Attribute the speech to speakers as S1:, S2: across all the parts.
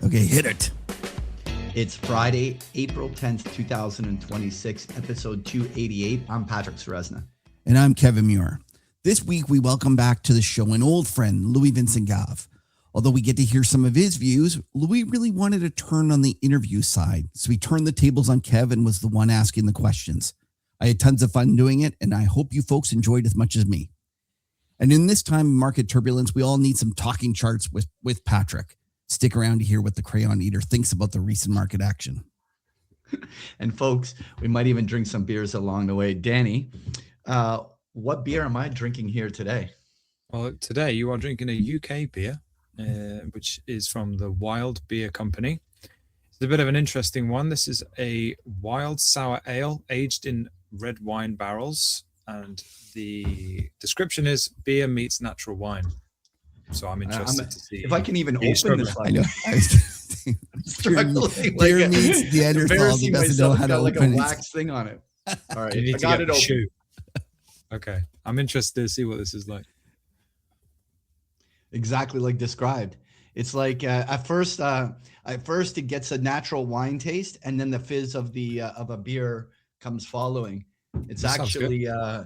S1: Okay, hit it.
S2: It's Friday, April 10th, 2026, episode 288. I'm Patrick Serezna.
S1: And I'm Kevin Muir. This week, we welcome back to the show an old friend, Louis-Vincent Gave. Although we get to hear some of his views, Louis really wanted to turn on the interview side. So he turned the tables on Kev and was the one asking the questions. I had tons of fun doing it, and I hope you folks enjoyed as much as me. And in this time of market turbulence, we all need some talking charts with Patrick. Stick around to hear what the crayon eater thinks about the recent market action.
S2: And folks, we might even drink some beers along the way. Danny, what beer am I drinking here today?
S3: Well, today you are drinking a UK beer, which is from the Wild Beer Company. It's a bit of an interesting one. This is a wild sour ale aged in red wine barrels. And the description is beer meets natural wine. So I'm interested to see
S2: if I can even open this.
S1: I know. I'm struggling. Beer meets Neanderthal. He doesn't know how to
S2: like
S1: open
S2: a wax thing on it. All right,
S3: you need
S2: I
S3: to
S2: got
S3: get
S2: it
S3: the
S2: open.
S3: shoe. Okay, I'm interested to see what this is like.
S2: Exactly like described. It's like at first it gets a natural wine taste, and then the fizz of a beer comes following. It's actually I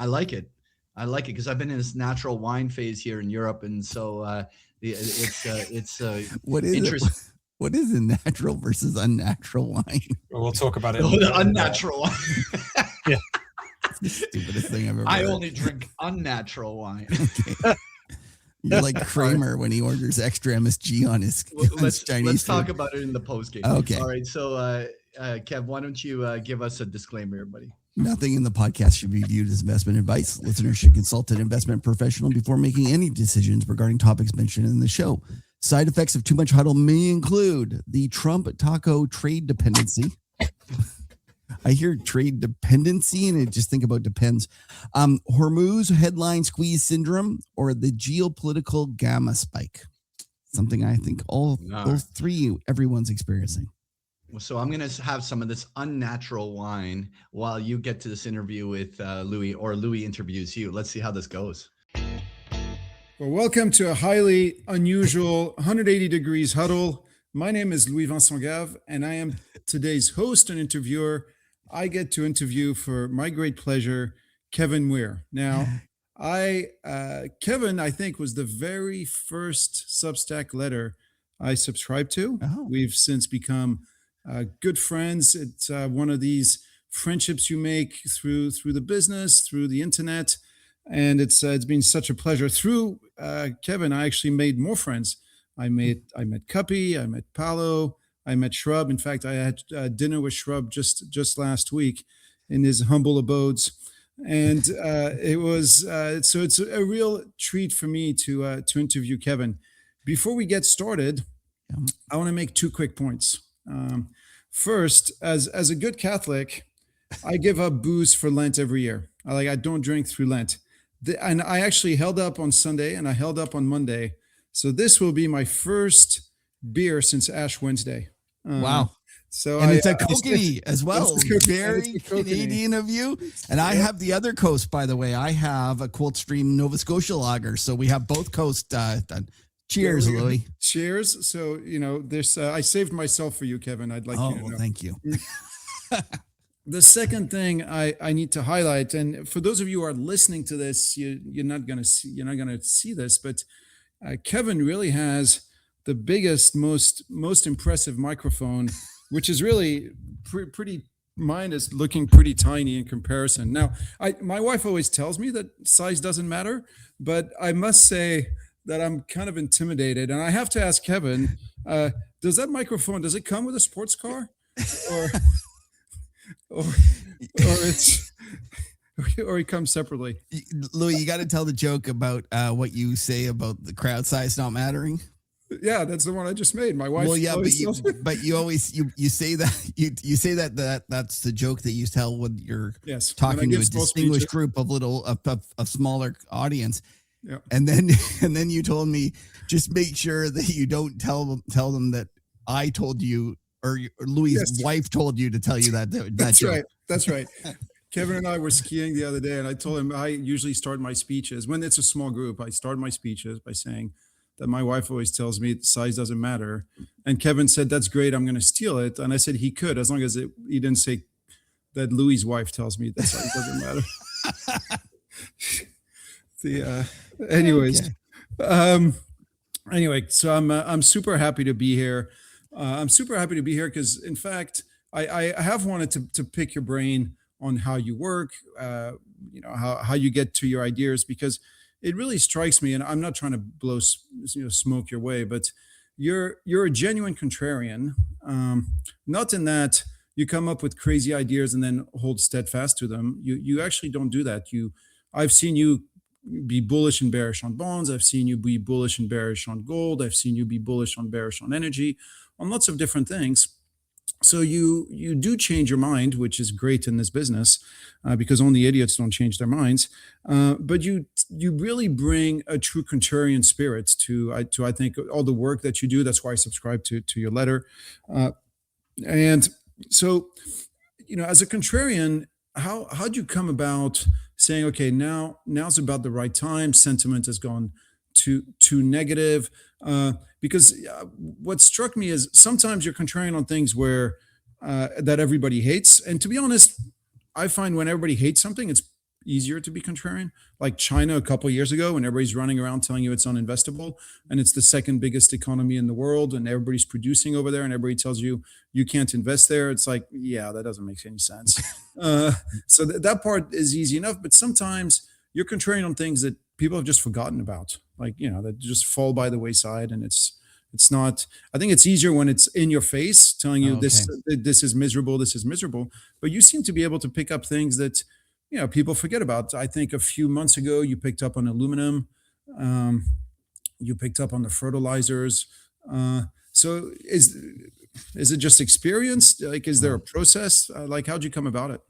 S2: like it. I like it because I've been in this natural wine phase here in Europe, and so it's
S1: what is
S2: interesting.
S1: What is a natural versus unnatural wine?
S3: Well, we'll talk about it.
S2: The unnatural wine.
S3: Yeah,
S1: it's the stupidest thing I've ever
S2: I
S1: heard.
S2: only drink unnatural wine.
S1: Okay. You're like Kramer when he orders extra MSG on his Chinese
S2: let's
S1: food.
S2: talk about it in the post game.
S1: Okay.
S2: All right. So, Kev, why don't you give us a disclaimer here, buddy?
S1: Nothing in the podcast should be viewed as investment advice. Listeners should consult an investment professional before making any decisions regarding topics mentioned in the show. Side effects of too much huddle may include the Trump taco trade dependency. I hear trade dependency and I just think about depends. Hormuz headline squeeze syndrome or the geopolitical gamma spike. Something I think all three everyone's experiencing.
S2: So I'm going to have some of this unnatural wine while you get to this interview with Louis, or Louis interviews you. Let's see how this goes.
S4: Well, welcome to a highly unusual 180 degrees huddle. My name is Louis-Vincent Gave, and I am today's host and interviewer. I get to interview, for my great pleasure, Kevin Muir. Now, Kevin, I think, was the very first Substack letter I subscribed to.
S1: Oh.
S4: We've since become good friends. It's one of these friendships you make through the business, through the internet, and it's been such a pleasure. Through Kevin, I actually made more friends. I met Cuppy, I met Paolo, I met Shrub. In fact, I had dinner with Shrub just last week in his humble abodes, and it was so it's a real treat for me to interview Kevin. Before we get started, I want to make two quick points. First, as a good Catholic, I give up booze for Lent every year. I don't drink through Lent. And I actually held up on Sunday and I held up on Monday. So this will be my first beer since Ash Wednesday.
S1: Wow.
S4: So
S1: and it's a kokanee as well.
S4: It's
S1: Very Canadian of you. And I have the other coast, by the way. I have a Coldstream Nova Scotia lager. So we have both coasts done. Cheers, Louis.
S4: Cheers. So, this I saved myself for you, Kevin. I'd like you to know.
S1: Thank you.
S4: The second thing I need to highlight, and for those of you who are listening to this, you're not going to see this, but Kevin really has the biggest, most impressive microphone, which is really pretty. Mine is looking pretty tiny in comparison. Now, my wife always tells me that size doesn't matter, but I must say that I'm kind of intimidated, and I have to ask Kevin: does that microphone come with a sports car, or it comes separately?
S1: Louis, you got to tell the joke about what you say about the crowd size not mattering.
S4: Yeah, that's the one I just made. My wife.
S1: Well, yeah, but you always say that you say that's the joke that you tell when you're talking to a distinguished group of a smaller audience.
S4: Yeah.
S1: And then you told me just make sure that you don't tell them that I told you or Louis' wife told you to tell you that
S4: That's
S1: joke.
S4: right. That's right. Kevin and I were skiing the other day, and I told him I usually start my speeches when it's a small group. I start my speeches by saying, that my wife always tells me size doesn't matter. And Kevin said, that's great. I'm going to steal it. And I said he could, as long as he didn't say that Louis' wife tells me that size doesn't matter. Anyways,
S1: Okay.
S4: Anyway, so I'm super happy to be here. I'm super happy to be here because, in fact, I have wanted to pick your brain on how you work, how you get to your ideas, because it really strikes me, and I'm not trying to blow smoke your way, but you're a genuine contrarian. Not in that you come up with crazy ideas and then hold steadfast to them. You actually don't do that. I've seen you be bullish and bearish on bonds. I've seen you be bullish and bearish on gold. I've seen you be bullish and bearish on energy, on lots of different things. So you do change your mind, which is great in this business, because only idiots don't change their minds. But you really bring a true contrarian spirit to I think all the work that you do. That's why I subscribe to your letter. And so, as a contrarian, how'd you come about saying, okay, now's about the right time? Sentiment has gone too negative. Because what struck me is sometimes you're contrarian on things where that everybody hates. And to be honest, I find when everybody hates something, it's easier to be contrarian. Like China a couple of years ago, when everybody's running around telling you it's uninvestable, and it's the second biggest economy in the world, and everybody's producing over there, and everybody tells you you can't invest there. It's like, yeah, that doesn't make any sense. So that part is easy enough. But sometimes you're contrarian on things that people have just forgotten about, like, that just fall by the wayside. And it's not, I think it's easier when it's in your face telling you this is miserable, this is miserable. But you seem to be able to pick up things that, people forget about. I think a few months ago, you picked up on aluminum. You picked up on the fertilizers. So is it just experience? Like, is there a process? Like, how'd you come about it?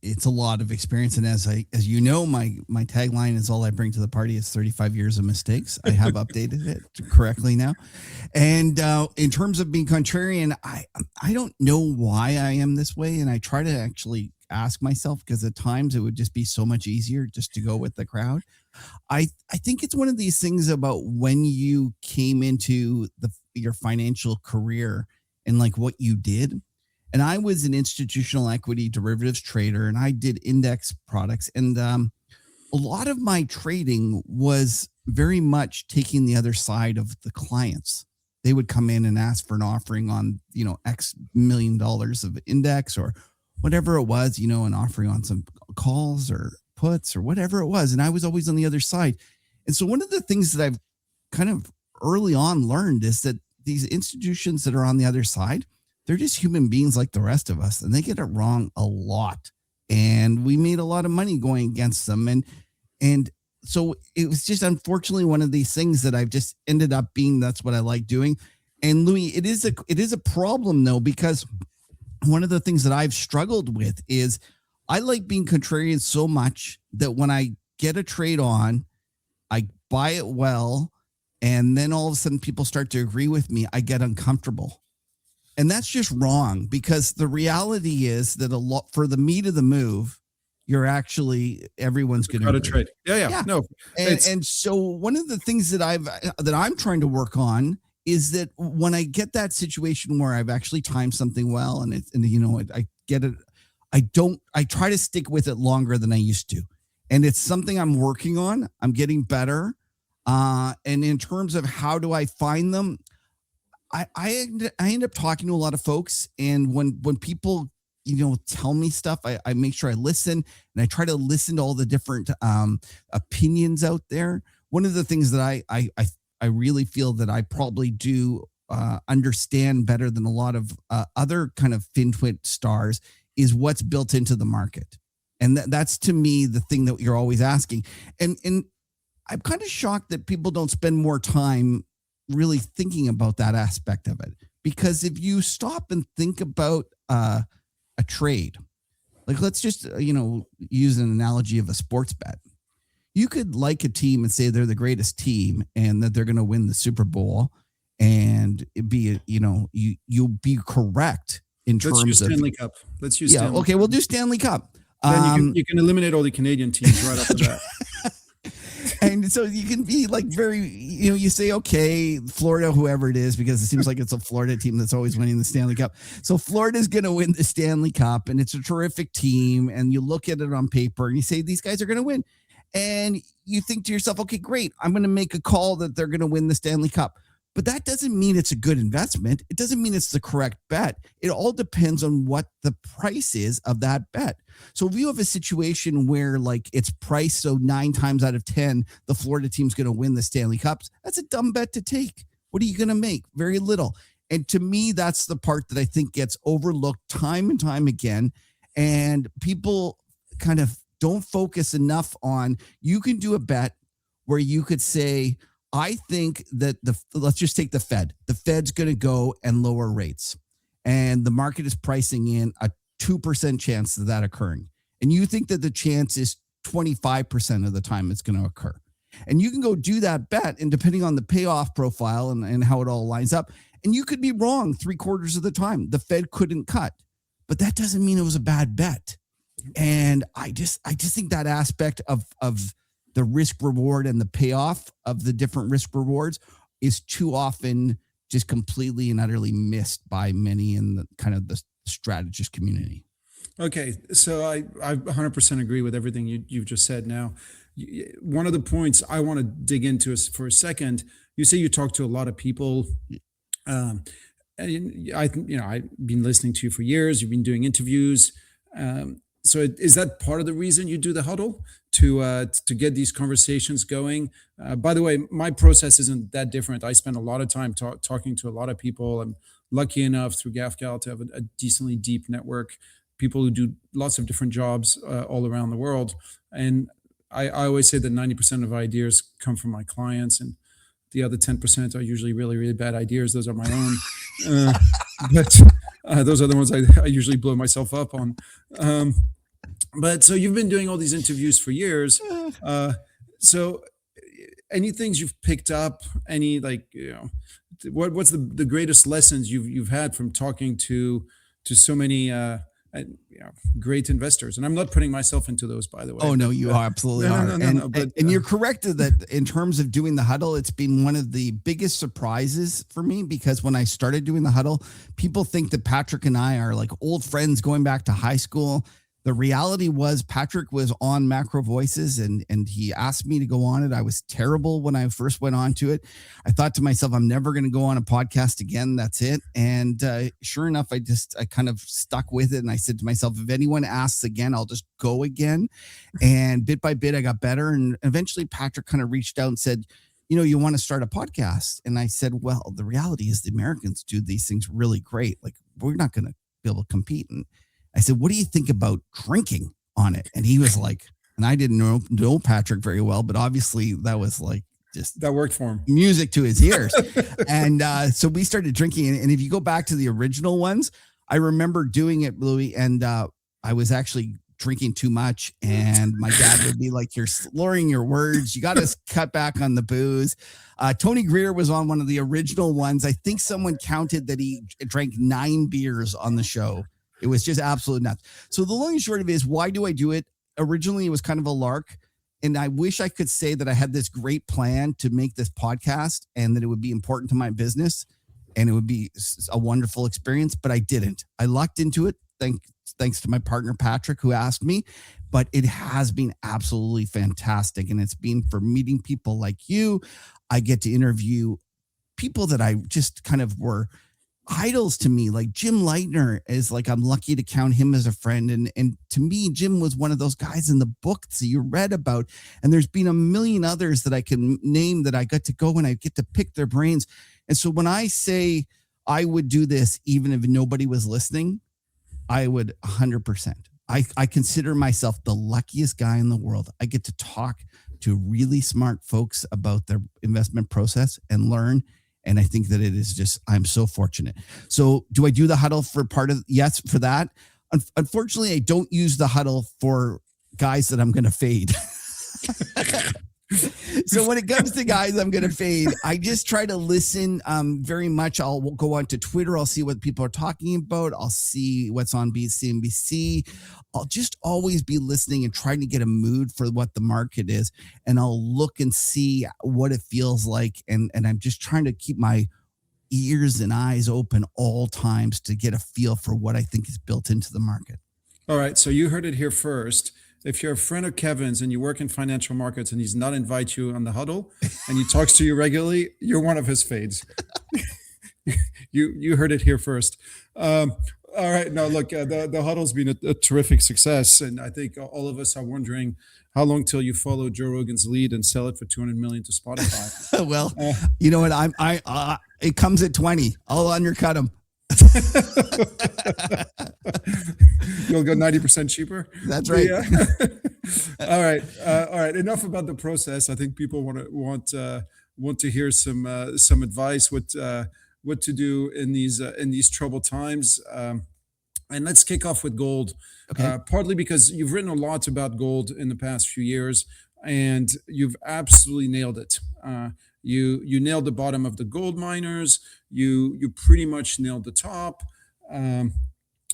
S1: It's a lot of experience. And as you know, my tagline is all I bring to the party is 35 years of mistakes. I have updated it correctly now. And in terms of being contrarian, I don't know why I am this way. And I try to actually ask myself, because at times it would just be so much easier just to go with the crowd. I think it's one of these things about when you came into your financial career and like what you did. And I was an institutional equity derivatives trader, and I did index products. And a lot of my trading was very much taking the other side of the clients. They would come in and ask for an offering on, X $1 million of index or whatever it was, an offering on some calls or puts or whatever it was. And I was always on the other side. And so one of the things that I've kind of early on learned is that these institutions that are on the other side, they're just human beings like the rest of us, and they get it wrong a lot. And we made a lot of money going against them. And so it was just unfortunately one of these things that I've just ended up being, that's what I like doing. And Louis, it is a problem though, because one of the things that I've struggled with is I like being contrarian so much that when I get a trade on, I buy it well, and then all of a sudden people start to agree with me, I get uncomfortable. And that's just wrong, because the reality is that a lot for the meat of the move, everyone's going to
S4: trade. Yeah. No.
S1: And so one of the things that I'm trying to work on is that when I get that situation where I've actually timed something well, and I get it, I try to stick with it longer than I used to. And it's something I'm working on. I'm getting better. And in terms of how do I find them, I end up talking to a lot of folks, and when people tell me stuff, I make sure I listen, and I try to listen to all the different opinions out there. One of the things that I really feel that I probably do understand better than a lot of other kind of FinTwit stars is what's built into the market, and that's to me the thing that you're always asking. And I'm kind of shocked that people don't spend more time really thinking about that aspect of it, because if you stop and think about a trade, like let's just use an analogy of a sports bet. You could like a team and say they're the greatest team and that they're going to win the Super Bowl, and it'd be you'll be correct in terms of
S4: Stanley Cup. Let's use Stanley
S1: okay,
S4: Cup.
S1: We'll do Stanley Cup.
S4: Then you can eliminate all the Canadian teams right off the bat.
S1: And so you can be like very, you say, okay, Florida, whoever it is, because it seems like it's a Florida team that's always winning the Stanley Cup. So Florida's going to win the Stanley Cup, and it's a terrific team. And you look at it on paper and you say, these guys are going to win. And you think to yourself, okay, great, I'm going to make a call that they're going to win the Stanley Cup. But that doesn't mean it's a good investment. It doesn't mean it's the correct bet. It all depends on what the price is of that bet. So if you have a situation where like it's priced so 9 times out of 10, the Florida team's going to win the Stanley Cups, that's a dumb bet to take. What are you going to make? Very little. And to me, that's the part that I think gets overlooked time and time again. And people kind of don't focus enough on, you can do a bet where you could say, I think that let's just take the Fed. The Fed's going to go and lower rates, and the market is pricing in a 2% chance of that occurring. And you think that the chance is 25% of the time it's going to occur. And you can go do that bet, and depending on the payoff profile and how it all lines up, and you could be wrong 3/4 of the time. The Fed couldn't cut, but that doesn't mean it was a bad bet. And I just think that aspect of the risk reward and the payoff of the different risk rewards is too often just completely and utterly missed by many in the kind of the strategist community.
S4: Okay, so I 100% agree with everything you've just said. Now, one of the points I want to dig into is for a second. You say you talk to a lot of people. And I've been listening to you for years. You've been doing interviews. So is that part of the reason you do the huddle, to get these conversations going? By the way, my process isn't that different. I spend a lot of time talking to a lot of people. I'm lucky enough through GAFCAL to have a decently deep network, people who do lots of different jobs all around the world. And I always say that 90% of ideas come from my clients, and the other 10% are usually really, really bad ideas. Those are my own. But those are the ones I usually blow myself up on. But so you've been doing all these interviews for years. So any things you've picked up, any what's the greatest lessons you've had from talking to so many great investors? And I'm not putting myself into those, by the way.
S1: Oh no, you absolutely are. And you're correct that in terms of doing the huddle, it's been one of the biggest surprises for me, because when I started doing the huddle, people think that Patrick and I are like old friends going back to high school. The reality was Patrick was on Macro Voices and he asked me to go on it. I was terrible when I first went on to it. I thought to myself, I'm never going to go on a podcast again. That's it. And sure enough, I kind of stuck with it. And I said to myself, if anyone asks again, I'll just go again. And bit by bit, I got better. And eventually Patrick kind of reached out and said, you want to start a podcast? And I said, well, the reality is the Americans do these things really great. Like, we're not going to be able to compete. And I said, what do you think about drinking on it? And he was like, and I didn't know Patrick very well, but obviously that was like just
S4: that worked for him,
S1: music to his ears. And so we started drinking. And if you go back to the original ones, I remember doing it, Louis, and I was actually drinking too much. And my dad would be like, you're slurring your words. You got to cut back on the booze. Tony Greer was on one of the original ones. I think someone counted that he drank 9 beers on the show. It was just absolute nuts. So the long and short of it is, why do I do it? Originally, it was kind of a lark. And I wish I could say that I had this great plan to make this podcast and that it would be important to my business and it would be a wonderful experience, but I didn't. I lucked into it. Thanks to my partner, Patrick, who asked me, but it has been absolutely fantastic. And it's been for meeting people like you. I get to interview people that I just kind of were idols to me, like Jim Leitner is like, I'm lucky to count him as a friend. And to me, Jim was one of those guys in the book that you read about. And there's been a million others that I can name that I got to go and I get to pick their brains. And so when I say I would do this, even if nobody was listening, I would 100%. I consider myself the luckiest guy in the world. I get to talk to really smart folks about their investment process and learn. And I think that it is just, I'm so fortunate. So do I do the huddle for part of, yes, for that. Unfortunately, I don't use the huddle for guys that I'm going to fade. So when it comes to guys, I'm going to fade. I just try to listen very much. I'll go on to Twitter. I'll see what people are talking about. I'll see what's on CNBC. I'll just always be listening and trying to get a mood for what the market is. And I'll look and see what it feels like. And I'm just trying to keep my ears and eyes open all times to get a feel for what I think is built into the market.
S4: All right. So you heard it here first. If you're a friend of Kevin's and you work in financial markets and he's not invite you on the huddle and he talks to you regularly, you're one of his fades. You heard it here first. All right. No, look, the huddle's been a terrific success. And I think all of us are wondering how long till you follow Joe Rogan's lead and sell it for 200 million to Spotify.
S1: Well, you know what? It comes at 20. I'll undercut him.
S4: You'll go 90% cheaper.
S1: That's right.
S4: Yeah. All right. Enough about the process. I think people want to hear some advice, what to do in these troubled times. And let's kick off with gold.
S1: Okay.
S4: Partly because you've written a lot about gold in the past few years, and you've absolutely nailed it. You nailed the bottom of the gold miners. You pretty much nailed the top.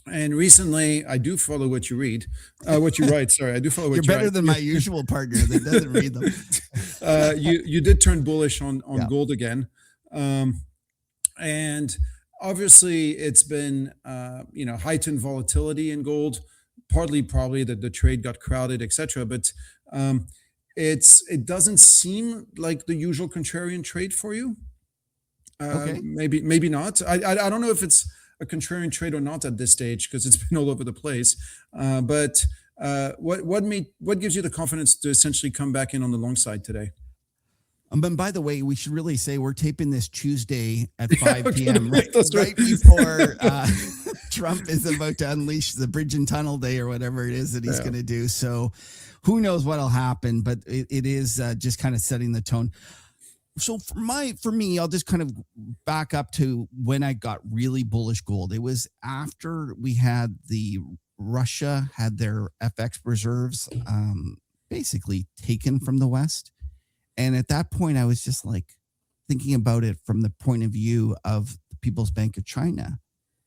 S4: And recently, I do follow what you read, what you write. Sorry, I do follow what
S1: You're
S4: you
S1: better
S4: write.
S1: than my usual partner that doesn't read them.
S4: You did turn bullish on
S1: Yeah.
S4: gold again, and obviously it's been heightened volatility in gold. Partly probably that the trade got crowded, etc. But it doesn't seem like the usual contrarian trade for you.
S1: Okay.
S4: Maybe not. I don't know if it's a contrarian trade or not at this stage because it's been all over the place. But what gives you the confidence to essentially come back in on the long side today?
S1: And by the way, we should really say we're taping this Tuesday at 5
S4: okay,
S1: p.m. right
S4: right.
S1: before Trump is about to unleash the bridge and tunnel day or whatever it is that he's going to do. So who knows what'll happen, but it is just kind of setting the tone. So for me, I'll just kind of back up to when I got really bullish gold. It was after we had Russia had their FX reserves basically taken from the West. And at that point, I was just like thinking about it from the point of view of the People's Bank of China,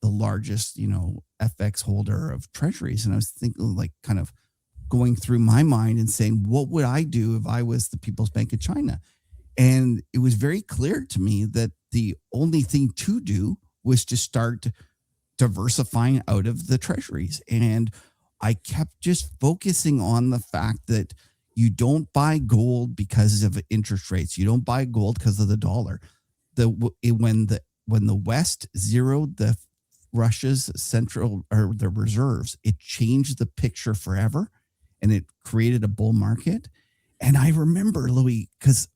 S1: the largest, FX holder of treasuries. And I was thinking like kind of going through my mind and saying, what would I do if I was the People's Bank of China? And it was very clear to me that the only thing to do was to start diversifying out of the treasuries. And I kept just focusing on the fact that you don't buy gold because of interest rates. You don't buy gold because of the dollar. When the West zeroed the Russia's central or the reserves, it changed the picture forever, and it created a bull market. And I remember, Louis, because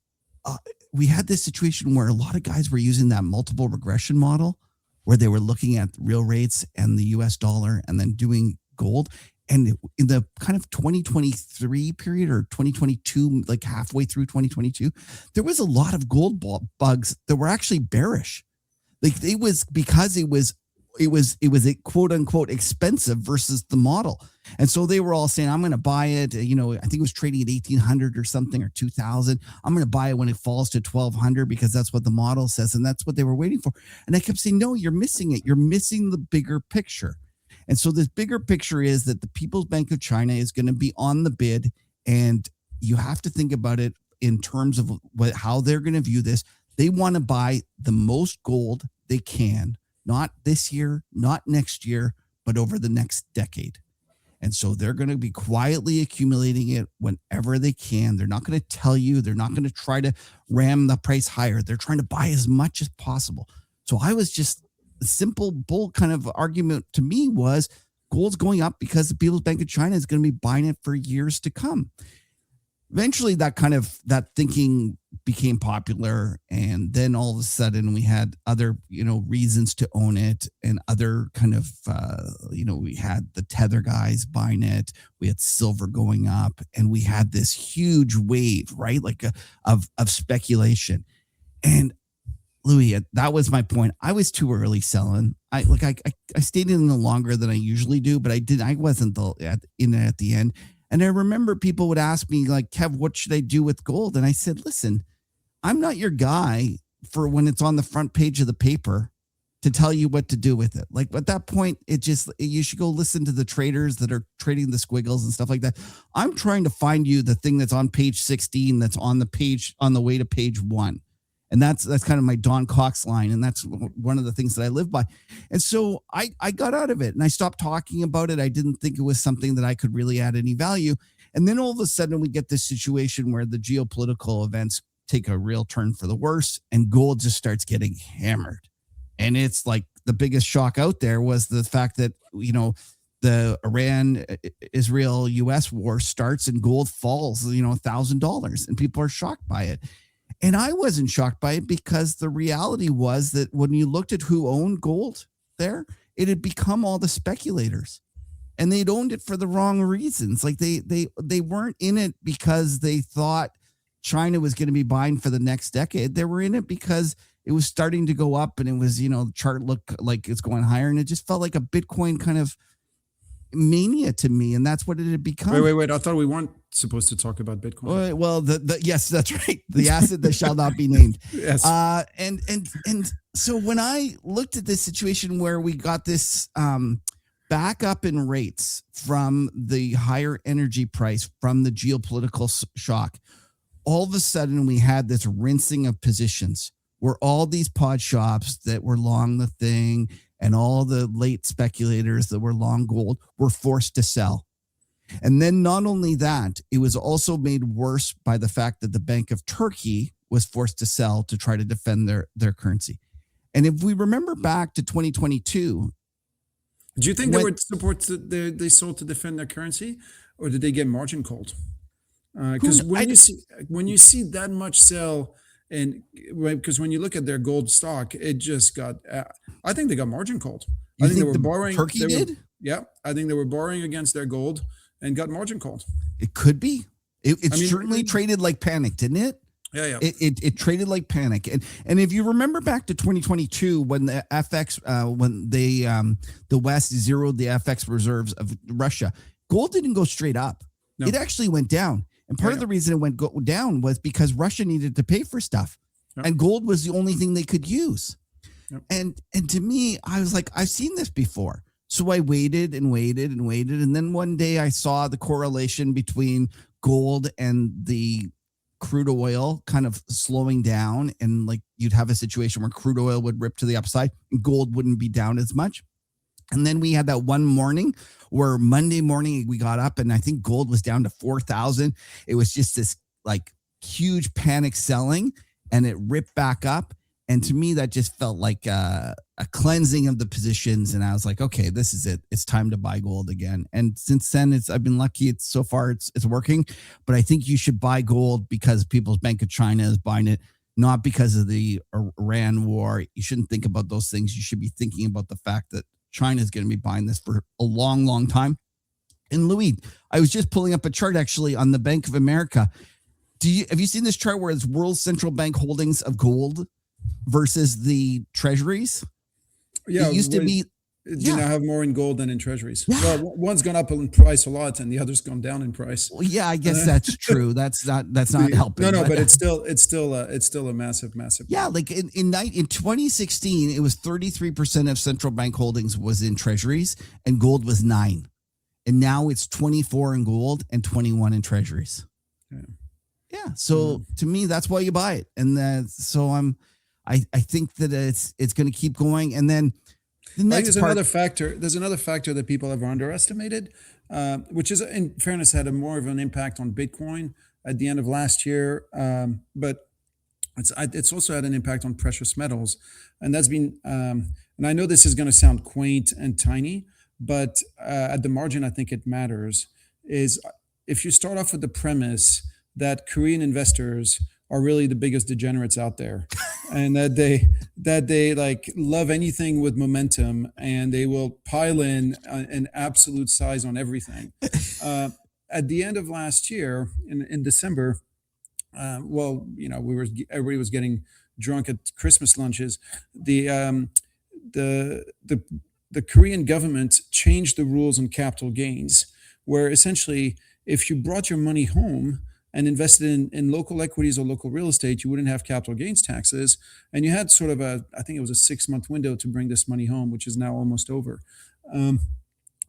S1: we had this situation where a lot of guys were using that multiple regression model, where they were looking at real rates and the U.S. dollar, and then doing gold. And in the kind of 2023 period or 2022, like halfway through 2022, there was a lot of gold bugs that were actually bearish. Like it was because it was a quote unquote expensive versus the model. And so they were all saying, I'm going to buy it. I think it was trading at 1800 or something or 2000. I'm going to buy it when it falls to 1200 because that's what the model says. And that's what they were waiting for. And I kept saying, no, you're missing it. You're missing the bigger picture. And so this bigger picture is that the People's Bank of China is going to be on the bid, and you have to think about it in terms of how they're going to view this. They want to buy the most gold they can, not this year, not next year, but over the next decade. And so they're going to be quietly accumulating it whenever they can. They're not going to tell you. They're not going to try to ram the price higher. They're trying to buy as much as possible. So I was just the simple bull kind of argument to me was gold's going up because the People's Bank of China is going to be buying it for years to come. Eventually that thinking became popular. And then all of a sudden we had other, reasons to own it, and other kind of, we had the tether guys buying it. We had silver going up, and we had this huge wave, right? Like of speculation. And Louis, that was my point. I was too early selling. I stayed in the longer than I usually do, but I wasn't in it at the end. And I remember people would ask me like, Kev, what should I do with gold? And I said, listen, I'm not your guy for when it's on the front page of the paper to tell you what to do with it. Like at that point, you should go listen to the traders that are trading the squiggles and stuff like that. I'm trying to find you the thing that's on page 16, that's on the page on the way to page 1. And that's kind of my Don Cox line. And that's one of the things that I live by. And so I got out of it and I stopped talking about it. I didn't think it was something that I could really add any value. And then all of a sudden we get this situation where the geopolitical events take a real turn for the worse and gold just starts getting hammered. And it's like the biggest shock out there was the fact that, the Iran, Israel, US war starts and gold falls, $1,000 and people are shocked by it. And I wasn't shocked by it because the reality was that when you looked at who owned gold there, it had become all the speculators. And they'd owned it for the wrong reasons. Like they weren't in it because they thought China was going to be buying for the next decade. They were in it because it was starting to go up and it was, the chart looked like it's going higher. And it just felt like a Bitcoin kind of mania to me. And that's what it had become.
S4: Wait. I thought we weren't supposed to talk about Bitcoin.
S1: Well, yes, that's right. The asset that shall not be named.
S4: Yes.
S1: And so when I looked at this situation where we got this back up in rates from the higher energy price from the geopolitical shock, all of a sudden we had this rinsing of positions where all these pod shops that were long the thing and all the late speculators that were long gold were forced to sell. And then not only that, it was also made worse by the fact that the Bank of Turkey was forced to sell to try to defend their currency. And if we remember back to 2022,
S4: do you think they were support they sold to defend their currency, or did they get margin called? Because when you see that much sell, and because when you look at their gold stock, it just got. I think they got margin called. I think they were borrowing.
S1: Turkey did.
S4: Yeah, I think they were borrowing against their gold and got margin called.
S1: It could be. It certainly traded like panic, didn't it?
S4: Yeah.
S1: It traded like panic. And if you remember back to 2022 when the FX when they the West zeroed the FX reserves of Russia, gold didn't go straight up. No. It actually went down. And part of the reason it went down was because Russia needed to pay for stuff. Yep. And gold was the only thing they could use. Yep. And to me, I was like, I've seen this before. So I waited and waited and waited. And then one day I saw the correlation between gold and the crude oil kind of slowing down. And like you'd have a situation where crude oil would rip to the upside and gold wouldn't be down as much. And then we had that one morning where Monday morning we got up and I think gold was down to 4,000. It was just this like huge panic selling and it ripped back up. And to me, that just felt like a cleansing of the positions. And I was like, okay, this is it. It's time to buy gold again. And since then, I've been lucky. So far it's working. But I think you should buy gold because People's Bank of China is buying it, not because of the Iran war. You shouldn't think about those things. You should be thinking about the fact that China is going to be buying this for a long, long time. And Louis, I was just pulling up a chart actually on the Bank of America. Have you seen this chart where it's world central bank holdings of gold versus the treasuries?
S4: Yeah,
S1: it used to be.
S4: Do now have more in gold than in treasuries?
S1: Yeah.
S4: Well, one's gone up in price a lot, and the other's gone down in price.
S1: Well, yeah, I guess that's true. That's not helping.
S4: No, but it's still a massive.
S1: Yeah, like in 2016, it was 33% of central bank holdings was in treasuries, and gold was 9%, and now it's 24% in gold and 21% in treasuries. Yeah. So to me, that's why you buy it, and so I think that it's going to keep going, and then. There's
S4: another factor that people have underestimated, which is, in fairness, had more of an impact on Bitcoin at the end of last year. But it's also had an impact on precious metals. And that's been, and I know this is going to sound quaint and tiny, but at the margin, I think it matters, is if you start off with the premise that Korean investors are really the biggest degenerates out there, and that they like love anything with momentum, and they will pile in an absolute size on everything. At the end of last year, in December, everybody was getting drunk at Christmas lunches. The Korean government changed the rules on capital gains, where essentially if you brought your money home and invested in local equities or local real estate, you wouldn't have capital gains taxes. And you had sort of I think it was a 6-month window to bring this money home, which is now almost over.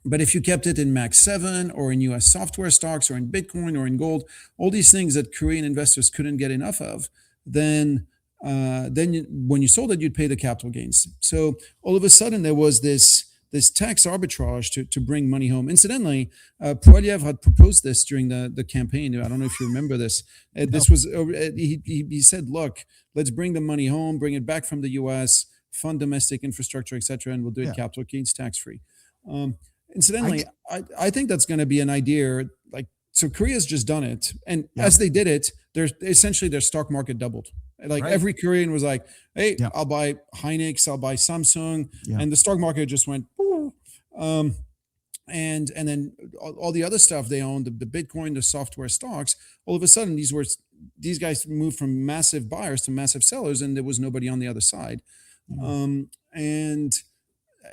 S4: But if you kept it in Max 7 or in US software stocks or in Bitcoin or in gold, all these things that Korean investors couldn't get enough of, then when you sold it, you'd pay the capital gains. So all of a sudden there was this tax arbitrage to bring money home. Incidentally, Poilievre had proposed this during the campaign. I don't know if you remember this. This was he said, look, let's bring the money home, bring it back from the US, fund domestic infrastructure, etc., and we'll do it capital gains tax free. Incidentally, I think that's going to be an idea. Like, so Korea's just done it, and as they did it, their stock market doubled. Like every Korean was like, "Hey, I'll buy Hynix, I'll buy Samsung," and the stock market just went. And then all the other stuff they owned, the Bitcoin, the software stocks. All of a sudden, these guys moved from massive buyers to massive sellers, and there was nobody on the other side. And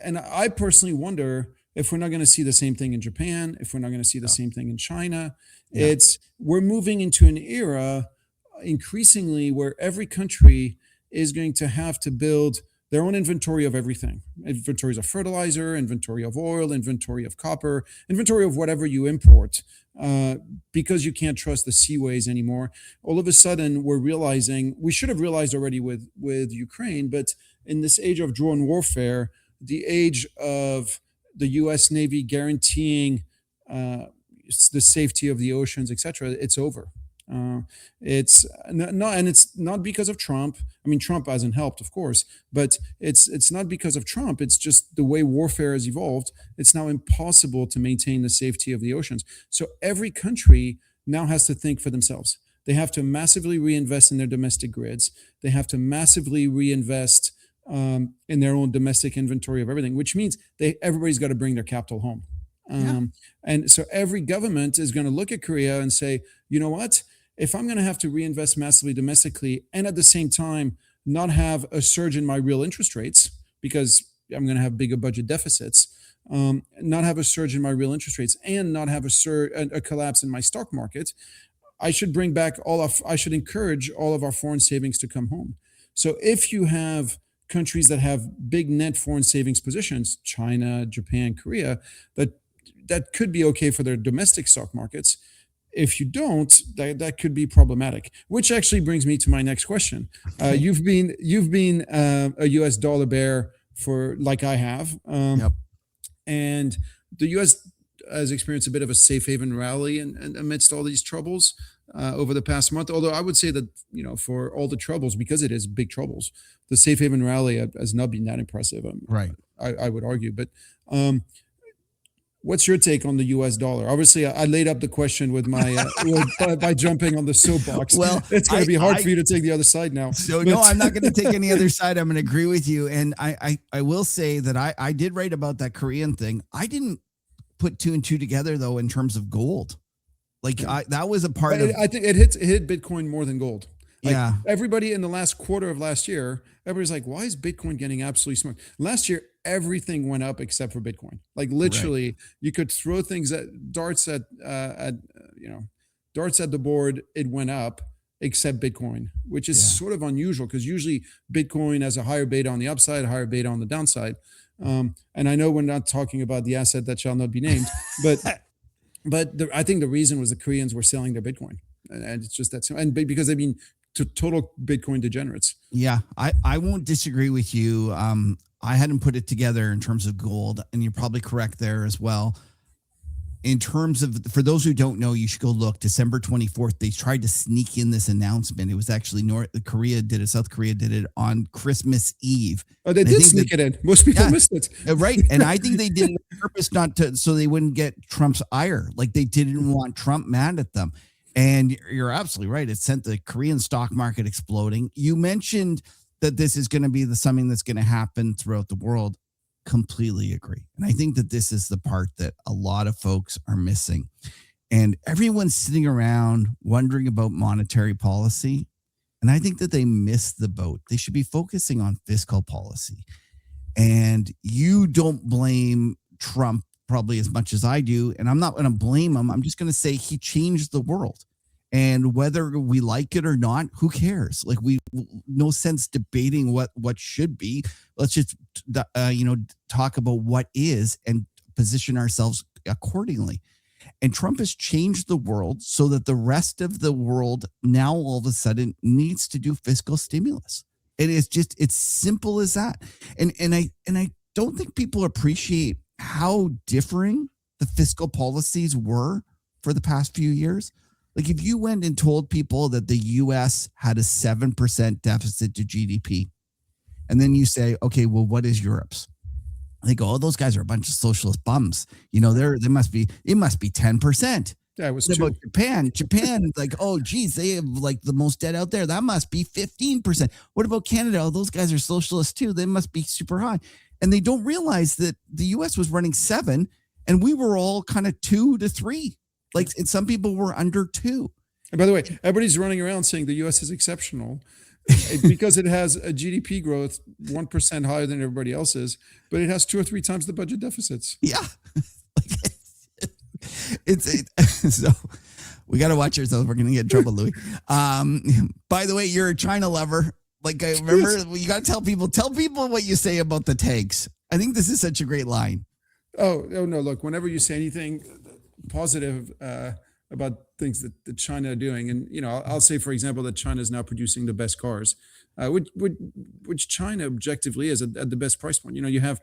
S4: I personally wonder if we're not going to see the same thing in Japan, if we're not going to see the same thing in China. We're moving into an era increasingly where every country is going to have to build their own inventory of everything. Inventories of fertilizer, inventory of oil, inventory of copper, inventory of whatever you import, because you can't trust the seaways anymore. All of a sudden, we're realizing, we should have realized already with Ukraine, but in this age of drone warfare, the age of the U.S. Navy guaranteeing the safety of the oceans, etc., it's over. It's not because of Trump. I mean, Trump hasn't helped, of course, but it's not because of Trump. It's just the way warfare has evolved. It's now impossible to maintain the safety of the oceans. So every country now has to think for themselves. They have to massively reinvest in their domestic grids. They have to massively reinvest in their own domestic inventory of everything, which means everybody's got to bring their capital home. And so every government is going to look at Korea and say, you know what? If I'm going to have to reinvest massively domestically and at the same time not have a surge in my real interest rates because I'm going to have bigger budget deficits, not have a surge in my real interest rates and not have a collapse in my stock market, I should encourage all of our foreign savings to come home. So if you have countries that have big net foreign savings positions, China, Japan, Korea, that could be okay for their domestic stock markets. If you don't, that could be problematic. Which actually brings me to my next question. You've been a U.S. dollar bear for, like I have, and the U.S. has experienced a bit of a safe haven rally and amidst all these troubles over the past month. Although I would say that, for all the troubles, because it is big troubles, the safe haven rally has not been that impressive. I would argue, but. What's your take on the U.S. dollar? Obviously, I laid up the question with my by jumping on the soapbox.
S1: Well,
S4: it's going to be hard for you to take the other side now.
S1: So no, I'm not going to take any other side. I'm going to agree with you, and I will say that I did write about that Korean thing. I didn't put 2 and 2 together though in terms of gold. Like that was a part of.
S4: I think it hit Bitcoin more than gold. Like everybody in the last quarter of last year, everybody's like, why is Bitcoin getting absolutely smoked? Last year, everything went up except for Bitcoin. Like literally, you could throw things darts at the board. It went up except Bitcoin, which is sort of unusual because usually Bitcoin has a higher beta on the upside, a higher beta on the downside. And I know we're not talking about the asset that shall not be named, but I think the reason was the Koreans were selling their Bitcoin, and it's just that. And because they've been total Bitcoin degenerates. Yeah,
S1: I won't disagree with you. I hadn't put it together in terms of gold, and you're probably correct there as well. In terms of, for those who don't know, you should go look. December 24th, they tried to sneak in this announcement. It was actually South Korea did it on Christmas Eve.
S4: Oh, they did sneak it in. Most people missed it.
S1: Right. And I think they did it on purpose, so they wouldn't get Trump's ire. Like they didn't want Trump mad at them. And you're absolutely right. It sent the Korean stock market exploding. You mentioned that this is going to be something that's going to happen throughout the world. Completely agree. And I think that this is the part that a lot of folks are missing. And everyone's sitting around wondering about monetary policy. And I think that they missed the boat. They should be focusing on fiscal policy. And you don't blame Trump probably as much as I do, and I'm not going to blame him. I'm just going to say he changed the world. And whether we like it or not, who cares? Like no sense debating what should be. Let's just talk about what is and position ourselves accordingly. And Trump has changed the world so that the rest of the world now all of a sudden needs to do fiscal stimulus. It's simple as that. And I don't think people appreciate how differing the fiscal policies were for the past few years. Like if you went and told people that the US had a 7% deficit to GDP, and then you say, okay, well, what is Europe's? They go, oh, those guys are a bunch of socialist bums. You know, it must be 10%.
S4: Yeah, it was
S1: what about Japan? Japan, like, oh, geez, they have like the most debt out there. That must be 15%. What about Canada? Oh, those guys are socialists too. They must be super high. And they don't realize that the US was running 7 and we were all kind of 2 to 3. Like, and some people were under 2.
S4: And by the way, everybody's running around saying the US is exceptional because it has a GDP growth 1% higher than everybody else's, but it has 2 or 3 times the budget deficits.
S1: Yeah. So we got to watch ourselves. We're going to get in trouble, Louis. By the way, you're a China lover. Like, I remember you got to tell people what you say about the tanks. I think this is such a great line.
S4: Oh no, look, whenever you say anything positive about things that China are doing, and I'll say, for example, that China is now producing the best cars, which China objectively is at the best price point. You have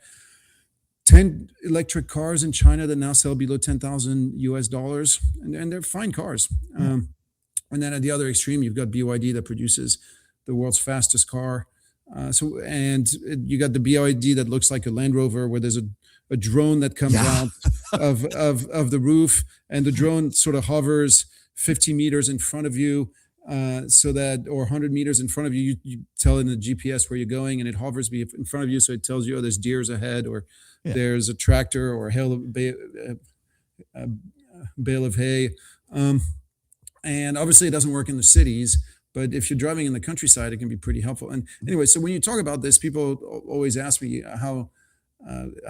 S4: 10 electric cars in China that now sell below $10,000 and they're fine cars. And then at the other extreme, you've got BYD that produces the world's fastest car. And you got the BYD that looks like a Land Rover, where there's a drone that comes out of the roof, and the drone sort of hovers 50 meters in front of you, or 100 meters in front of you. You tell it in the GPS where you're going, and it hovers in front of you, so it tells you, oh, there's deers ahead, or there's a tractor or a bale of hay. And obviously, it doesn't work in the cities. But if you're driving in the countryside, it can be pretty helpful. And anyway, so when you talk about this, people always ask me how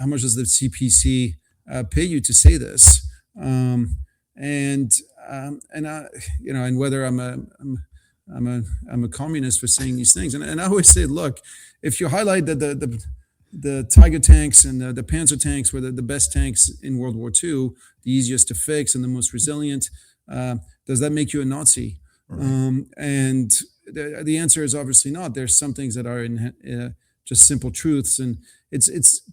S4: much does the CPC pay you to say this, and whether I'm a communist for saying these things. And I always say, look, if you highlight that the Tiger tanks and the Panzer tanks were the best tanks in World War II, the easiest to fix and the most resilient, does that make you a Nazi? Right. And the answer is obviously not. There's some things that are just simple truths, and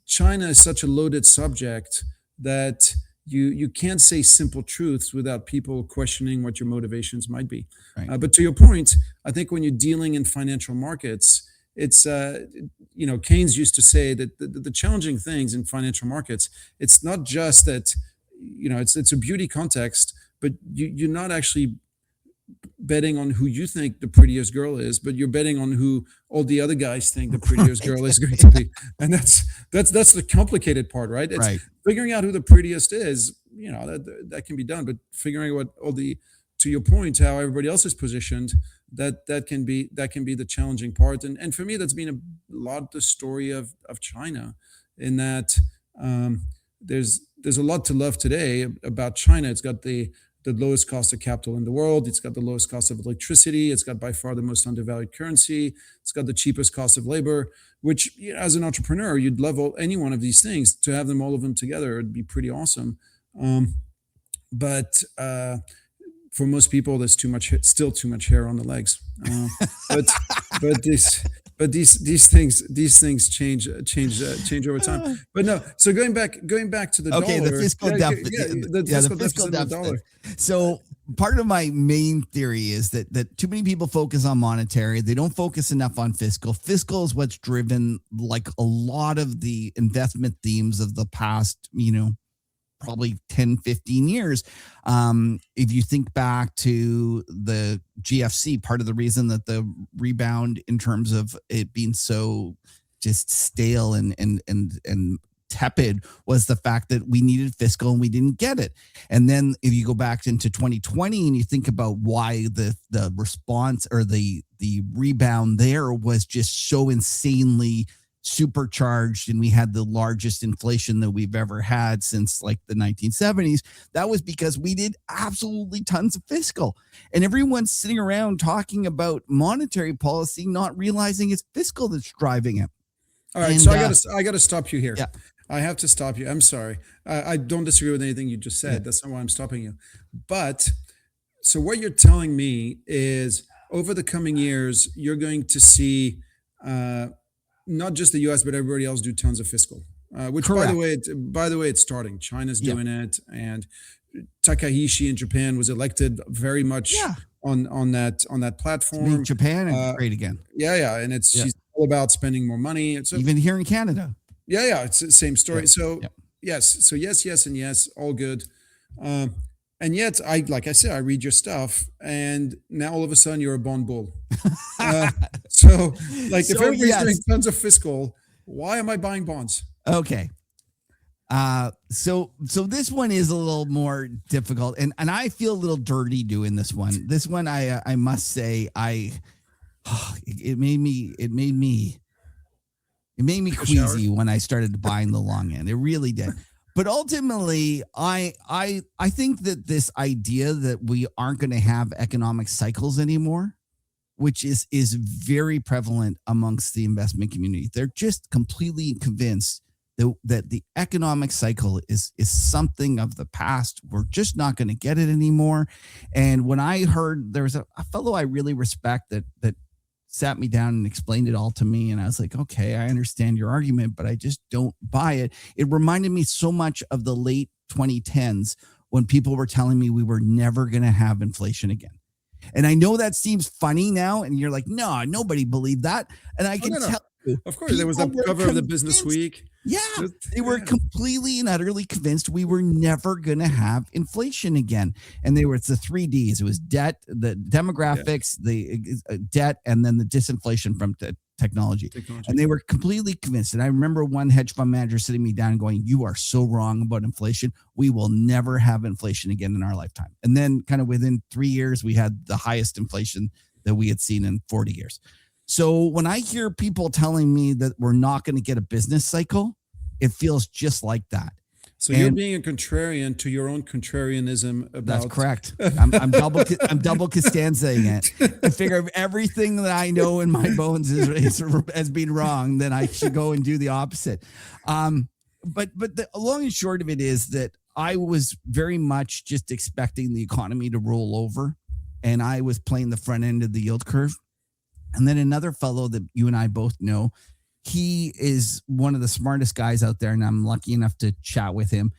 S4: China is such a loaded subject that you can't say simple truths without people questioning what your motivations might be. Right. But to your point, I think when you're dealing in financial markets, it's Keynes used to say that the challenging things in financial markets, it's not just that it's a beauty context, but you're not actually betting on who you think the prettiest girl is, but you're betting on who all the other guys think the prettiest girl is going to be. And that's the complicated part, right? It's figuring out who the prettiest is, that can be done, but figuring out to your point, how everybody else is positioned, that can be the challenging part. And for me, that's been a lot the story of China, in that there's a lot to love today about China. It's got the lowest cost of capital in the world. It's got the lowest cost of electricity. It's got by far the most undervalued currency. It's got the cheapest cost of labor, which as an entrepreneur, you'd love any one of these things. To have all of them together, it'd be pretty awesome. But for most people, there's still too much hair on the legs. But these things change over time. But no, so going back to the dollar.
S1: The fiscal deficit.
S4: The fiscal deficit.
S1: So part of my main theory is that too many people focus on monetary. They don't focus enough on fiscal. Fiscal is what's driven like a lot of the investment themes of the past, probably 10, 15 years. If you think back to the GFC, part of the reason that the rebound in terms of it being so just stale and tepid was the fact that we needed fiscal and we didn't get it. And then if you go back into 2020 and you think about why the response or the rebound there was just so insanely supercharged and we had the largest inflation that we've ever had since like the 1970s, that was because we did absolutely tons of fiscal. And everyone's sitting around talking about monetary policy, not realizing it's fiscal that's driving it.
S4: All right,
S1: And,
S4: so I gotta stop you here.
S1: Yeah.
S4: I have to stop you. I'm sorry. I don't disagree with anything you just said.
S1: Yeah.
S4: That's not why I'm stopping you. But so what you're telling me is over the coming years, you're going to see not just the U.S. but everybody else do tons of fiscal. Which,
S1: Correct.
S4: by the way, it's starting. China's
S1: Yeah.
S4: doing it, and Takaishi in Japan was elected very much
S1: Yeah.
S4: on that platform.
S1: Make Japan and great again.
S4: Yeah, and she's all about spending more money. It's
S1: Even here in Canada.
S4: yeah, it's the same story.
S1: Yeah.
S4: So
S1: Yeah.
S4: yes, yes, and yes, all good. And yet, like I said, I read your stuff, and now all of a sudden you're a bond bull. So, like, if
S1: So,
S4: everybody's
S1: yes.
S4: doing tons of fiscal, why am I buying bonds?
S1: Okay. So this one is a little more difficult, and I feel a little dirty doing this one. This one, I must say, it made me queasy when I started buying the long end. It really did. But ultimately, I think that this idea that we aren't going to have economic cycles anymore, which is very prevalent amongst the investment community. They're just completely convinced that the economic cycle is something of the past. We're just not going to get it anymore. And when I heard there was a fellow I really respect that sat me down and explained it all to me, and I was like, okay, I understand your argument, but I just don't buy it. It reminded me so much of the late 2010s when people were telling me we were never going to have inflation again. And I know that seems funny now, and you're like, no, nobody believed that. And I can tell you,
S4: of course, there was the cover of the Business Week.
S1: Yeah, they were completely and utterly convinced we were never going to have inflation again. And it's the 3 Ds. It was debt, the demographics, the debt, and then the disinflation from technology. And they were completely convinced. And I remember one hedge fund manager sitting me down and going, you are so wrong about inflation. We will never have inflation again in our lifetime. And then kind of within 3 years, we had the highest inflation that we had seen in 40 years. So when I hear people telling me that we're not going to get a business cycle, it feels just like that.
S4: So you're being a contrarian to your own contrarianism.
S1: That's correct. I'm double Costanzaing it. I figure if everything that I know in my bones has been wrong, then I should go and do the opposite. But the long and short of it is that I was very much just expecting the economy to roll over, and I was playing the front end of the yield curve. And then another fellow that you and I both know, he is one of the smartest guys out there, and I'm lucky enough to chat with him.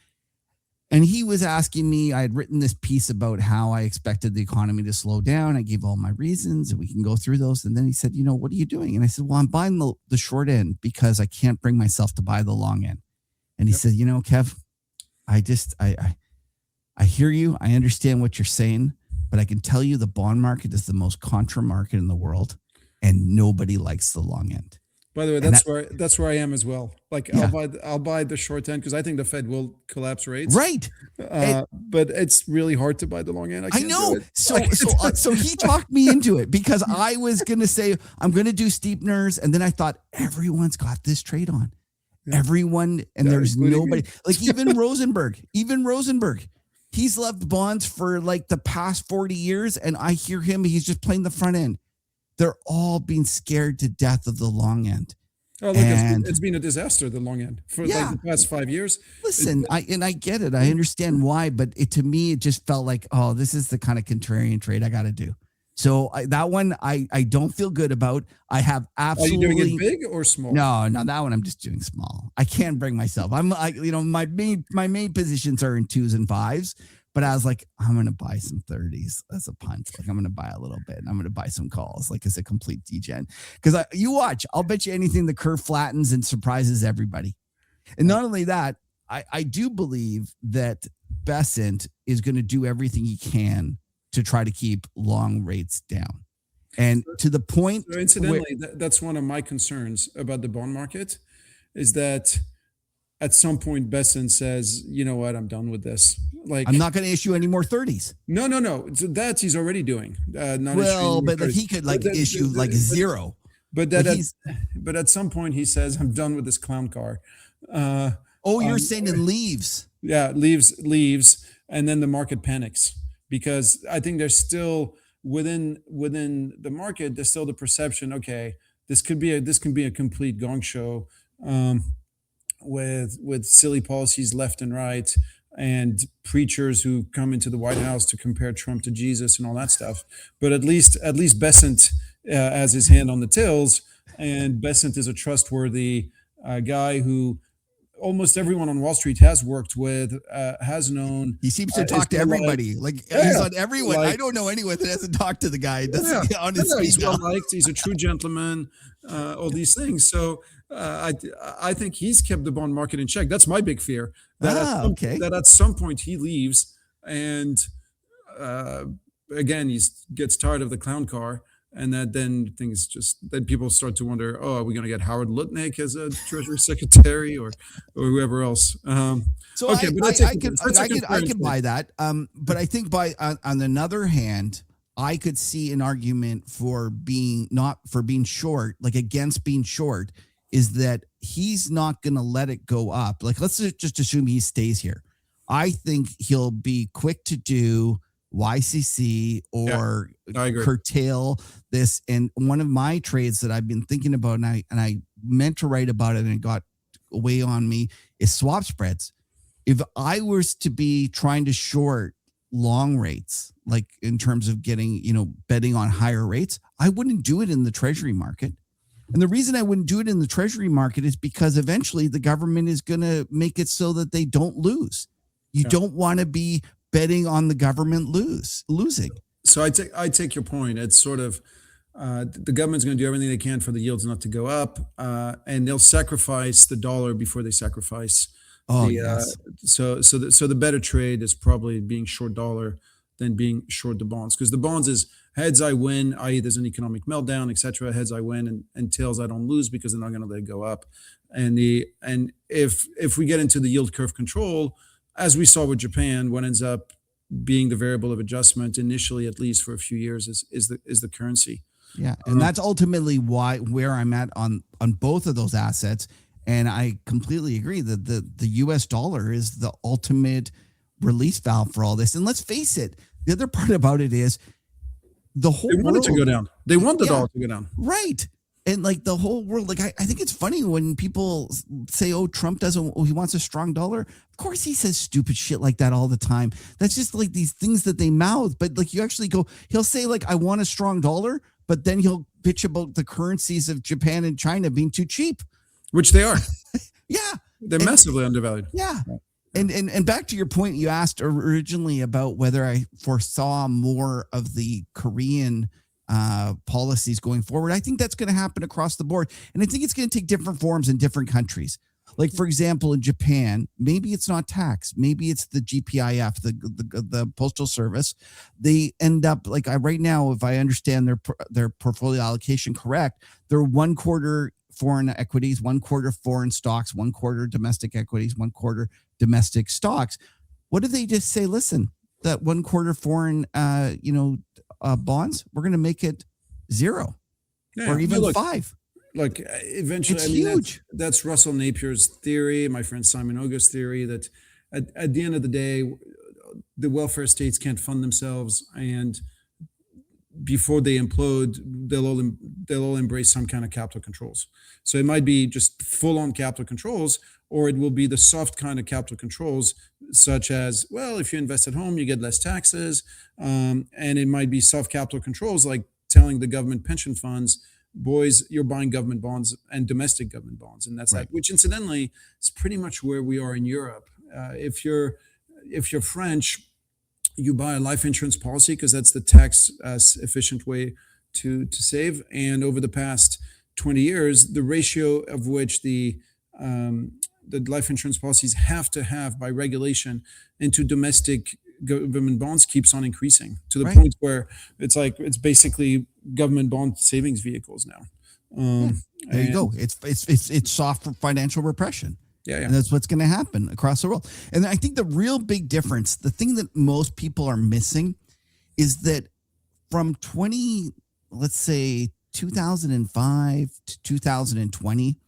S1: And he was asking me, I had written this piece about how I expected the economy to slow down. I gave all my reasons, and we can go through those. And then he said, what are you doing? And I said, well, I'm buying the short end because I can't bring myself to buy the long end. And he said, Kev, I hear you. I understand what you're saying, but I can tell you the bond market is the most contra market in the world, and nobody likes the long end.
S4: By the way, that's where I am as well. Like, yeah. I'll buy the short end because I think the Fed will collapse rates.
S1: Right.
S4: But it's really hard to buy the long end.
S1: I know. So he talked me into it because I was going to say, I'm going to do steepeners. And then I thought, everyone's got this trade on. Yeah. Everyone. And there's nobody like even Rosenberg, he's loved bonds for like the past 40 years. And I hear him, he's just playing the front end. They're all being scared to death of the long end.
S4: Oh, look, it's been a disaster, the long end, for like the past 5 years.
S1: Listen, I get it. I understand why, but to me, it just felt like, oh, this is the kind of contrarian trade I got to do. So that one, I don't feel good about. I have absolutely.
S4: Are you doing it big or small?
S1: No, that one I'm just doing small. I can't bring myself. My main positions are in 2s and 5s. But I was like, I'm going to buy some 30s as a punt. Like, I'm going to buy a little bit. And I'm going to buy some calls, like as a complete degen. Because you watch, I'll bet you anything the curve flattens and surprises everybody. And not only that, I do believe that Besant is going to do everything he can to try to keep long rates down. And to the point.
S4: So incidentally, that's one of my concerns about the bond market is that at some point, Besant says, you know what, I'm done with this. Like,
S1: I'm not going to issue any more 30s.
S4: No. So that he's already doing.
S1: But he could issue like zero.
S4: but
S1: Like
S4: that
S1: he's.
S4: but at some point he says, "I'm done with this clown car."
S1: Oh, you're saying and leaves.
S4: Yeah, leaves, and then the market panics because I think there's still within the market there's still the perception, okay, this can be a complete gong show, with silly policies left and right, and preachers who come into the White House to compare Trump to Jesus and all that stuff. But at least Besant has his hand on the tills, and Besant is a trustworthy guy who almost everyone on Wall Street has worked with, has known.
S1: He seems to
S4: Is
S1: talk to
S4: well
S1: everybody. Like
S4: Yeah,
S1: he's on everyone. I
S4: like
S1: don't know anyone that hasn't talked to the guy. That's
S4: yeah,
S1: on his
S4: he's
S1: speed
S4: well
S1: dial.
S4: liked. He's a true gentleman. All these things. So I think he's kept the bond market in check. That's my big fear.
S1: Okay.
S4: That at some point he leaves, and uh, again he gets tired of the clown car, and that then people start to wonder, oh, are we going to get Howard Lutnick as a Treasury Secretary or whoever else?
S1: So
S4: Okay, but that's
S1: I could buy that. But I think on another hand, I could see an argument for being short, like against being short, is that he's not going to let it go up. Like let's just assume he stays here. I think he'll be quick to do YCC or
S4: I agree.
S1: curtail this. And one of my trades that I've been thinking about, and I meant to write about it and it got away on me, is swap spreads. If I was to be trying to short long rates, like in terms of getting, betting on higher rates, I wouldn't do it in the treasury market. And the reason I wouldn't do it in the treasury market is because eventually the government is going to make it so that they don't lose. You don't want to be betting on the government losing.
S4: So I take your point. It's sort of the government's going to do everything they can for the yields not to go up, and they'll sacrifice the dollar before they sacrifice.
S1: Yes.
S4: So the better trade is probably being short dollar than being short the bonds, because the bonds is heads I win, i.e. there's an economic meltdown, etc. Heads I win, and tails I don't lose because they're not going to let it go up. And if we get into the yield curve control, as we saw with Japan, what ends up being the variable of adjustment initially, at least for a few years, is the currency.
S1: Yeah, and that's ultimately where I'm at on both of those assets. And I completely agree that the U.S. dollar is the ultimate release valve for all this. And let's face it, the other part about it is the whole
S4: They want it to go down. They want the dollar to go down.
S1: Right. And like the whole world, like I think it's funny when people say, oh, Trump he wants a strong dollar. Of course he says stupid shit like that all the time. That's just like these things that they mouth. But like you actually he'll say like, I want a strong dollar, but then he'll bitch about the currencies of Japan and China being too cheap.
S4: Which they are.
S1: Yeah.
S4: They're massively undervalued.
S1: Yeah. And back to your point, you asked originally about whether I foresaw more of the Korean policies going forward. I think that's going to happen across the board. And I think it's going to take different forms in different countries. Like, for example, in Japan, maybe it's not tax. Maybe it's the GPIF, the postal service. They end up like right now, if I understand their portfolio allocation correct, they're 1/4 foreign equities, 1/4 foreign stocks, 1/4 domestic equities, 1/4 domestic stocks. What do they just say? Listen, that 1/4 foreign, bonds, we're going to make it 0 or even 5.
S4: Look, eventually,
S1: it's huge.
S4: That's Russell Napier's theory, my friend Simon Oga's theory, that at the end of the day, the welfare states can't fund themselves, and before they implode, they'll all embrace some kind of capital controls. So it might be just full-on capital controls, or it will be the soft kind of capital controls, such as, well, if you invest at home, you get less taxes, and it might be soft capital controls like telling the government pension funds, boys, you're buying government bonds and domestic government bonds, and that's right. Which incidentally is pretty much where we are in Europe. If you're French, you buy a life insurance policy because that's the tax efficient way to save. And over the past 20 years, the ratio of which the life insurance policies have to have by regulation into domestic government bonds keeps on increasing to the point where it's basically government bond savings vehicles now.
S1: There you go. It's soft financial repression.
S4: Yeah.
S1: And that's what's going to happen across the world. And I think the real big difference, the thing that most people are missing, is that from let's say 2005 to 2020,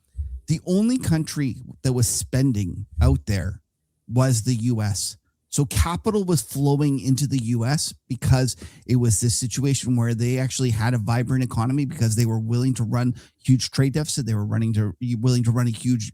S1: the only country that was spending out there was the US. So capital was flowing into the US because it was this situation where they actually had a vibrant economy because they were willing to run huge trade deficit. They were willing to run a huge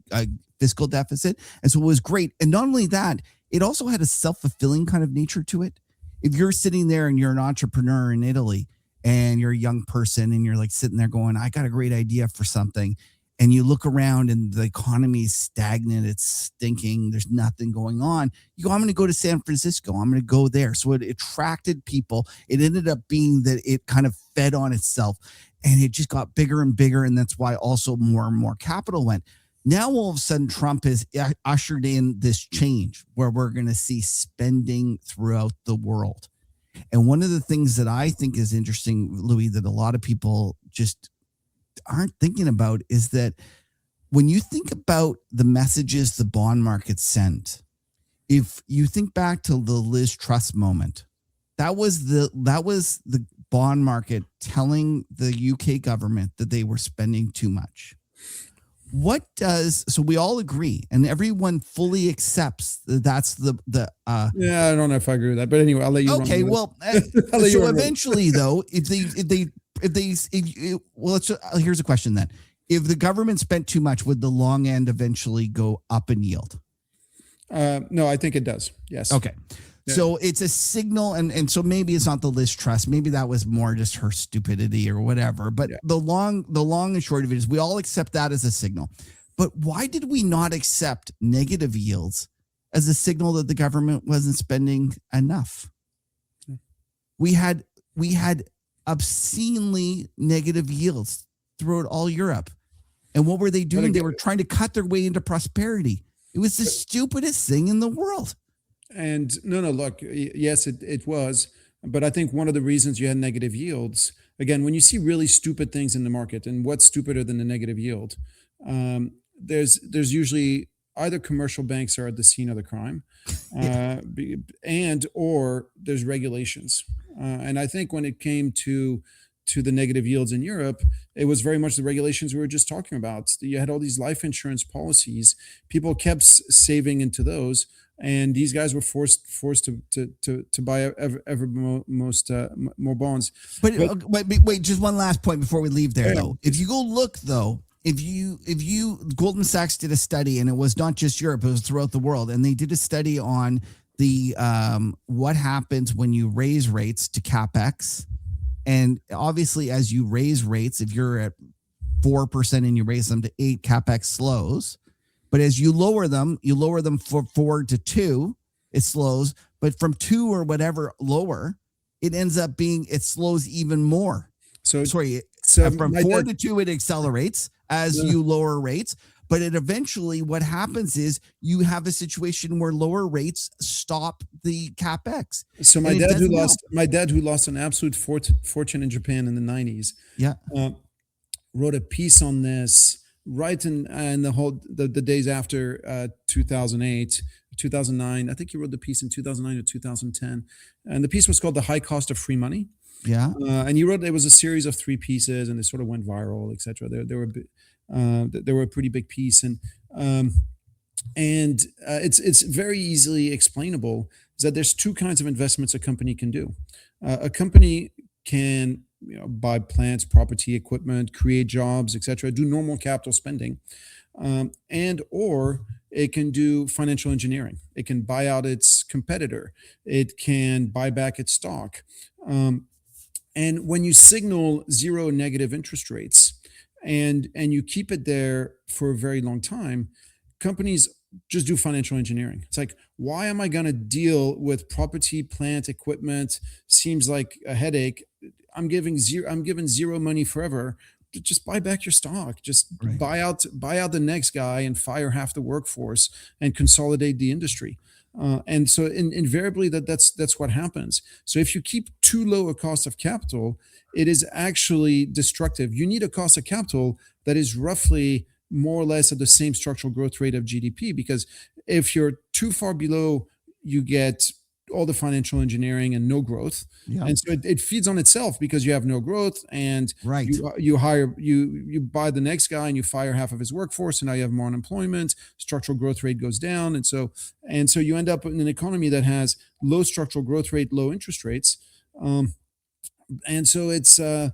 S1: fiscal deficit. And so it was great. And not only that, it also had a self-fulfilling kind of nature to it. If you're sitting there and you're an entrepreneur in Italy and you're a young person and you're like sitting there going, I got a great idea for something. And you look around and the economy is stagnant. It's stinking. There's nothing going on. You go, I'm going to go to San Francisco. I'm going to go there. So it attracted people. It ended up being that it kind of fed on itself and it just got bigger and bigger. And that's why also more and more capital went. Now, all of a sudden, Trump has ushered in this change where we're going to see spending throughout the world. And one of the things that I think is interesting, Louis, that a lot of people just aren't thinking about is that when you think about the messages the bond market sent, if you think back to the Liz Truss moment, that was the bond market telling the UK government that they were spending too much. So we all agree and everyone fully accepts that that's
S4: yeah, I don't know if I agree with that, but anyway, I'll let you.
S1: Okay, well, so eventually though, here's a question then. If the government spent too much, would the long end eventually go up in yield?
S4: No, I think it does. Yes.
S1: Okay. Yeah. So it's a signal, and so maybe it's not the Liz Truss. Maybe that was more just her stupidity or whatever. But the long and short of it is we all accept that as a signal. But why did we not accept negative yields as a signal that the government wasn't spending enough? We had obscenely negative yields throughout all Europe. And what were they doing? They were trying to cut their way into prosperity. It was the stupidest thing in the world.
S4: And no, look, yes, it was. But I think one of the reasons you had negative yields, again, when you see really stupid things in the market, and what's stupider than the negative yield, there's usually either commercial banks are at the scene of the crime, and or there's regulations. And I think when it came to the negative yields in Europe, it was very much the regulations we were just talking about. You had all these life insurance policies. People kept saving into those, and these guys were forced to buy more bonds.
S1: But wait, just one last point before we leave there, though. If you go look, though, if you Goldman Sachs did a study, and it was not just Europe, it was throughout the world, and they did a study on the what happens when you raise rates to CapEx. And obviously, as you raise rates, if you're at 4% and you raise them to 8%, CapEx slows. But as you lower them from 4 to 2, it slows. But from 2 or whatever lower, it ends up being, it slows even more. So from 4 to 2, it accelerates as you lower rates. But it eventually, what happens is you have a situation where lower rates stop the CapEx.
S4: So my dad who lost an absolute fortune in Japan in the 90s, wrote a piece on this right in the days after 2008, 2009. I think he wrote the piece in 2009 or 2010, and the piece was called "The High Cost of Free Money." Yeah, and he wrote, it was a series of 3 pieces, and they sort of went viral, etc. They were a pretty big piece, and it's very easily explainable. Is that there's 2 kinds of investments a company can do. A company can buy plants, property, equipment, create jobs, etc. Do normal capital spending, and or it can do financial engineering. It can buy out its competitor. It can buy back its stock. And when you signal 0 negative interest rates, and you keep it there for a very long time, companies just do financial engineering. It's like, why am I going to deal with property, plant, equipment? Seems like a headache. I'm given 0 money forever. Just buy back your stock. Just buy out the next guy and fire half the workforce and consolidate the industry. And so invariably that's what happens. So if you keep too low a cost of capital, it is actually destructive. You need a cost of capital that is roughly more or less at the same structural growth rate of GDP, because if you're too far below, you get all the financial engineering and no growth.
S1: Yeah.
S4: And so it feeds on itself because you have no growth, and
S1: Right.
S4: you buy the next guy and you fire half of his workforce, and now you have more unemployment, structural growth rate goes down. And so you end up in an economy that has low structural growth rate, low interest rates. And so it's the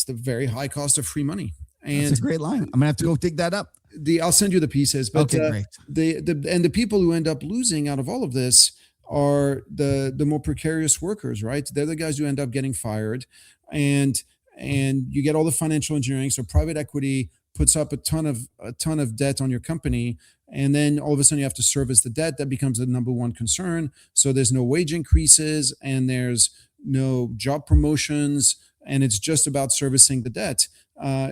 S4: very high cost of free money. And
S1: That's a great line. I'm gonna have to go dig that up.
S4: I'll send you the pieces, but
S1: Okay, great.
S4: the people who end up losing out of all of this are the more precarious workers, right? They're the guys who end up getting fired, and you get all the financial engineering. So private equity puts up a ton of debt on your company, and then all of a sudden you have to service the debt. That becomes the number one concern. So there's no wage increases, and no job promotions, and it's just about servicing the debt.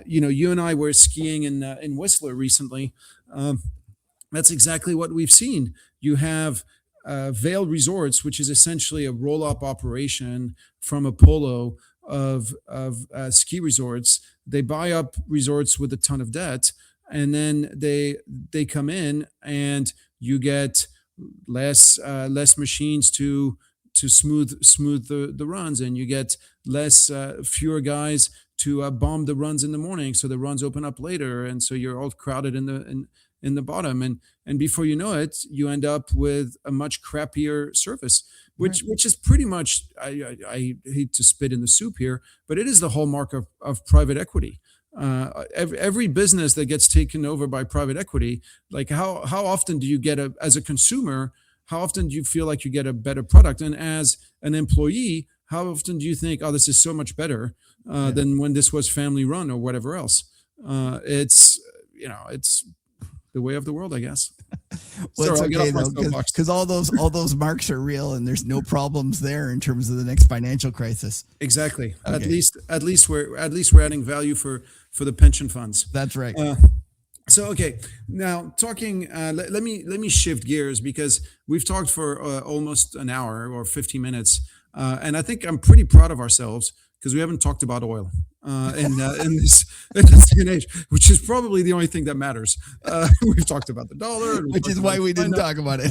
S4: You and I were skiing in Whistler recently. That's exactly what we've seen. You have Vail Resorts, which is essentially a roll-up operation from Apollo of ski resorts. They buy up resorts with a ton of debt, and then they come in, and you get less machines to smooth the runs, and you get fewer guys to bomb the runs in the morning, so the runs open up later, and so you're all crowded in the bottom, and before you know it, you end up with a much crappier service, which is pretty much, I hate to spit in the soup here, but it is the hallmark of private equity. Every business that gets taken over by private equity, like how often do you get as a consumer, how often do you feel like you get a better product? And as an employee, how often do you think, oh, this is so much better than when this was family run or whatever else? It's the way of the world, I guess.
S1: Well, it's okay though, because all those marks are real, and there's no problems there in terms of the next financial crisis.
S4: Exactly.
S1: Okay.
S4: At least we're adding value for the pension funds.
S1: That's right.
S4: So okay, now talking. Let me shift gears, because we've talked for almost an hour or 50 minutes, and I think I'm pretty proud of ourselves because we haven't talked about oil in this day and age, which is probably the only thing that matters. We've talked about the dollar,
S1: which is why we didn't talk about it.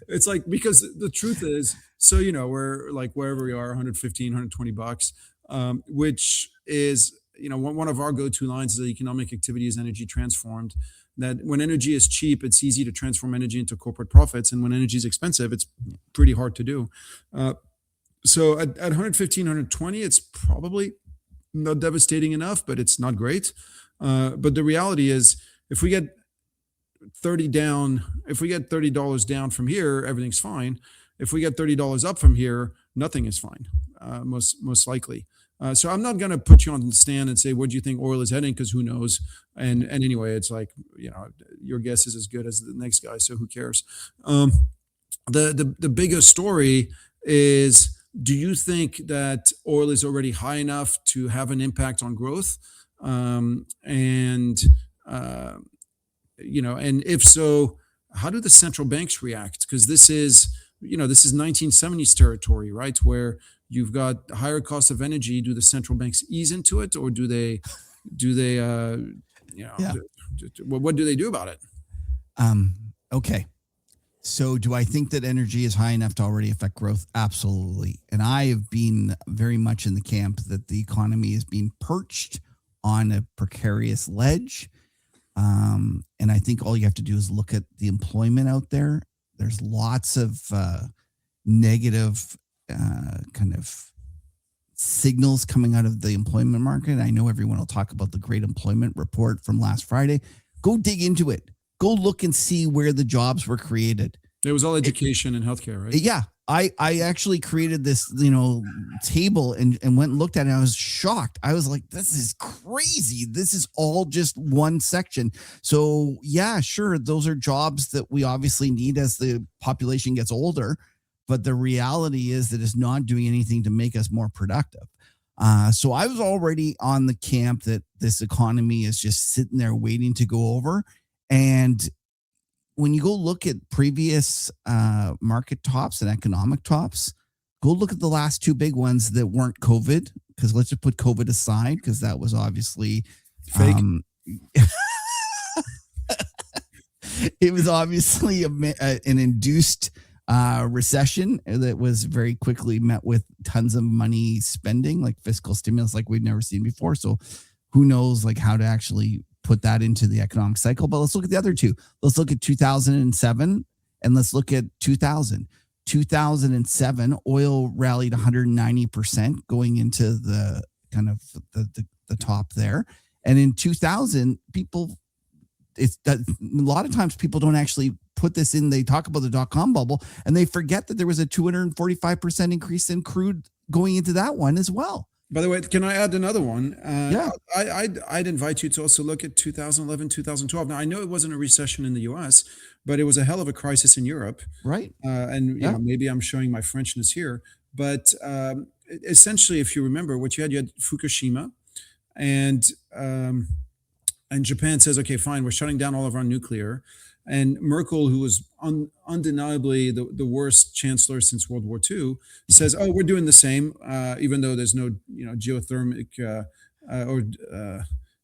S4: It's like, because the truth is, so we're like wherever we are, 115, 120 bucks, which is, one of our go-to lines is that economic activity is energy transformed. That when energy is cheap, it's easy to transform energy into corporate profits, and when energy is expensive, it's pretty hard to do. So at 115, 120, it's probably not devastating enough, but it's not great. But the reality is, if we get $30 down from here, everything's fine. If we get $30 up from here, nothing is fine, most likely. So I'm not going to put you on the stand and say, what do you think oil is heading? Because who knows? And anyway, it's like, your guess is as good as the next guy. So who cares? The bigger story is, do you think that oil is already high enough to have an impact on growth? And if so, how do the central banks react? Because this is 1970s territory, right? Where you've got higher costs of energy. Do the central banks ease into it, or do they what do they do about it?
S1: Okay. So do I think that energy is high enough to already affect growth? Absolutely. And I have been very much in the camp that the economy is being perched on a precarious ledge. And I think all you have to do is look at the employment out there. There's lots of negative kind of signals coming out of the employment market. I know everyone will talk about the great employment report from last Friday. Go dig into it. Go look and see where the jobs were created.
S4: It was all education and healthcare, right?
S1: Yeah. I actually created this, table and went and looked at it. And I was shocked. I was like, this is crazy. This is all just one section. So yeah, sure. Those are jobs that we obviously need as the population gets older. But the reality is that it's not doing anything to make us more productive. So I was already on the camp that this economy is just sitting there waiting to go over. And when you go look at previous market tops and economic tops, go look at the last two big ones that weren't COVID, because let's just put COVID aside, because that was obviously
S4: fake.
S1: It was obviously an induced Recession that was very quickly met with tons of money spending, like fiscal stimulus, like we've never seen before. So who knows like how to actually put that into the economic cycle. But let's look at the other two. Let's look at 2007 and let's look at 2000. 2007, oil rallied 190% going into the kind of the top there. And in 2000, people, it's that a lot of times people don't actually put this in. They talk about the dot-com bubble and they forget that there was a 245% increase in crude going into that one as well.
S4: By the way, can I add another one?
S1: Yeah.
S4: I'd invite you to also look at 2011, 2012. Now, I know it wasn't a recession in the US, but it was a hell of a crisis in Europe.
S1: Right.
S4: And you know, maybe I'm showing my Frenchness here, but essentially, if you remember, what you had Fukushima, and Japan says, okay, fine, we're shutting down all of our nuclear. And Merkel, who was undeniably the worst chancellor since World War II, says, "Oh, we're doing the same, even though there's no, geothermic or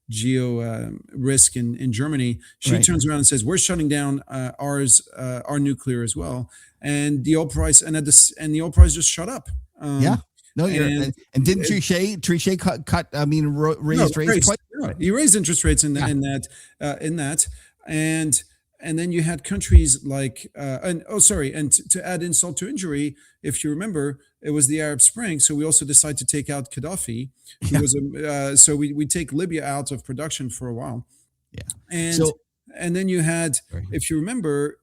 S4: geo risk in Germany." She turns around and says, "We're shutting down our nuclear as well." And the oil price the oil price just shut up.
S1: No, and didn't Trichet cut? I mean, raised rates twice.
S4: Yeah, he raised interest rates in that. And then you had countries like, and to add insult to injury, if you remember, it was the Arab Spring. So we also decided to take out Gaddafi. So we take Libya out of production for a while. Yeah. And then you had, if you remember,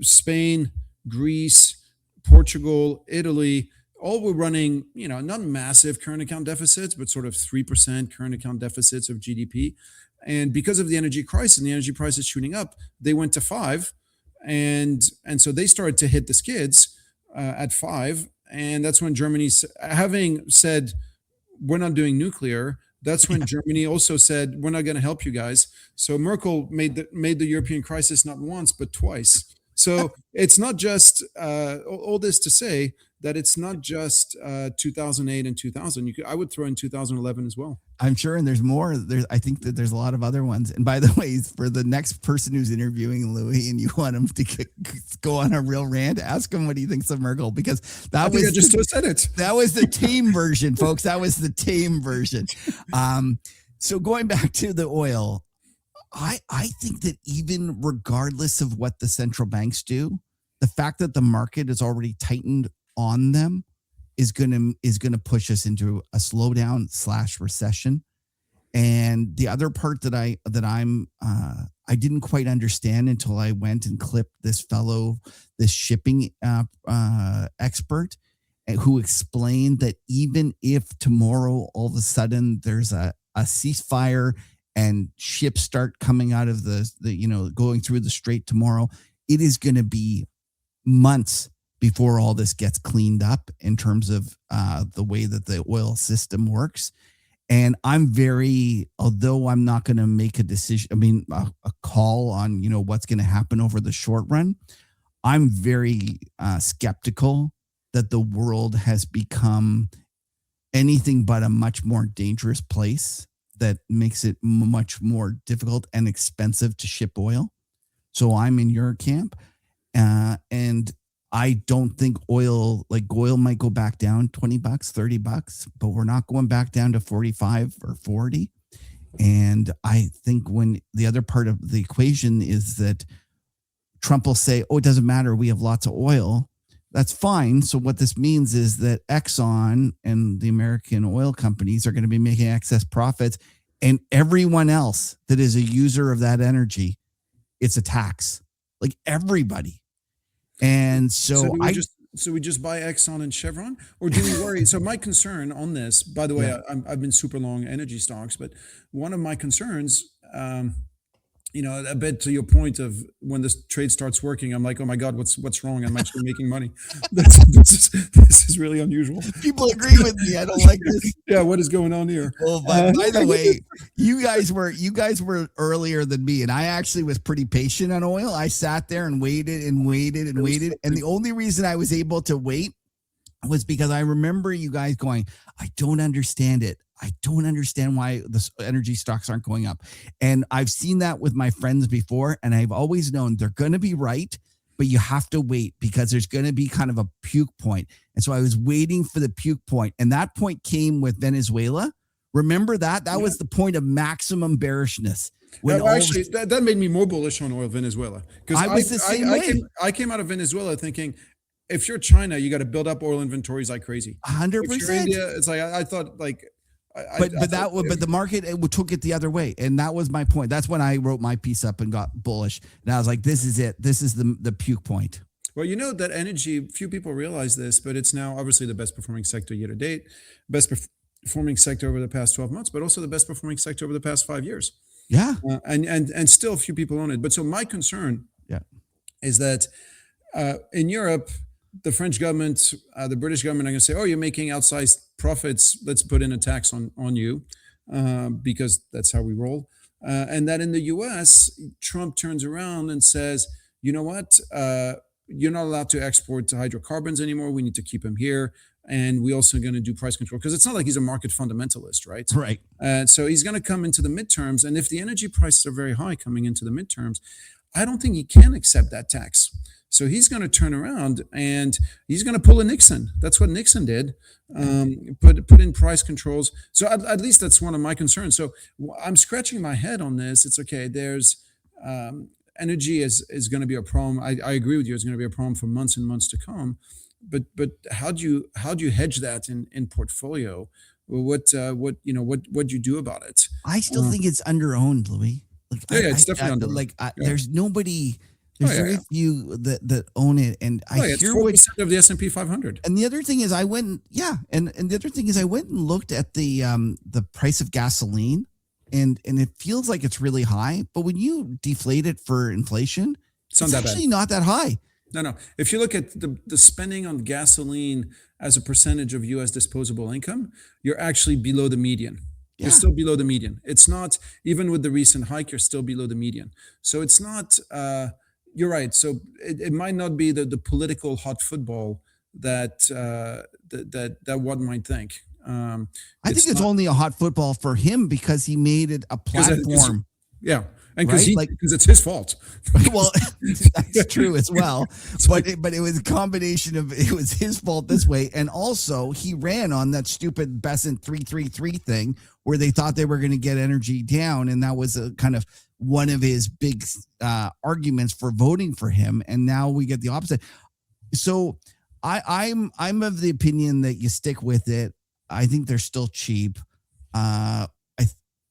S4: Spain, Greece, Portugal, Italy, all were running, not massive current account deficits, but sort of 3% current account deficits of GDP. And because of the energy crisis and the energy prices shooting up, they went to 5. And so they started to hit the skids at 5. And that's when Germany, having said, we're not doing nuclear, that's when Germany also said, we're not going to help you guys. So Merkel made the European crisis not once, but twice. So it's not just all this to say that it's not just 2008 and 2000. I would throw in 2011 as well.
S1: I'm sure, and there's more. I think that there's a lot of other ones. And by the way, for the next person who's interviewing Louis, and you want him to go on a real rant, ask him what he thinks of Merkel, because I just
S4: said it.
S1: That was the tame version, folks. That was the tame version. So going back to the oil, I think that even regardless of what the central banks do, the fact that the market is already tightened on them is gonna push us into a slowdown / recession. And the other part that I didn't quite understand until I went and clipped this shipping expert who explained that even if tomorrow all of a sudden there's a ceasefire and ships start coming out of the going through the strait tomorrow, it is going to be months before all this gets cleaned up in terms of the way that the oil system works. And although I'm not going to make a decision, a call on, what's going to happen over the short run, I'm very skeptical that the world has become anything but a much more dangerous place that makes it much more difficult and expensive to ship oil. So I'm in your camp. And I don't think oil might go back down $20, $30, but we're not going back down to 45 or 40. And I think when the other part of the equation is that Trump will say, oh, it doesn't matter, we have lots of oil. That's fine. So what this means is that Exxon and the American oil companies are going to be making excess profits, and everyone else that is a user of that energy, it's a tax, like everybody. And so
S4: we just buy Exxon and Chevron, or do we worry? So my concern on this, by the way, I've been super long energy stocks, but one of my concerns, a bit to your point of when this trade starts working, I'm like, oh my God, what's wrong? I'm actually making money. This is really unusual.
S1: People agree with me. I don't like this.
S4: Yeah, what is going on here?
S1: Well, by the way, you guys were earlier than me, and I actually was pretty patient on oil. I sat there and waited and waited and waited, and the only reason I was able to wait was because I remember you guys going, I don't understand it. I don't understand why the energy stocks aren't going up. And I've seen that with my friends before, and I've always known they're going to be right. but you have to wait because there's going to be kind of a puke point. And so I was waiting for the puke point, and that point came with Venezuela. Remember that? That was the point of maximum bearishness. When
S4: actually, that made me more bullish on oil Venezuela, because
S1: I was the same way.
S4: I came out of Venezuela thinking, if you're China, you got to build up oil inventories like crazy.
S1: 100%.
S4: If you're India, it's like I thought like.
S1: But the market took it the other way, and that was my point. That's when I wrote my piece up and got bullish, and I was like, "This is it. This is the puke point."
S4: Well, you know that energy. Few people realize this, but it's now obviously the best performing sector year to date, best performing sector over the past 12 months, but also the best performing sector over the past 5 years.
S1: Yeah,
S4: and still few people own it. But so my concern, is that in Europe, the French government, the British government are going to say, "Oh, you're making outsized profits. Let's put in a tax on you," because that's how we roll. And that in the U.S., Trump turns around and says, "You know what? You're not allowed to export hydrocarbons anymore. We need to keep them here, and we also going to do price control," because it's not like he's a market fundamentalist, right?
S1: right.
S4: So he's going to come into the midterms, and if the energy prices are very high coming into the midterms, I don't think he can accept that tax. So he's going to turn around and he's going to pull a Nixon. That's what Nixon did. Put in price controls. So at least that's one of my concerns. So I'm scratching my head on this. It's okay. There's energy is going to be a problem. I agree with you. It's going to be a problem for months and months to come. But how do you hedge that in portfolio? What do you do about it?
S1: I still think it's underowned, Louis. Like,
S4: it's definitely underowned.
S1: There's nobody. There's very few that own it, and I
S4: it's
S1: hear
S4: 4% of the S&P 500.
S1: And the other thing is, I went and looked at the price of gasoline, and it feels like it's really high, but when you deflate it for inflation, it's actually not that high.
S4: No. If you look at the spending on gasoline as a percentage of U.S. disposable income, you're actually below the median. You're still below the median. It's not, even with the recent hike, you're still below the median. So it's not. You're right. So it might not be the political hot football that one might think.
S1: I think it's only a hot football for him because he made it a platform.
S4: And because it's his fault.
S1: Well, that's true as well. But it was a combination of, it was his fault this way, and also he ran on that stupid Besant 333 thing where they thought they were going to get energy down, and that was a kind of one of his big arguments for voting for him. And now we get the opposite. So I'm of the opinion that you stick with it. I think they're still cheap. I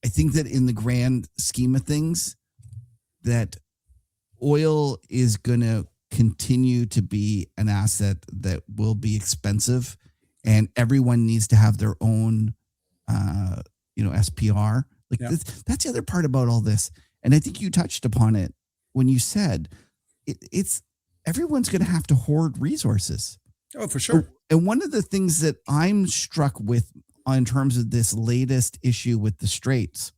S1: think that in the grand scheme of things, that oil is going to continue to be an asset that will be expensive, and everyone needs to have their own, SPR. That's the other part about all this. And I think you touched upon it when you said it's everyone's going to have to hoard resources.
S4: Oh, for sure.
S1: And one of the things that I'm struck with in terms of this latest issue with the Straits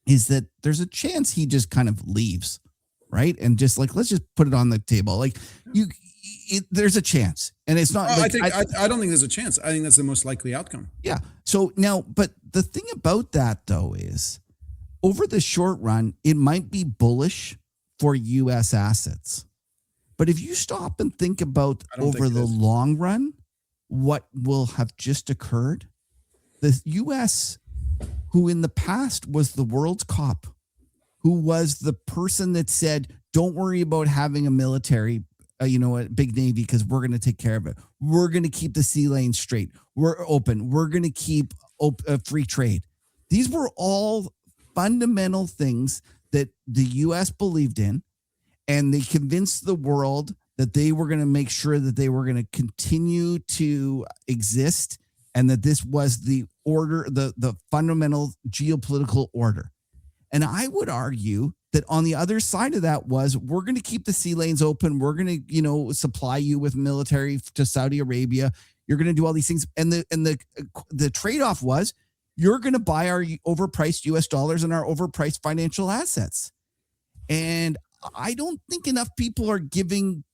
S1: is that there's a chance he just kind of leaves, right? And just like, let's just put it on the table. Like there's a chance, and it's not.
S4: I don't think there's a chance. I think that's the most likely outcome.
S1: Yeah. So now, but the thing about that though is, over the short run, it might be bullish for U.S. assets, but if you stop and think about over the long run, what will have just occurred. The U.S., who in the past was the world's cop, who was the person that said, "Don't worry about having a military, a big navy, because we're going to take care of it. We're going to keep the sea lanes straight. We're open. We're going to keep free trade." These were all fundamental things that the U.S. believed in, and they convinced the world that they were going to make sure that they were going to continue to exist, and that this was the order, the fundamental geopolitical order. And I would argue that on the other side of that was, we're going to keep the sea lanes open. We're going to, supply you with military to Saudi Arabia. You're going to do all these things. And the trade-off was, you're going to buy our overpriced US dollars and our overpriced financial assets. And I don't think enough people are giving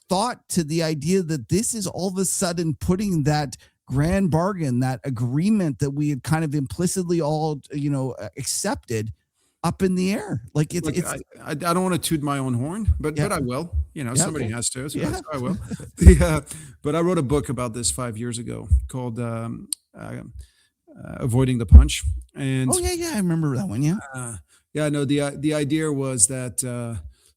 S1: thought to the idea that this is all of a sudden putting that grand bargain, that agreement that we had kind of implicitly all, accepted, up in the air. Like
S4: Look,
S1: it's
S4: I don't want to toot my own horn, but
S1: Yeah.
S4: I will. Somebody has to, so
S1: Yeah.
S4: I will. But I wrote a book about this 5 years ago called "Avoiding the Punch," and
S1: Oh yeah, I remember that one. Yeah.
S4: no, the idea was that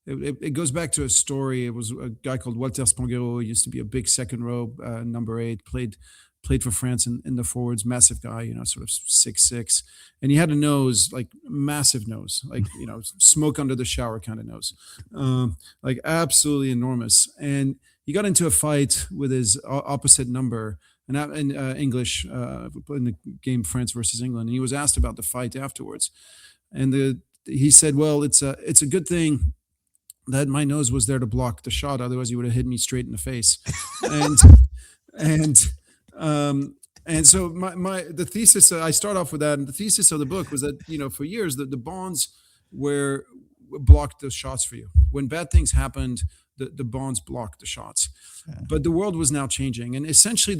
S4: it goes back to a story. It was a guy called Walter Spanghero. He used to be a big second row number 8, played for France in the forwards, massive guy, sort of 6'6", and he had a nose, like massive nose, like smoke under the shower kind of nose, like absolutely enormous. And he got into a fight with his opposite number, and in English, in the game France versus England. And he was asked about the fight afterwards, and he said, "Well, it's a good thing that my nose was there to block the shot. Otherwise, he would have hit me straight in the face." and and and so the thesis, I start off with that, and the thesis of the book was that for years the bonds blocked the shots for you. When bad things happened, the bonds blocked the shots. But the world was now changing, and essentially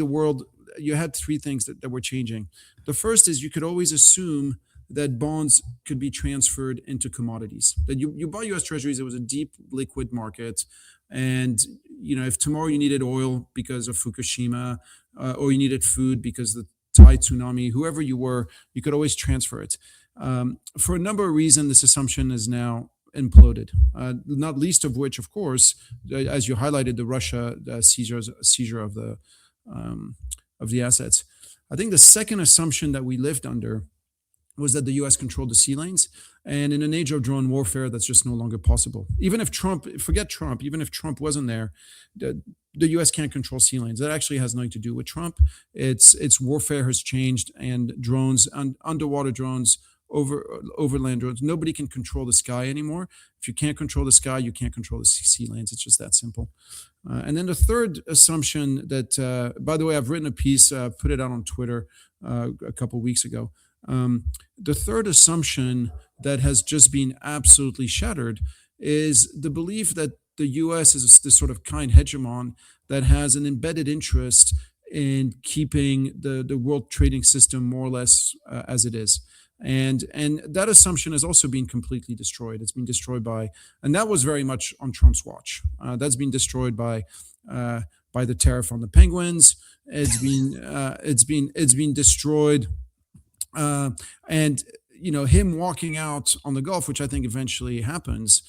S4: you had three things that were changing. The first is you could always assume that bonds could be transferred into commodities. That you buy U.S. Treasuries, it was a deep liquid market, and if tomorrow you needed oil because of Fukushima, or you needed food because the Thai tsunami, whoever you were, you could always transfer it. For a number of reasons, this assumption is now imploded. Not least of which, of course, as you highlighted, the Russia seizure of the assets. I think the second assumption that we lived under was that the U.S. controlled the sea lanes. And in an age of drone warfare, that's just no longer possible. Even if forget Trump, even if Trump wasn't there, the U.S. can't control sea lanes. That actually has nothing to do with Trump. Its warfare has changed, and drones, underwater drones, overland drones, nobody can control the sky anymore. If you can't control the sky, you can't control the sea lanes. It's just that simple. And then the third assumption that, by the way, I've written a piece, put it out on Twitter a couple of weeks ago. The third assumption that has just been absolutely shattered is the belief that the U.S. is this sort of kind hegemon that has an embedded interest in keeping the world trading system more or less as it is. And that assumption has also been completely destroyed. It's been destroyed and that was very much on Trump's watch. That's been destroyed by the tariff on the penguins. It's been destroyed. And him walking out on the Gulf, which I think eventually happens,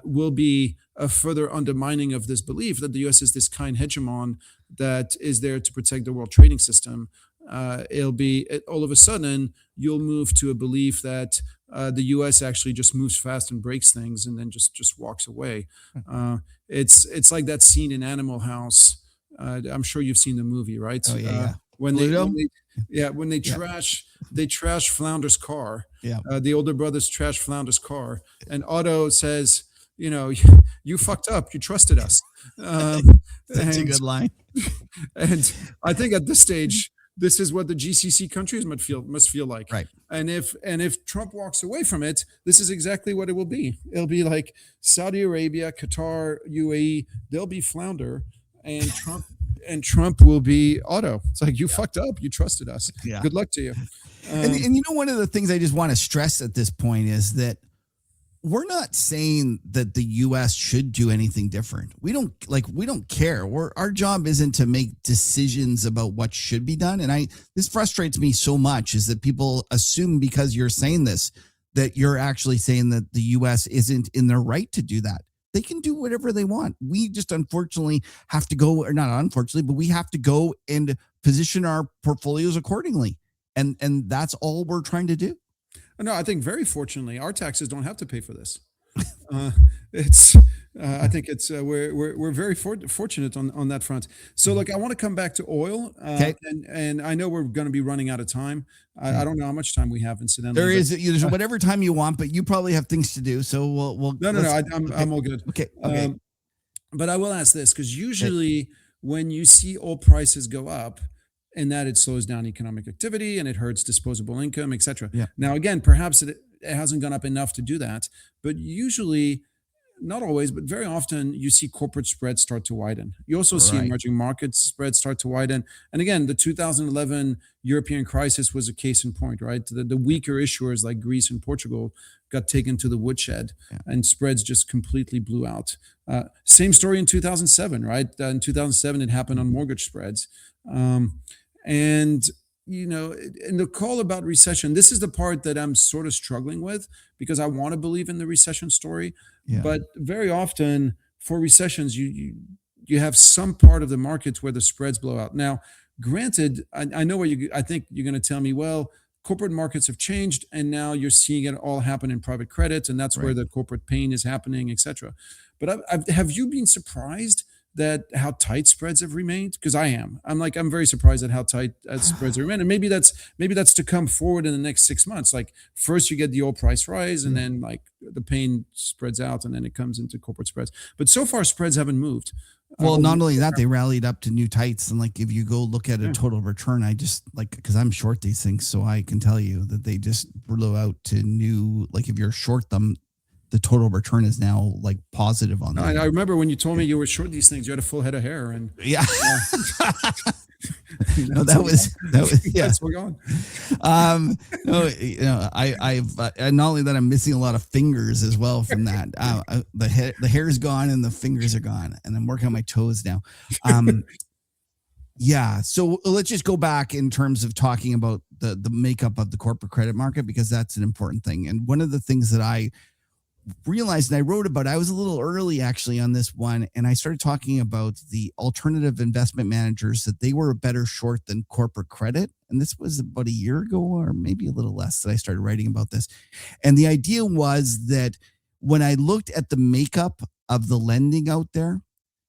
S4: will be a further undermining of this belief that the U.S. is this kind hegemon that is there to protect the world trading system. All of a sudden you'll move to a belief that the U.S. actually just moves fast and breaks things and then just walks away. It's like that scene in Animal House. I'm sure you've seen the movie, right?
S1: Oh yeah.
S4: When they trash Flounder's car.
S1: Yeah.
S4: The older brothers trash Flounder's car, and Otto says, you fucked up. You trusted us.
S1: That's a good line.
S4: And I think at this stage, this is what the GCC countries must feel like.
S1: Right.
S4: And if Trump walks away from it, this is exactly what it will be. It'll be like Saudi Arabia, Qatar, UAE. They'll be Flounder, and Trump will be Otto. It's like, you fucked up. You trusted us.
S1: Yeah.
S4: Good luck to you.
S1: And one of the things I just want to stress at this point is that we're not saying that the U.S. should do anything different. We don't care. Our job isn't to make decisions about what should be done. And this frustrates me so much, is that people assume because you're saying this, that you're actually saying that the U.S. isn't in their right to do that. They can do whatever they want. We just unfortunately have to go, or not unfortunately, but we have to go and position our portfolios accordingly. And that's all we're trying to do.
S4: No, I think very fortunately, our taxes don't have to pay for this. I think it's we're very fortunate on that front. So, look, I want to come back to oil,
S1: Okay.
S4: and I know we're going to be running out of time. I don't know how much time we have, incidentally.
S1: There's whatever time you want, but you probably have things to do. So we'll
S4: No, I'm all good.
S1: Okay.
S4: But I will ask this, because usually when you see oil prices go up, and that it slows down economic activity and it hurts disposable income, etc.
S1: Yeah.
S4: Now, again, perhaps it hasn't gone up enough to do that, but usually not always, but very often you see corporate spreads start to widen. You also see
S1: Right.
S4: emerging markets spreads start to widen. And again, the 2011 European crisis was a case in point, right? The weaker issuers like Greece and Portugal got taken to the woodshed,
S1: Yeah.
S4: and spreads just completely blew out. Same story in 2007, right? In 2007, it happened on mortgage spreads. And in the call about recession, this is the part that I'm sort of struggling with, because I want to believe in the recession story,
S1: Yeah.
S4: but very often for recessions, you have some part of the markets where the spreads blow out. Now, granted, I know I think you're going to tell me, well, corporate markets have changed, and now you're seeing it all happen in private credit, and that's where
S1: Right.
S4: the corporate pain is happening, etc. But have you been surprised that how tight spreads have remained? Because I am. I'm very surprised at how tight spreads have remained, and maybe that's to come forward in the next 6 months. Like first you get the oil price rise, and then like the pain spreads out, and then it comes into corporate spreads. But so far spreads haven't moved.
S1: Well, not only that, they rallied up to new tights. And like, if you go look at a
S4: Yeah.
S1: total return, I just like, because I'm short these things, so I can tell you that they just blew out to new. Like, if you're short them, the total return is now like positive on them.
S4: I remember when you told me you were short these things, you had a full head of hair, and
S1: Yeah. No, that was yeah.
S4: Yes, we're gone.
S1: No, I've and not only that, I'm missing a lot of fingers as well from that. The hair's gone and the fingers are gone, and I'm working on my toes now. Yeah, so let's just go back in terms of talking about the makeup of the corporate credit market, because that's an important thing. And one of the things that I realized, and I wrote about, I was a little early actually on this one, and I started talking about the alternative investment managers, that they were a better short than corporate credit. And this was about a year ago, or maybe a little less, that I started writing about this. And the idea was that when I looked at the makeup of the lending out there,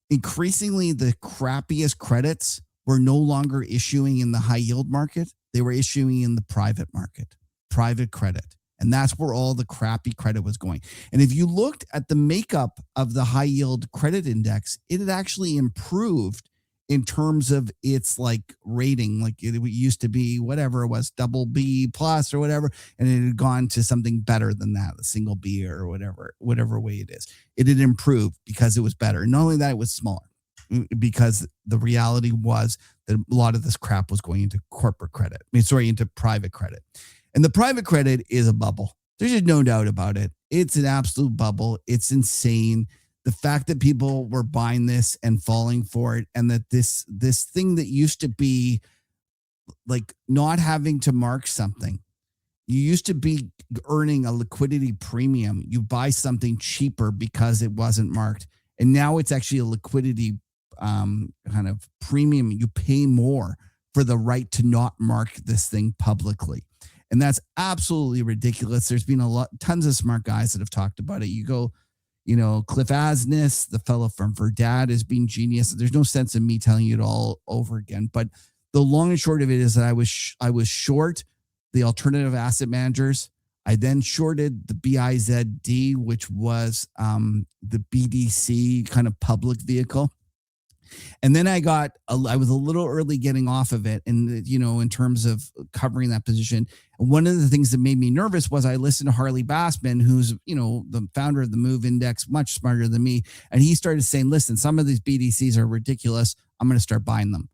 S1: increasingly the crappiest credits were no longer issuing in the high yield market. They were issuing in the private market, private credit. And that's where all the crappy credit was going. And if you looked at the makeup of the high yield credit index, it had actually improved in terms of its like rating. Like it used to be whatever it was, double B plus or whatever, and it had gone to something better than that, a single B or whatever way it is. It had improved because it was better. And not only that, it was smaller, because the reality was that a lot of this crap was going into corporate credit. Into private credit. And the private credit is a bubble. There's just no doubt about it. It's an absolute bubble. It's insane. The fact that people were buying this and falling for it, and that this thing that used to be like not having to mark something, you used to be earning a liquidity premium. You buy something cheaper because it wasn't marked. And now it's actually a liquidity kind of premium. You pay more for the right to not mark this thing publicly. And that's absolutely ridiculous. There's been tons of smart guys that have talked about it. You go, Cliff Asness, the fellow from Verdad, is being genius. There's no sense in me telling you it all over again. But the long and short of it is that I was short the alternative asset managers. I then shorted the BIZD, which was the BDC kind of public vehicle. And then I was a little early getting off of it. And, in terms of covering that position, one of the things that made me nervous was I listened to Harley Bassman, who's, the founder of the Move Index, much smarter than me. And he started saying, listen, some of these BDCs are ridiculous. I'm going to start buying them.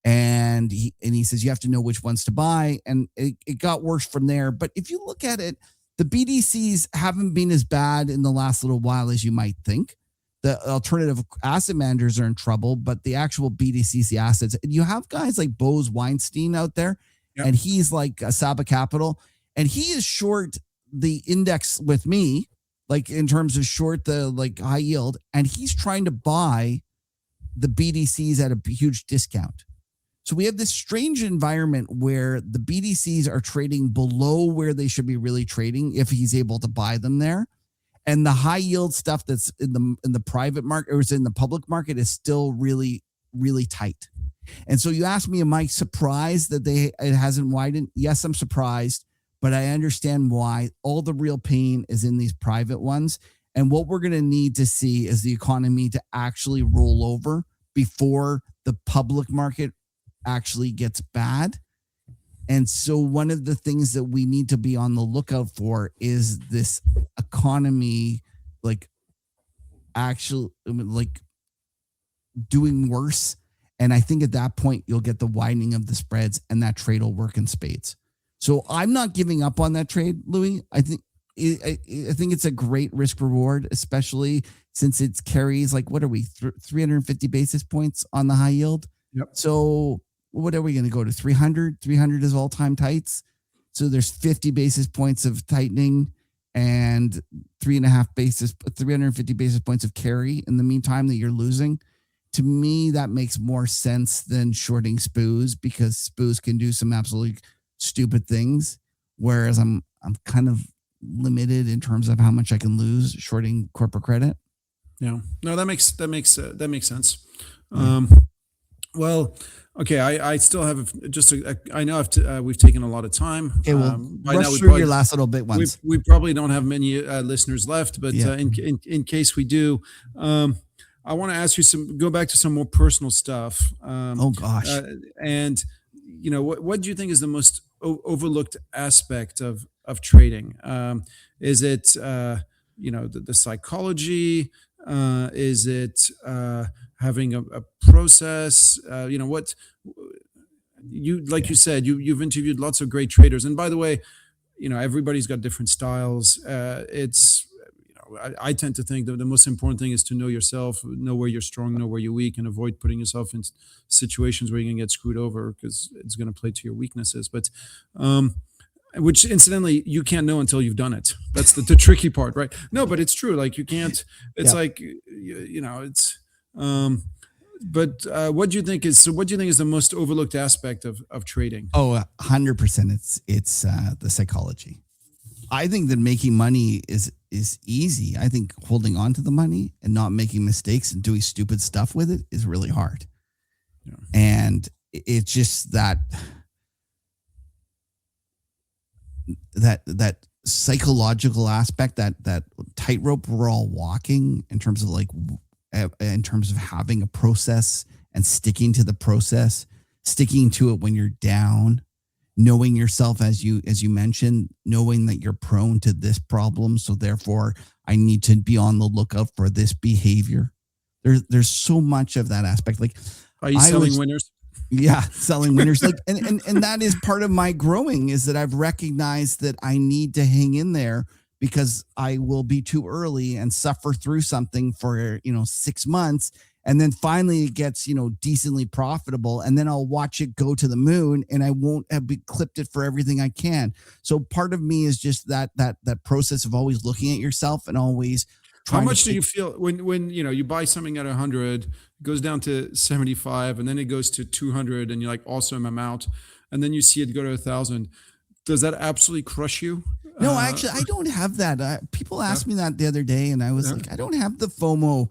S1: And he says, you have to know which ones to buy. And it got worse from there. But if you look at it, the BDCs haven't been as bad in the last little while as you might think. The alternative asset managers are in trouble, but the actual BDCs, the assets, and you have guys like Bose Weinstein out there, yep. And he's like Saba Capital, and he is short the index with me, like in terms of short the like high yield, and he's trying to buy the BDCs at a huge discount. So we have this strange environment where the BDCs are trading below where they should be really trading if he's able to buy them there. And the high yield stuff that's in the private market or is in the public market is still really, really tight. And so you asked me, am I surprised that it hasn't widened? Yes, I'm surprised, but I understand why. All the real pain is in these private ones. And what we're going to need to see is the economy to actually roll over before the public market actually gets bad. And so one of the things that we need to be on the lookout for is this economy, like actually like doing worse. And I think at that point, you'll get the widening of the spreads and that trade will work in spades. So I'm not giving up on that trade, Louis. I think it's a great risk reward, especially since it carries like, what are we, 350 basis points on the high yield?
S4: Yep.
S1: So what are we going to go to 300? 300 is all time tights. So there's 50 basis points of tightening and 350 basis points of carry in the meantime that you're losing. To me, that makes more sense than shorting SPOOs, because SPOOs can do some absolutely stupid things. Whereas I'm kind of limited in terms of how much I can lose shorting corporate credit.
S4: Yeah, no, that makes sense. Well, okay, I still have I know we've taken a lot of time.
S1: Okay, well,
S4: by
S1: rush
S4: now we
S1: through
S4: probably,
S1: your last little bit once.
S4: we probably don't have many listeners left, but
S1: Yeah.
S4: In case we do, I want to ask you go back to some more personal stuff.
S1: Oh gosh.
S4: And what do you think is the most overlooked aspect of trading? Is it the psychology? Is it having a process? What you you said, you've interviewed lots of great traders, and by the way, everybody's got different styles. I tend to think that the most important thing is to know yourself, know where you're strong, know where you're weak, and avoid putting yourself in situations where you're going to get screwed over, because it's going to play to your weaknesses. But which incidentally, you can't know until you've done it. That's the tricky part, right? No, but it's true. Like you can't, it's like, it's, but what do you think is the most overlooked aspect of trading?
S1: Oh, 100%. It's the psychology. I think that making money is easy. I think holding on to the money and not making mistakes and doing stupid stuff with it is really hard.
S4: Yeah.
S1: And it's just that psychological aspect, that tightrope we're all walking in terms of having a process and sticking to the process, sticking to it when you're down, knowing yourself, as you mentioned, knowing that you're prone to this problem. So therefore I need to be on the lookout for this behavior. There's so much of that aspect. Like,
S4: are you selling winners?
S1: Yeah, selling winners. Like, and that is part of my growing, is that I've recognized that I need to hang in there, because I will be too early and suffer through something for 6 months, and then finally it gets decently profitable, and then I'll watch it go to the moon, and I won't have clipped it for everything I can. So part of me is just that process of always looking at yourself and always.
S4: How much do you feel when you buy something at 100, it goes down to 75, and then it goes to 200, and you're like, awesome, I'm out, and then you see it go to 1,000? Does that absolutely crush you?
S1: No, actually, I don't have that. People asked me that the other day, and I was like, I don't have the FOMO.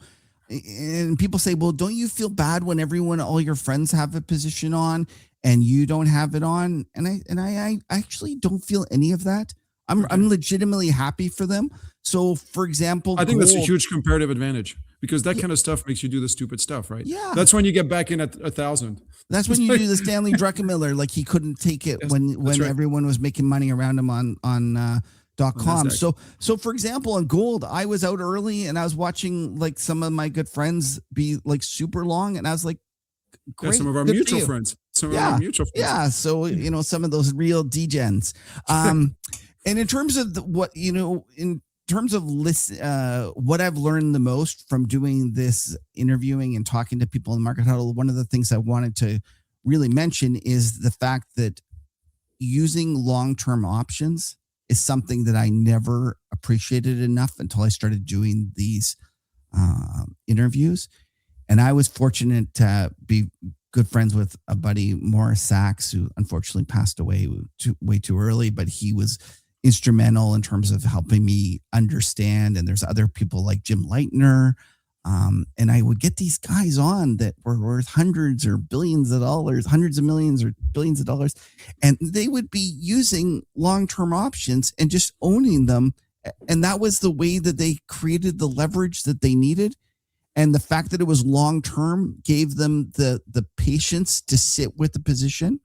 S1: And people say, well, don't you feel bad when all your friends have a position on and you don't have it on? And I actually don't feel any of that. I'm legitimately happy for them. So, for example,
S4: I think that's a huge comparative advantage, because that kind of stuff makes you do the stupid stuff, right?
S1: Yeah.
S4: That's when you get back in at 1,000.
S1: That's when you do the Stanley Druckenmiller, like he couldn't take it when
S4: right.
S1: everyone was making money around him on .com. So for example, on gold, I was out early and I was watching like some of my good friends be like super long, and I was like, great.
S4: Yeah, some of our mutual friends. Yeah.
S1: So, some of those real degens. And in terms of what I've learned the most from doing this interviewing and talking to people in the market huddle, one of the things I wanted to really mention is the fact that using long-term options is something that I never appreciated enough until I started doing these interviews. And I was fortunate to be good friends with a buddy, Morris Sachs, who unfortunately passed away way too early, but he was instrumental in terms of helping me understand. And there's other people like Jim Leitner. And I would get these guys on that were worth hundreds or billions of dollars, hundreds of millions or billions of dollars. And they would be using long-term options and just owning them. And that was the way that they created the leverage that they needed. And the fact that it was long-term gave them the patience to sit with the position.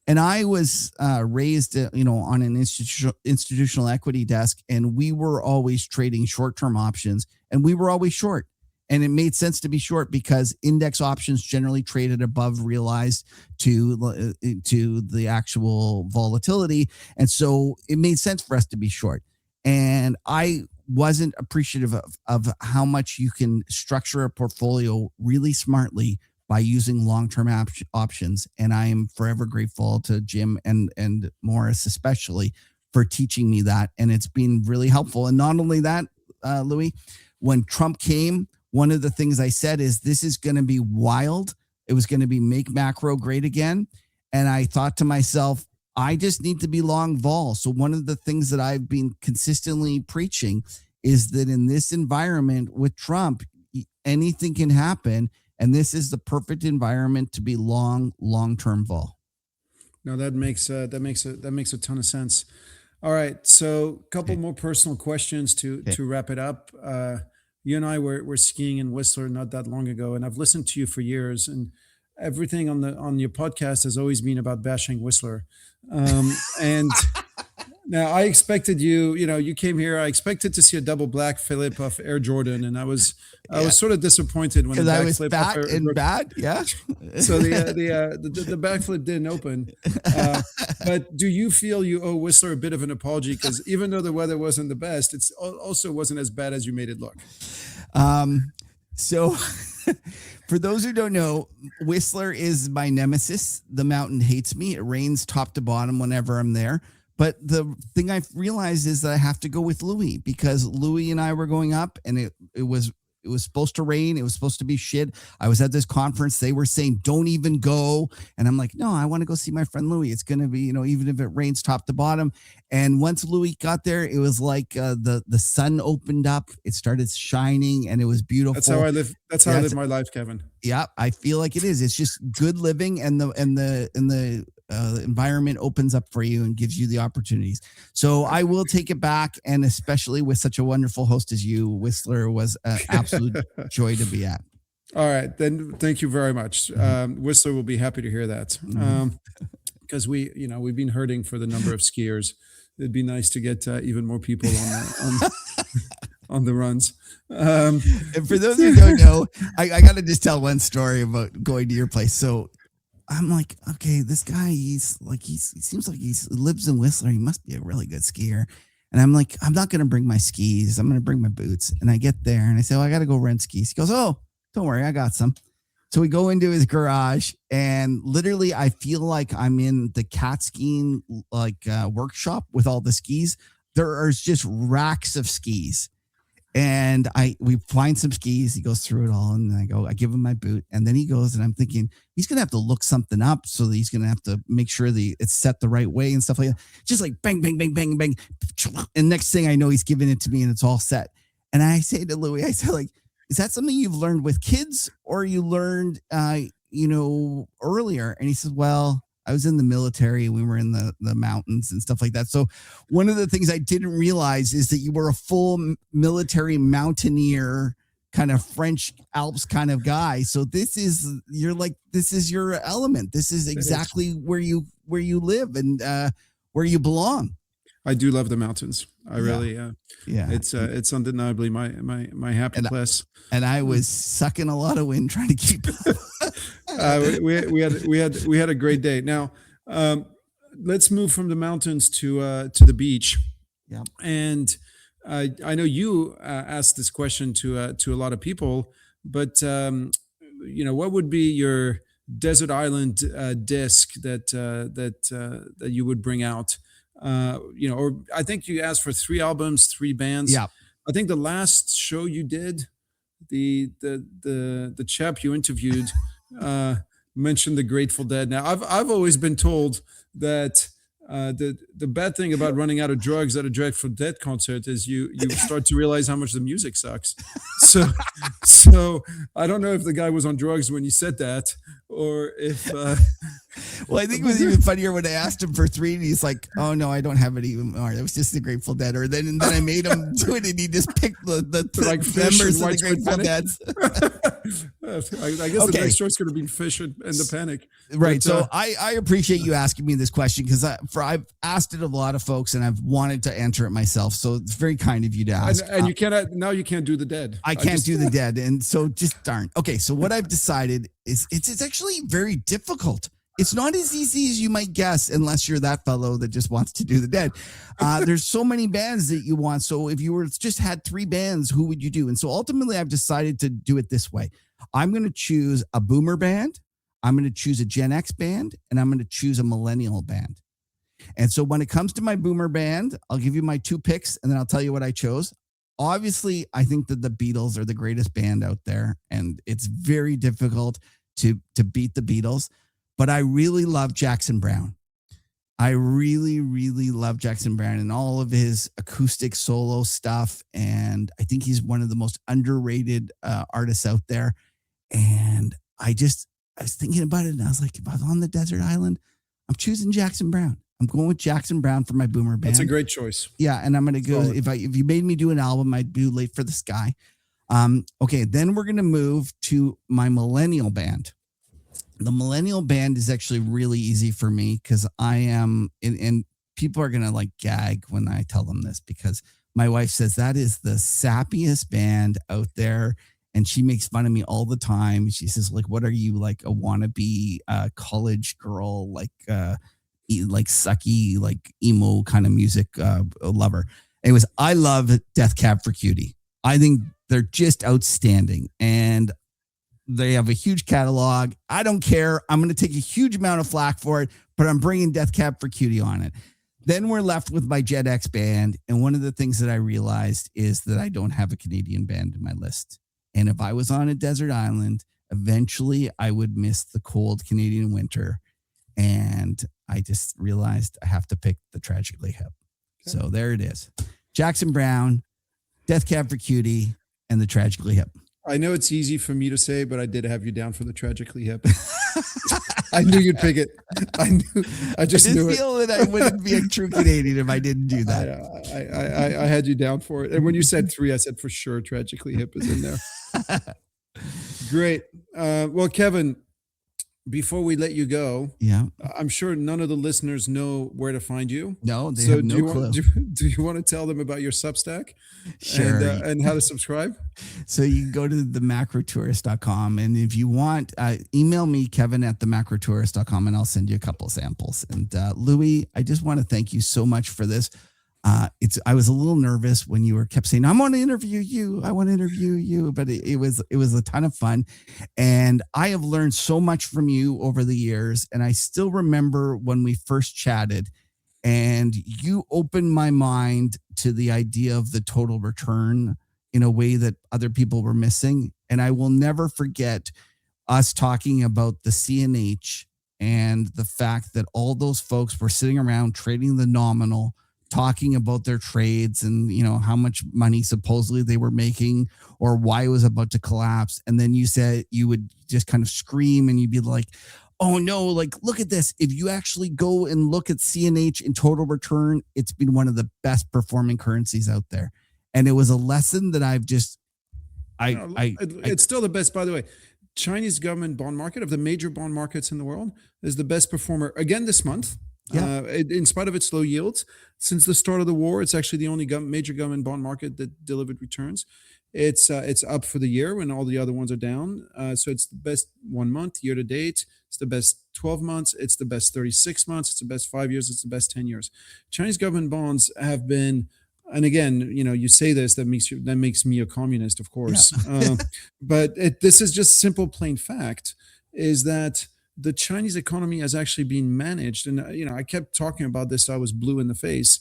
S1: And I was raised, on an institutional equity desk, and we were always trading short-term options, and we were always short. And it made sense to be short because index options generally traded above realized to the actual volatility. And so it made sense for us to be short. And I wasn't appreciative of how much you can structure a portfolio really smartly by using long-term options. And I am forever grateful to Jim and Morris, especially, for teaching me that. And it's been really helpful. And not only that, Louis, when Trump came, one of the things I said is this is going to be wild. It was going to be make macro great again. And I thought to myself, I just need to be long vol. So one of the things that I've been consistently preaching is that in this environment with Trump, anything can happen. And this is the perfect environment to be long-term vol.
S4: No, that makes a ton of sense. All right, so a couple more personal questions to wrap it up. You and I were skiing in Whistler not that long ago, and I've listened to you for years, and everything on your podcast has always been about bashing Whistler. And now I expected you came here. I expected to see a double black flip off Air Jordan, and I was sort of disappointed when the
S1: I was
S4: backflip
S1: fat and bad. Yeah.
S4: So the backflip didn't open. But do you feel you owe Whistler a bit of an apology? Because even though the weather wasn't the best, it also wasn't as bad as you made it look.
S1: So for those who don't know, Whistler is my nemesis. The mountain hates me. It rains top to bottom whenever I'm there. But the thing I've realized is that I have to go with Louis, because Louis and I were going up, and it was supposed to rain. It was supposed to be shit. I was at this conference. They were saying, don't even go. And I'm like, no, I want to go see my friend Louis. It's going to be, even if it rains top to bottom. And once Louis got there, it was like the sun opened up. It started shining and it was beautiful.
S4: That's how I live. That's how I live my life, Kevin.
S1: Yeah, I feel like it is. It's just good living, and the environment opens up for you and gives you the opportunities. So I will take it back, and especially with such a wonderful host as you, Whistler was an absolute joy to be at.
S4: All right, then thank you very much. Whistler will be happy to hear that, because we've been hurting for the number of skiers. It'd be nice to get even more people on the runs.
S1: And for those who don't know, I got to just tell one story about going to your place. So I'm like, okay, this guy, he seems like he lives in Whistler. He must be a really good skier. And I'm like, I'm not going to bring my skis. I'm going to bring my boots. And I get there and I say, I got to go rent skis. He goes, oh, don't worry, I got some. So we go into his garage, and literally I feel like I'm in the cat skiing workshop with all the skis. There is just racks of skis. And we find some skis. He goes through it all, and I give him my boot, and then he goes, and I'm thinking he's gonna have to look something up, so that he's gonna have to make sure it's set the right way and stuff like that. Just like bang, bang, bang, bang, bang, and next thing I know, he's giving it to me, and it's all set. And I say to Louis, I said, is that something you've learned with kids, or you learned earlier? And he says, well, I was in the military. We were in the mountains and stuff like that. So one of the things I didn't realize is that you were a full military mountaineer, kind of French Alps kind of guy. So this is your element. This is exactly where you live and where you belong.
S4: I do love the mountains. I really,
S1: yeah.
S4: It's undeniably my happy place.
S1: And I was sucking a lot of wind trying to keep up.
S4: We had a great day. Now, let's move from the mountains to the beach.
S1: Yeah.
S4: And I know you asked this question to a lot of people, but what would be your desert island disc that you would bring out? Or I think you asked for 3 albums, 3 bands.
S1: Yeah.
S4: I think the last show you did, the chap you interviewed mentioned the Grateful Dead. Now I've always been told that the bad thing about running out of drugs at a Grateful Dead concert is you start to realize how much the music sucks. So I don't know if the guy was on drugs when you said that, or if
S1: Well, I think it was even funnier when I asked him for 3 and he's like, "Oh no, I don't have it anymore. That was just the Grateful Dead." Or then I made him do it and he just picked the
S4: like fish
S1: members
S4: and
S1: of the
S4: widespread
S1: Grateful
S4: panic.
S1: Deads.
S4: I guess the next choice could have been fish and the panic.
S1: Right.
S4: But,
S1: So I appreciate you asking me this question because I've asked it of a lot of folks and I've wanted to answer it myself. So it's very kind of you to ask.
S4: and you cannot now. You can't do the dead.
S1: I can't do the dead, and so just darn. Okay, so what I've decided is it's actually very difficult. It's not as easy as you might guess, unless you're that fellow that just wants to do the dead. There's so many bands that you want. So if you were just had 3 bands, who would you do? And so ultimately, I've decided to do it this way. I'm going to choose a boomer band. I'm going to choose a Gen X band, and I'm going to choose a millennial band. And so when it comes to my boomer band, I'll give you my 2 picks, and then I'll tell you what I chose. Obviously, I think that the Beatles are the greatest band out there, and it's very difficult to beat the Beatles. But I really love Jackson Browne. I really, really love Jackson Browne and all of his acoustic solo stuff. And I think he's one of the most underrated artists out there. And I was thinking about it, and I was like, if I was on the desert island, I'm choosing Jackson Browne. I'm going with Jackson Browne for my boomer band.
S4: That's a great choice.
S1: Yeah, and I'm going to go, if you made me do an album, I'd do Late for the Sky. Okay, then we're going to move to my millennial band. The millennial band is actually really easy for me because I am, and people are going to like gag when I tell them this because my wife says that is the sappiest band out there. And she makes fun of me all the time. She says, like, what are you, like a wannabe college girl, like sucky, like emo kind of music lover. Anyways, I love Death Cab for Cutie. I think they're just outstanding. And they have a huge catalog. I don't care. I'm going to take a huge amount of flack for it, but I'm bringing Death Cab for Cutie on it. Then we're left with my Gen X band. And one of the things that I realized is that I don't have a Canadian band in my list. And if I was on a desert island, eventually I would miss the cold Canadian winter. And I just realized I have to pick the Tragically Hip. Okay. So there it is. Jackson Browne, Death Cab for Cutie, and the Tragically Hip.
S4: I know it's easy for me to say, but I did have you down for the Tragically Hip. I knew you'd pick it. I just
S1: feel that I wouldn't be a true Canadian if I didn't do that.
S4: I had you down for it. And when you said 3, I said for sure Tragically Hip is in there. Great. Well, Kevin, before we let you go, I'm sure none of the listeners know where to find you.
S1: No, they have no clue.
S4: Do you want to tell them about your Substack?
S1: Sure.
S4: And how to subscribe?
S1: So you can go to themacrotourist.com. And if you want, email me, Kevin at themacrotourist.com, and I'll send you a couple of samples. And Louis, I just want to thank you so much for this. I was a little nervous when you kept saying, I want to interview you. I want to interview you. But it was a ton of fun. And I have learned so much from you over the years. And I still remember when we first chatted and you opened my mind to the idea of the total return in a way that other people were missing. And I will never forget us talking about the CNH and the fact that all those folks were sitting around trading the nominal, talking about their trades and, how much money supposedly they were making or why it was about to collapse. And then you said you would just kind of scream and you'd be like, oh no, like, look at this. If you actually go and look at CNH in total return, it's been one of the best performing currencies out there. And it was a lesson that
S4: it's still the best, by the way. Chinese government bond market, of the major bond markets in the world, is the best performer again this month. Yeah. In spite of its low yields, since the start of the war, it's actually the only major government bond market that delivered returns. It's up for the year when all the other ones are down. So it's the best 1 month year to date. It's the best 12 months. It's the best 36 months. It's the best 5 years. It's the best 10 years. Chinese government bonds have been, and again, you say this, that makes me a communist, of course. Yeah. But this is just simple, plain fact, is that the Chinese economy has actually been managed. And, I kept talking about this. I was blue in the face.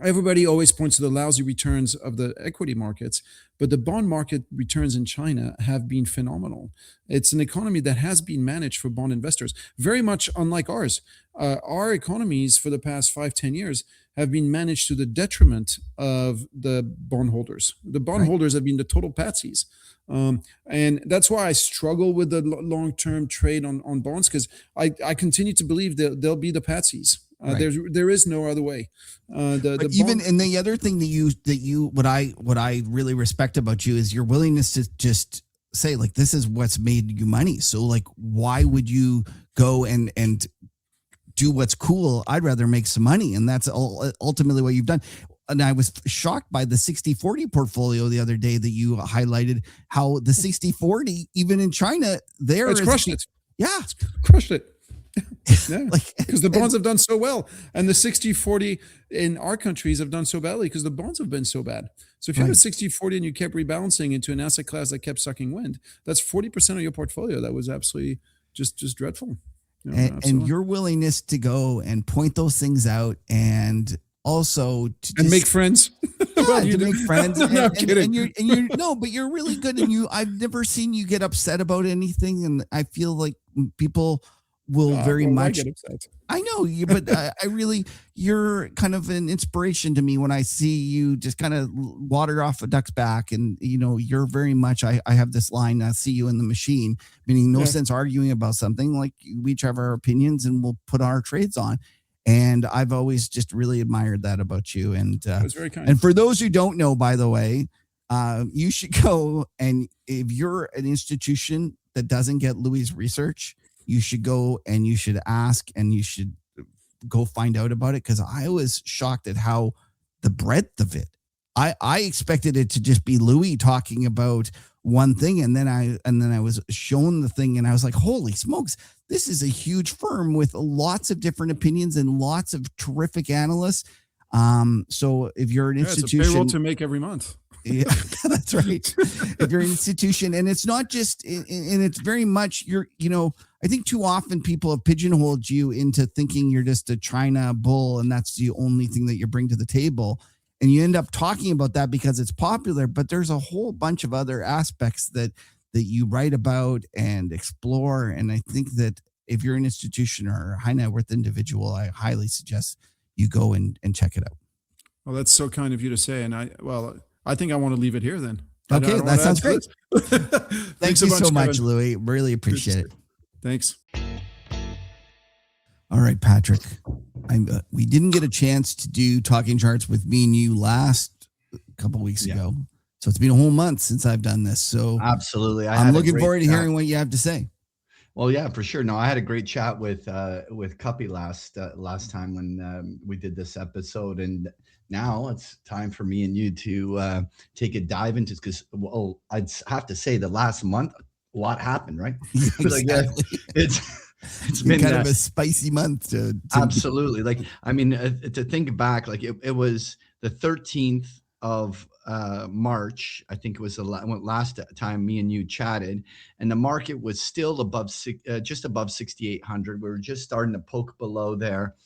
S4: everybody always points to the lousy returns of the equity markets, but the bond market returns in China have been phenomenal. It's an economy that has been managed for bond investors, very much unlike ours. Our economies for the past 5-10 years have been managed to the detriment of the bondholders. The bondholders have been the total patsies. And that's why I struggle with the long-term trade on bonds, because I continue to believe that they'll be the patsies. There is no other way.
S1: But even and the other thing that you what I really respect about you is your willingness to just say, like, this is what's made you money. So, like, why would you go and do what's cool? I'd rather make some money, and that's ultimately what you've done. And I was shocked by the 60-40 portfolio the other day that you highlighted, how the 60-40, even in China,
S4: it's crushed it.
S1: Yeah,
S4: it's crushed it. Yeah,
S1: like,
S4: because the bonds have done so well, and the 60-40 in our countries have done so badly because the bonds have been so bad. So if you had a 60-40 and you kept rebalancing into an asset class that kept sucking wind, that's 40% of your portfolio. That was absolutely just dreadful.
S1: And your willingness to go and point those things out, and also to
S4: make friends.
S1: Yeah, to make friends.
S4: No, I'm kidding.
S1: And you're no, but you're really good. And I've never seen you get upset about anything. And I feel like people will very much.
S4: I get upset.
S1: I know you, but I really, you're kind of an inspiration to me when I see you just kind of water off a duck's back. And, you're very much, I have this line, I see you in the machine, meaning no sense arguing about something. Like, we each have our opinions and we'll put our trades on. And I've always just really admired that about you. And
S4: that's very kind.
S1: And for those who don't know, by the way, you should go, and if you're an institution that doesn't get Louis' research, you should go and you should ask and you should go find out about it. Because I was shocked at how the breadth of it. I expected it to just be Louis talking about one thing, and then I was shown the thing, and I was like, holy smokes, this is a huge firm with lots of different opinions and lots of terrific analysts. So if you're an institution,
S4: it's a payroll to make every month.
S1: Yeah, that's right. If you're an institution, and it's not just, and it's very much I think too often people have pigeonholed you into thinking you're just a China bull, and that's the only thing that you bring to the table. And you end up talking about that because it's popular, but there's a whole bunch of other aspects that you write about and explore. And I think that if you're an institution or a high net worth individual, I highly suggest you go and check it out.
S4: Well, that's so kind of you to say. And I think I want to leave it here then.
S1: Okay, that sounds great. Thanks you so much,
S4: Kevin.
S1: Louis. Really appreciate it.
S4: Thanks.
S1: All right, Patrick. We didn't get a chance to do Talking Charts with me and you last couple weeks ago. So it's been a whole month since I've done this. So
S2: absolutely,
S1: I'm looking forward to hearing what you have to say.
S2: Well, yeah, for sure. No, I had a great chat with Cuppy last time when we did this episode, and now it's time for me and you to take a dive into, because I'd have to say the last month a lot happened, right?
S1: Exactly.
S2: It's been
S1: kind of a spicy month to
S2: absolutely. Like, I mean, to think back, like it was the 13th of March, I think it was the last time me and you chatted, and the market was still just above 6,800. We were just starting to poke below there,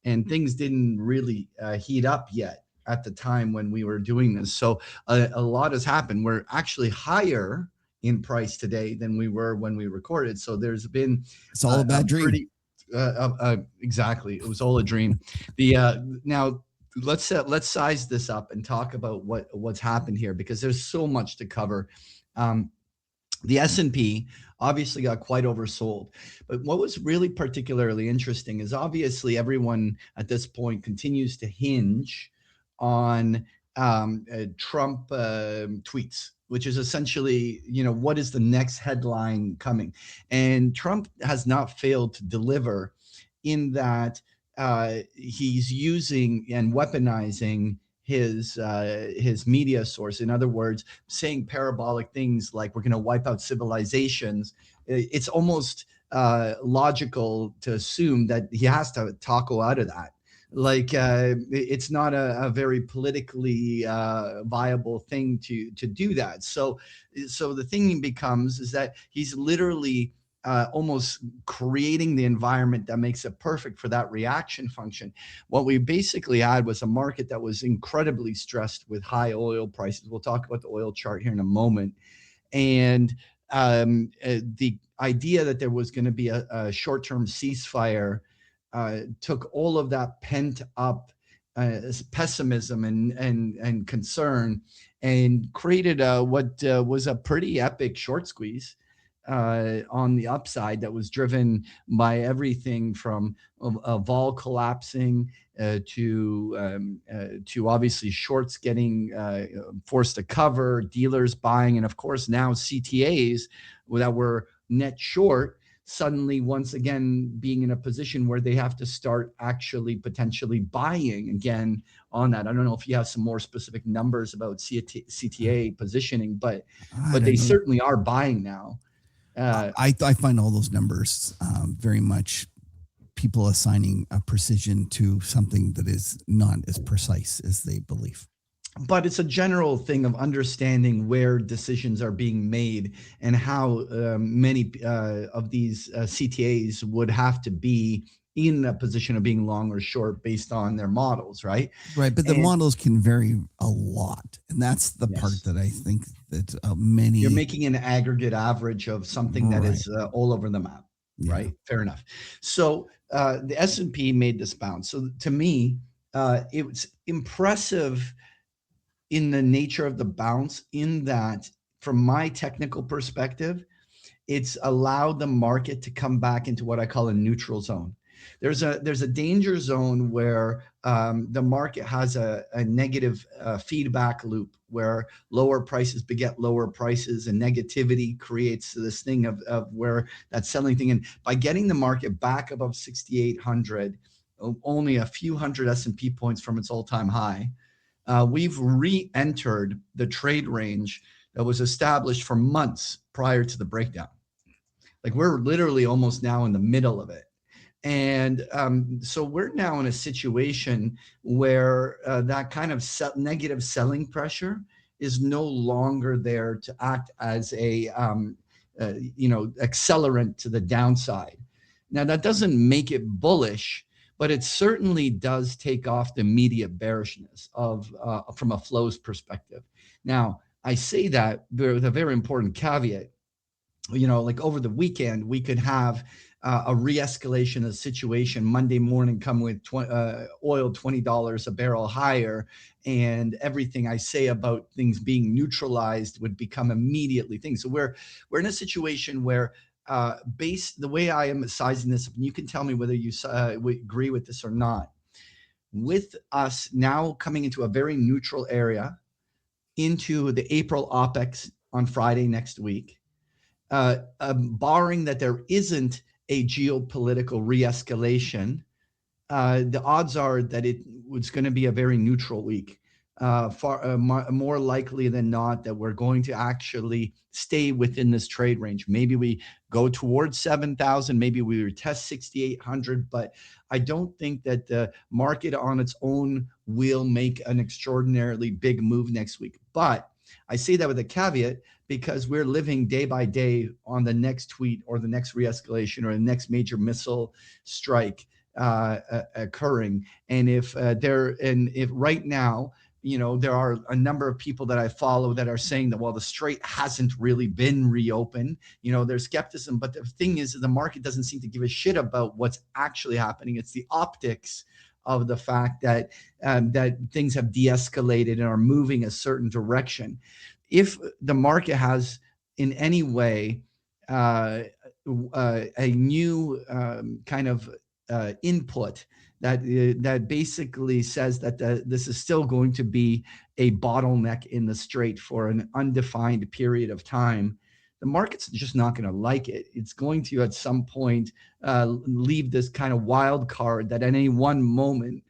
S2: and things didn't really heat up yet at the time when we were doing this. So a lot has happened. We're actually higher in price today than we were when we recorded. So there's been
S1: it's all a bad dream.
S2: Exactly, it was all a dream. Now let's size this up and talk about what's happened here, because there's so much to cover. The S&P obviously got quite oversold, but what was really particularly interesting is obviously everyone at this point continues to hinge on Trump tweets, which is essentially, what is the next headline coming? And Trump has not failed to deliver in that he's using and weaponizing his media source. In other words, saying parabolic things like we're going to wipe out civilizations. It's almost logical to assume that he has to taco out of that. Like it's not a very politically viable thing to do that. So the thing becomes is that he's literally almost creating the environment that makes it perfect for that reaction function. What we basically had was a market that was incredibly stressed with high oil prices. We'll talk about the oil chart here in a moment. And the idea that there was going to be a short-term ceasefire took all of that pent up pessimism and concern and created what was a pretty epic short squeeze on the upside that was driven by everything from a vol collapsing to obviously shorts getting forced to cover, dealers buying, and of course now CTAs that were net short suddenly once again being in a position where they have to start actually potentially buying again on that. I don't know if you have some more specific numbers about CTA positioning, but they certainly are buying now.
S1: I find all those numbers very much people assigning a precision to something that is not as precise as they believe.
S2: But it's a general thing of understanding where decisions are being made and how many of these CTAs would have to be in a position of being long or short based on their models, right?
S1: Right, but the models can vary a lot, and that's the part that I think that many...
S2: You're making an aggregate average of something that is all over the map, right? Fair enough. So the S&P made this bounce. So to me, it was impressive in the nature of the bounce, in that from my technical perspective, it's allowed the market to come back into what I call a neutral zone. There's a danger zone where the market has a negative feedback loop where lower prices beget lower prices, and negativity creates this thing of where that selling thing. And by getting the market back above 6,800, only a few hundred S&P points from its all-time high, we've re-entered the trade range that was established for months prior to the breakdown. Like we're literally almost now in the middle of it. And so we're now in a situation where that kind of negative selling pressure is no longer there to act as a accelerant to the downside. Now that doesn't make it bullish, but it certainly does take off the immediate bearishness of from a flows perspective. Now, I say that with a very important caveat. Like over the weekend, we could have a re-escalation of the situation. Monday morning come with oil $20 a barrel higher, and everything I say about things being neutralized would become immediately things. So we're in a situation where the way I am sizing this, you can tell me whether you agree with this or not. With us now coming into a very neutral area into the April OPEX on Friday next week, barring that there isn't a geopolitical re-escalation, the odds are that it's going to be a very neutral week. More likely than not that we're going to actually stay within this trade range. Maybe we go towards 7,000, maybe we retest 6,800, but I don't think that the market on its own will make an extraordinarily big move next week. But I say that with a caveat because we're living day by day on the next tweet or the next re-escalation or the next major missile strike occurring. And if right now, there are a number of people that I follow that are saying that, well, the strait hasn't really been reopened. There's skepticism, but the thing is the market doesn't seem to give a shit about what's actually happening. It's the optics of the fact that that things have de-escalated and are moving a certain direction. If the market has in any way a new kind of input that basically says that this is still going to be a bottleneck in the strait for an undefined period of time, the market's just not going to like it. It's going to at some point leave this kind of wild card that at any one moment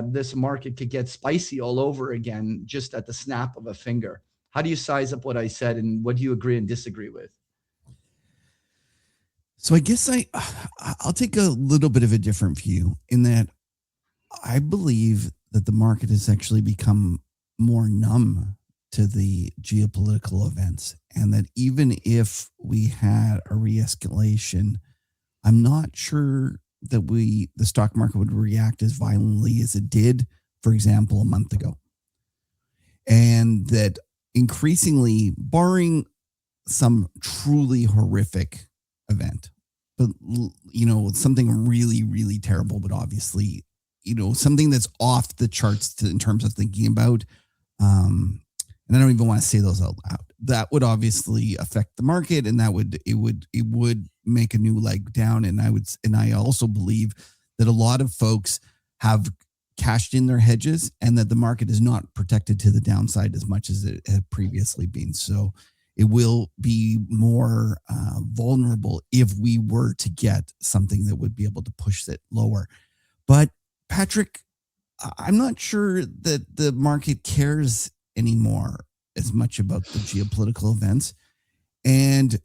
S2: this market could get spicy all over again just at the snap of a finger. How do you size up what I said, and what do you agree and disagree with?
S1: So I guess I'll take a little bit of a different view in that I believe that the market has actually become more numb to the geopolitical events, and that even if we had a re-escalation, I'm not sure that the stock market would react as violently as it did, for example, a month ago. And that increasingly, barring some truly horrific event, but something really, really terrible, but obviously, something that's off the charts in terms of thinking about. And I don't even want to say those out loud. That would obviously affect the market, and it would make a new leg down. And I also believe that a lot of folks have cashed in their hedges, and that the market is not protected to the downside as much as it had previously been. So it will be more vulnerable if we were to get something that would be able to push it lower. But Patrick, I'm not sure that the market cares anymore as much about the geopolitical events. And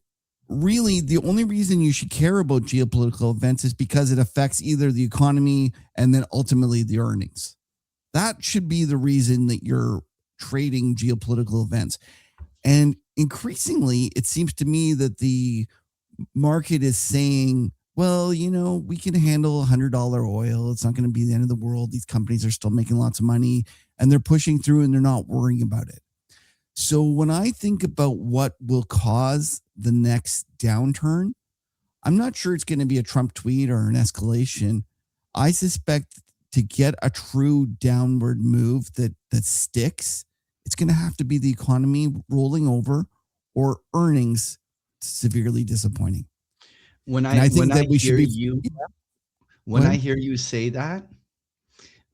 S1: really, the only reason you should care about geopolitical events is because it affects either the economy and then ultimately the earnings. That should be the reason that you're trading geopolitical events. And increasingly, it seems to me that the market is saying, well, we can handle $100 oil. It's not going to be the end of the world. These companies are still making lots of money, and they're pushing through, and they're not worrying about it. So when I think about what will cause the next downturn, I'm not sure it's going to be a Trump tweet or an escalation. I suspect to get a true downward move that sticks, it's going to have to be the economy rolling over or earnings severely disappointing.
S2: When I hear you say that,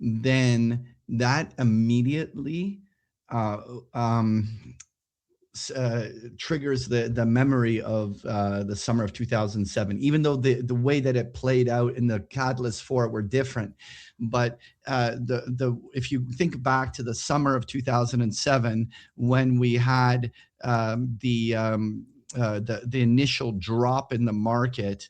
S2: then that immediately triggers the memory of the summer of 2007, even though the way that it played out and the catalysts for it were different. But if you think back to the summer of 2007, when we had the initial drop in the market,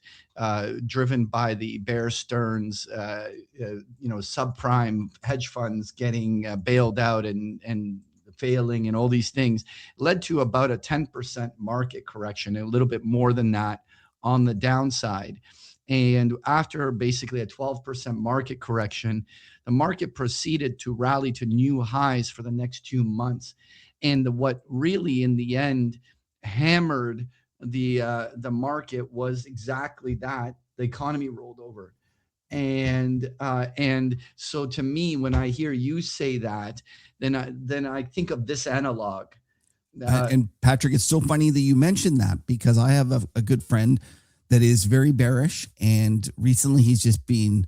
S2: driven by the Bear Stearns, subprime hedge funds getting bailed out and failing, and all these things, led to about a 10% market correction, a little bit more than that on the downside. And after basically a 12% market correction, the market proceeded to rally to new highs for the next 2 months. And what really, in the end, hammered the market was exactly that: the economy rolled over. And so to me, when I hear you say that, then I think of this analog.
S1: And Patrick, it's so funny that you mentioned that, because I have a good friend that is very bearish, and recently he's just been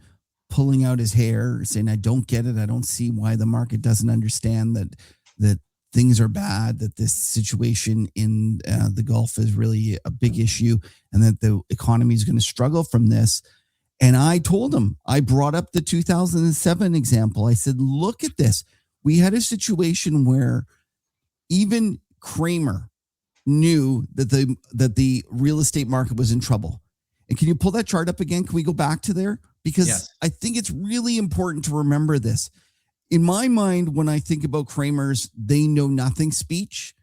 S1: pulling out his hair saying, I don't get it. I don't see why the market doesn't understand that things are bad, that this situation in the Gulf is really a big issue, and that the economy is going to struggle from this. And I told him, I brought up the 2007 example. I said, look at this. We had a situation where even Kramer knew that the real estate market was in trouble. And can you pull that chart up again? Can we go back to there? Because yes. I think it's really important to remember this. In my mind, when I think about Kramer's "they know nothing" speech,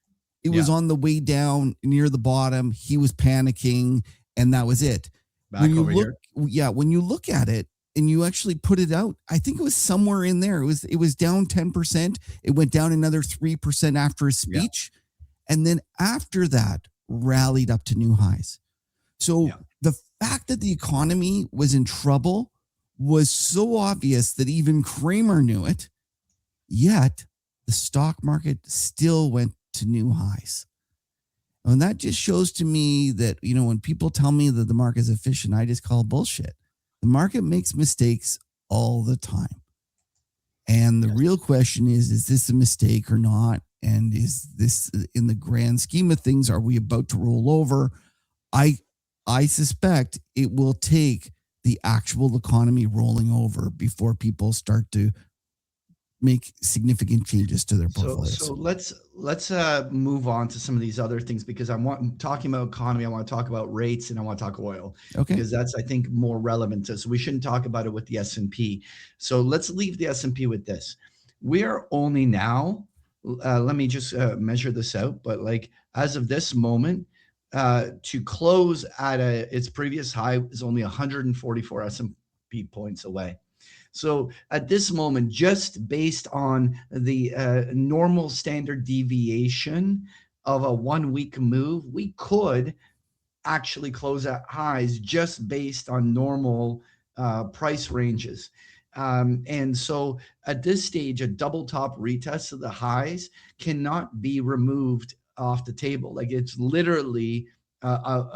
S1: it was on the way down near the bottom. He was panicking, and that was it. When you look at it and you actually put it out, I think it was somewhere in there. It was down 10%. It went down another 3% after his speech. Yeah. And then after that, rallied up to new highs. So the fact that the economy was in trouble was so obvious that even Kramer knew it, yet the stock market still went to new highs. And that just shows to me that, when people tell me that the market is efficient, I just call bullshit. The market makes mistakes all the time. And the real question is this a mistake or not? And is this, in the grand scheme of things, are we about to roll over? I suspect it will take the actual economy rolling over before people start to make significant changes to their portfolios.
S2: So let's move on to some of these other things, because I'm talking about economy. I want to talk about rates, and I want to talk oil, because that's, I think, more relevant to us. So we shouldn't talk about it with the S&P. So let's leave the S&P with this. We are only now let me just measure this out. But like as of this moment, to close at its previous high is only 144 S&P points away. So at this moment, just based on the normal standard deviation of a 1 week move, we could actually close at highs just based on normal price ranges. And so at this stage, a double top retest of the highs cannot be removed off the table. Like it's literally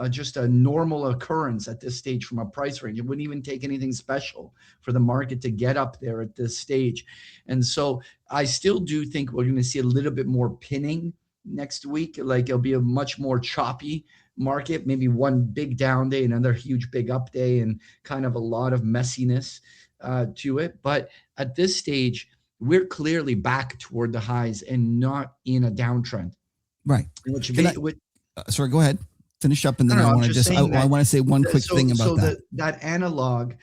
S2: just a normal occurrence at this stage from a price range. It wouldn't even take anything special for the market to get up there at this stage. And so I still do think we're going to see a little bit more pinning next week. Like it'll be a much more choppy market, maybe one big down day, another huge big up day, and kind of a lot of messiness to it. But at this stage, we're clearly back toward the highs and not in a downtrend.
S1: Right. Sorry, go ahead. Finish up, and then I want to say one quick thing about that.
S2: That analog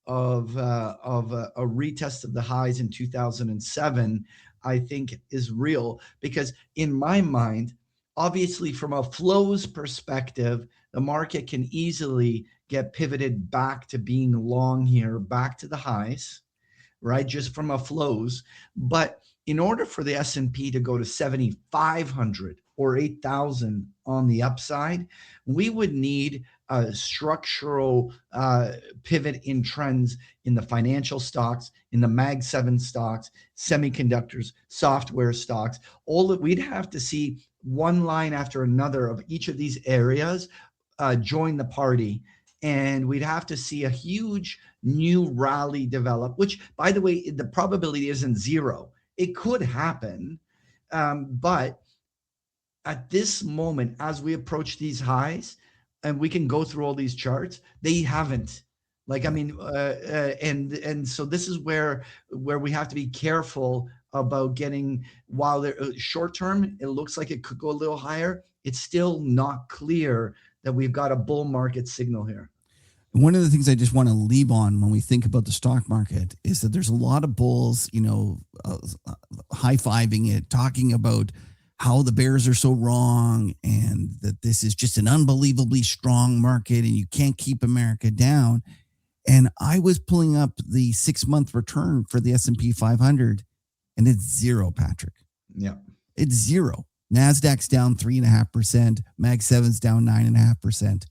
S2: of a retest of the highs in 2007, I think is real, because in my mind, obviously from a flows perspective, the market can easily get pivoted back to being long here, back to the highs, right? Just from a flows. But in order for the S&P to go to 7,500 or 8,000 on the upside, we would need a structural pivot in trends in the financial stocks, in the Mag 7 stocks, semiconductors, software stocks. All that we'd have to see one line after another of each of these areas join the party. And we'd have to see a huge new rally develop, which, by the way, the probability isn't zero. It could happen. But at this moment, as we approach these highs, and we can go through all these charts, they haven't. Like, I mean, and so this is where we have to be careful about getting, while they're short term, it looks like it could go a little higher. It's still not clear that we've got a bull market signal here.
S1: One of the things I just want to leave on when we think about the stock market is that there's a lot of bulls, high-fiving it, talking about how the bears are so wrong and that this is just an unbelievably strong market and you can't keep America down. And I was pulling up the 6-month return for the S&P 500, and it's zero, Patrick.
S2: Yeah.
S1: It's zero. NASDAQ's down 3.5%. Mag 7's down 9.5%.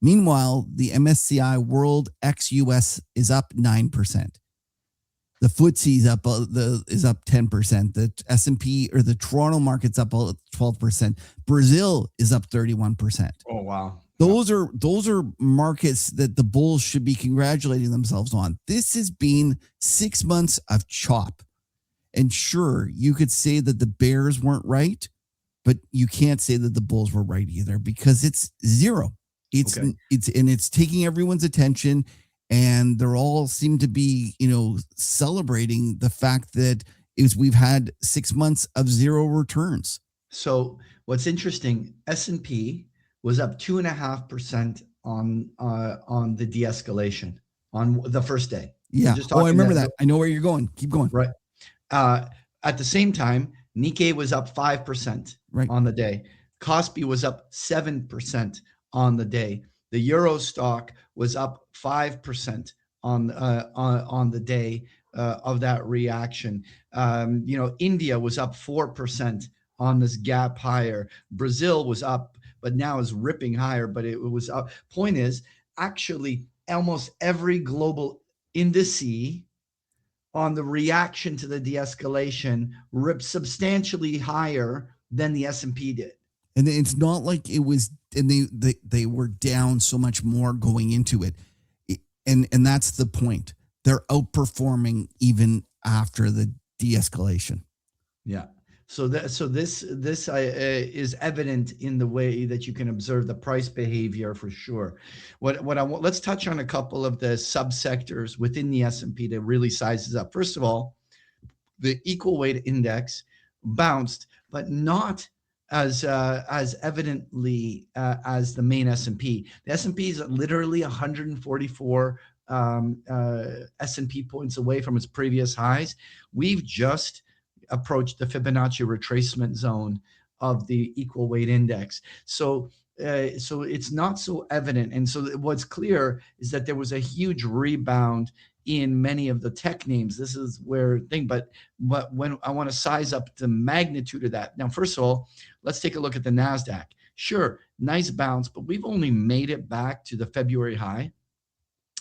S1: Meanwhile, the MSCI World ex-US is up 9%. The FTSE's up is up 10%. The S&P or the Toronto market's up 12%. Brazil is up 31%.
S2: Oh wow.
S1: Those are markets that the bulls should be congratulating themselves on. This has been 6 months of chop. And sure, you could say that the bears weren't right, but you can't say that the bulls were right either, because it's zero. It's taking everyone's attention, and they're all seem to be, celebrating the fact that we've had 6 months of zero returns.
S2: So what's interesting, S&P was up 2.5% on the de-escalation on the first day.
S1: Yeah. I remember that. I know where you're going. Keep going.
S2: Right. At the same time, Nikkei was up 5% on the day. Kospi was up 7% on the day. The Euro stock was up 5% on the day of that reaction. India was up 4% on this gap higher. Brazil was up, but now is ripping higher, but it was up. Point is, actually, almost every global indice on the reaction to the de-escalation ripped substantially higher than the S&P did.
S1: And it's not like it was, and they were down so much more going into it. And that's the point. They're outperforming even after the de-escalation.
S2: Yeah. So this is evident in the way that you can observe the price behavior for sure. Let's touch on a couple of the subsectors within the S&P that really sizes up. First of all, the equal weight index bounced, but not as evidently as the main S&P. The S&P is literally 144 S&P points away from its previous highs. We've just approach the Fibonacci retracement zone of the equal weight index. So it's not so evident. And so what's clear is that there was a huge rebound in many of the tech names. This is where thing, but when I want to size up the magnitude of that. Now, first of all, let's take a look at the NASDAQ. Sure, nice bounce, but we've only made it back to the February high,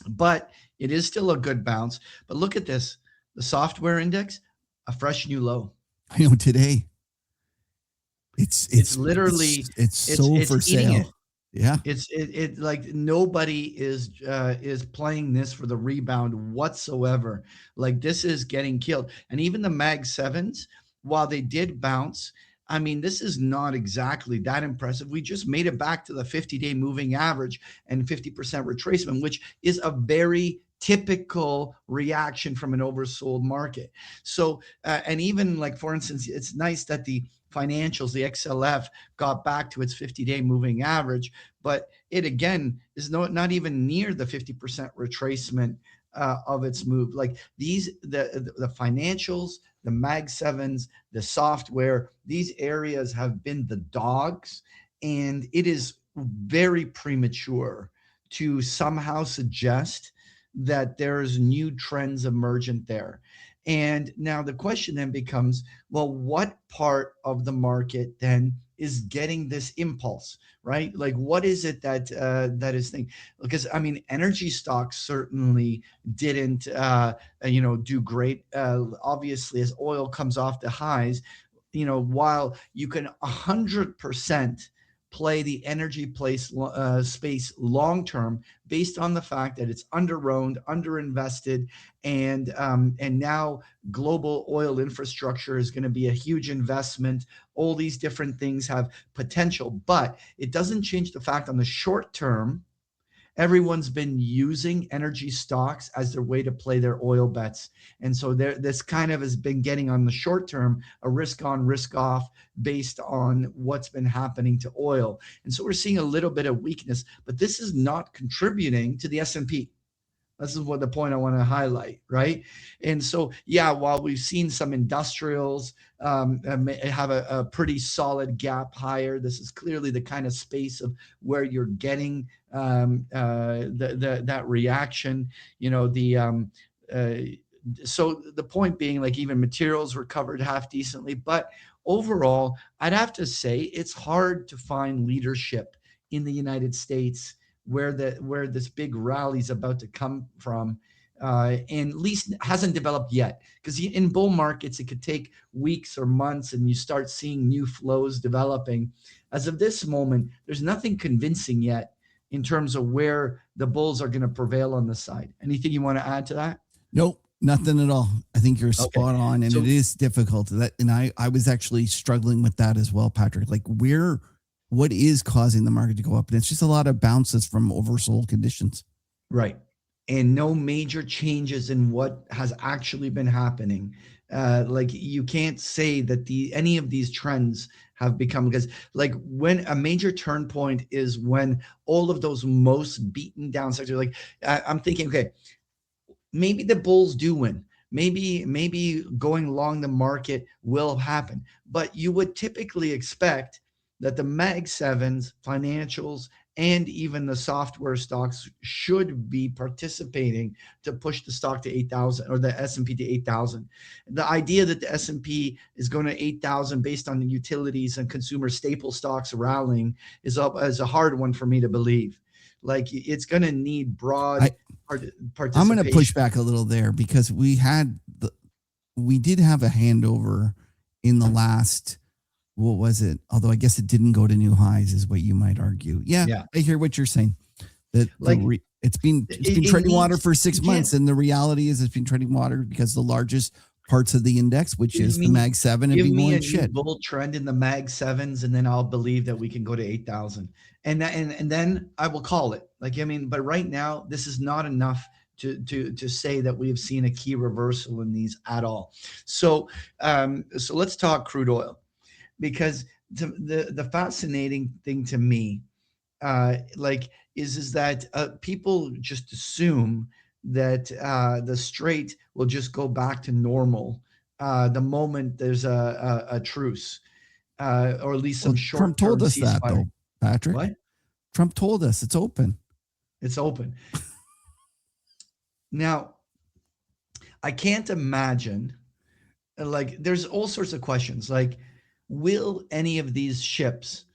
S2: but it is still a good bounce. But look at this, the software index, a fresh new low.
S1: I know today. It's
S2: literally
S1: it's so for sale. Yeah.
S2: It's like nobody is playing this for the rebound whatsoever. Like this is getting killed. And even the Mag 7s, while they did bounce, I mean, this is not exactly that impressive. We just made it back to the 50-day moving average and 50% retracement, which is a very typical reaction from an oversold market. So, and even like, for instance, it's nice that the financials, the XLF, got back to its 50-day moving average, but it again is not even near the 50% retracement of its move. Like these, the financials, the Mag 7s, the software, these areas have been the dogs, and it is very premature to somehow suggest that there's new trends emergent there. And now the question then becomes, well, what part of the market then is getting this impulse, right? Like, what is it that that is thing? Because I mean, energy stocks certainly didn't, do great. Obviously, as oil comes off the highs, while you can 100% play the energy space long term based on the fact that it's underowned, underinvested, and now global oil infrastructure is going to be a huge investment. All these different things have potential, but it doesn't change the fact on the short term, everyone's been using energy stocks as their way to play their oil bets. And so this kind of has been getting on the short term a risk on, risk off based on what's been happening to oil. And so we're seeing a little bit of weakness, but this is not contributing to the S&P. This is what the point I want to highlight, right? And so, yeah, while we've seen some industrials have a pretty solid gap higher, this is clearly the kind of space of where you're getting that reaction. So the point being, like even materials recovered half decently, but overall, I'd have to say it's hard to find leadership in the United States where this big rally is about to come from, and at least hasn't developed yet. Because in bull markets, it could take weeks or months, and you start seeing new flows developing. As of this moment, there's nothing convincing yet in terms of where the bulls are going to prevail on the side. Anything you want to add to that?
S1: Nope, nothing at all. I think you're spot on, and it is difficult. And I was actually struggling with that as well, Patrick. Like what is causing the market to go up? And it's just a lot of bounces from oversold conditions.
S2: Right. And no major changes in what has actually been happening. Like you can't say that any of these trends have become, because like when a major turn point is when all of those most beaten down sectors, like I'm thinking, okay, maybe the bulls do win. Maybe going along the market will happen, but you would typically expect that the Mag 7s, financials, and even the software stocks should be participating to push the stock to 8,000 or the S&P to 8,000. The idea that the S&P is going to 8,000 based on the utilities and consumer staple stocks rallying is a hard one for me to believe. Like it's going to need broad participation.
S1: I'm going to push back a little there because we did have a handover in the last. What was it? Although I guess it didn't go to new highs, is what you might argue. Yeah. I hear what you're saying. That like it's been treading water for 6 months, and the reality is it's been treading water because the largest parts of the index, which is the Mag 7, and
S2: give me a
S1: shit.
S2: bull trend in the Mag 7s, and then I'll believe that we can go to 8,000, and then I will call it. Like but right now this is not enough to say that we have seen a key reversal in these at all. So let's talk crude oil. Because the fascinating thing to me, is that people just assume that the Strait will just go back to normal the moment there's a truce, or at least some
S1: Well, Trump
S2: short-term
S1: told us that,
S2: ceasefire.
S1: though, Patrick.
S2: What?
S1: Trump told us it's open.
S2: It's open. Now, I can't imagine, like, there's all sorts of questions. Like, will any of these ships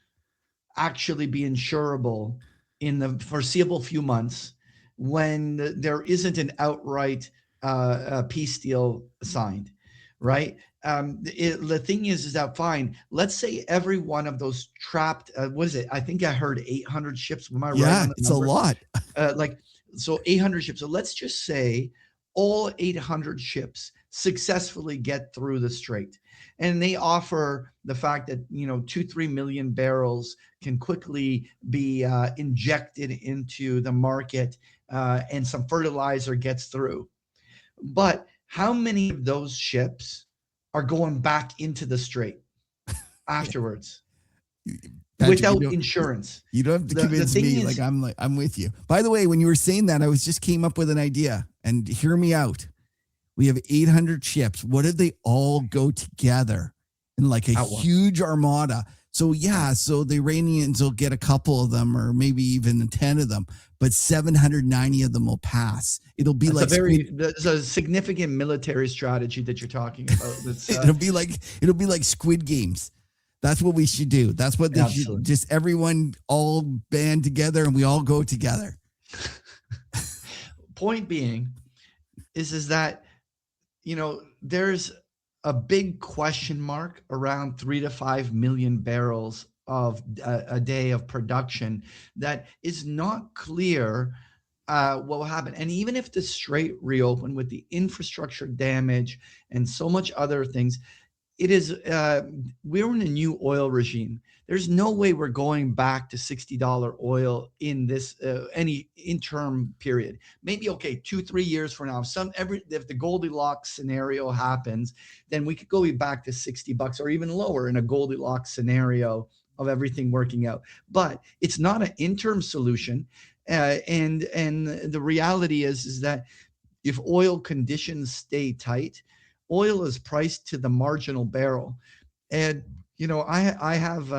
S2: actually be insurable in the foreseeable few months when there isn't an outright peace deal signed, right? The thing is that fine. Let's say every one of those trapped, what is it? I think I heard 800 ships. Am I right
S1: Yeah,
S2: on the
S1: it's
S2: number?
S1: a lot.
S2: So 800 ships. So let's just say all 800 ships successfully get through the strait, and they offer the fact that 2-3 million barrels can quickly be injected into the market, and some fertilizer gets through. But how many of those ships are going back into the strait afterwards
S1: Patrick,
S2: without insurance?
S1: You don't have to
S2: The
S1: convince
S2: thing
S1: me.
S2: is-
S1: I'm with you. By the way, when you were saying that, I was just came up with an idea, and hear me out. We have 800 ships. What if they all go together in like a
S2: At once.
S1: huge armada? So so the Iranians will get a couple of them, or maybe even 10 of them, but 790 of them will pass. It'll be
S2: That's a significant military strategy that you're talking about. That's,
S1: it'll be like Squid Games. That's what we should do. That's what they should,
S2: Absolutely.
S1: just everyone all band together and we all go together.
S2: Point being is that there's a big question mark around 3 to 5 million barrels of a day of production that is not clear what will happen. And even if the strait reopened with the infrastructure damage and so much other things, it is we're in a new oil regime. There's no way we're going back to $60 oil in this any interim period. Maybe 2-3 years from now. If the Goldilocks scenario happens, then we could go back to $60 or even lower in a Goldilocks scenario of everything working out. But it's not an interim solution, and the reality is that if oil conditions stay tight, oil is priced to the marginal barrel. And I have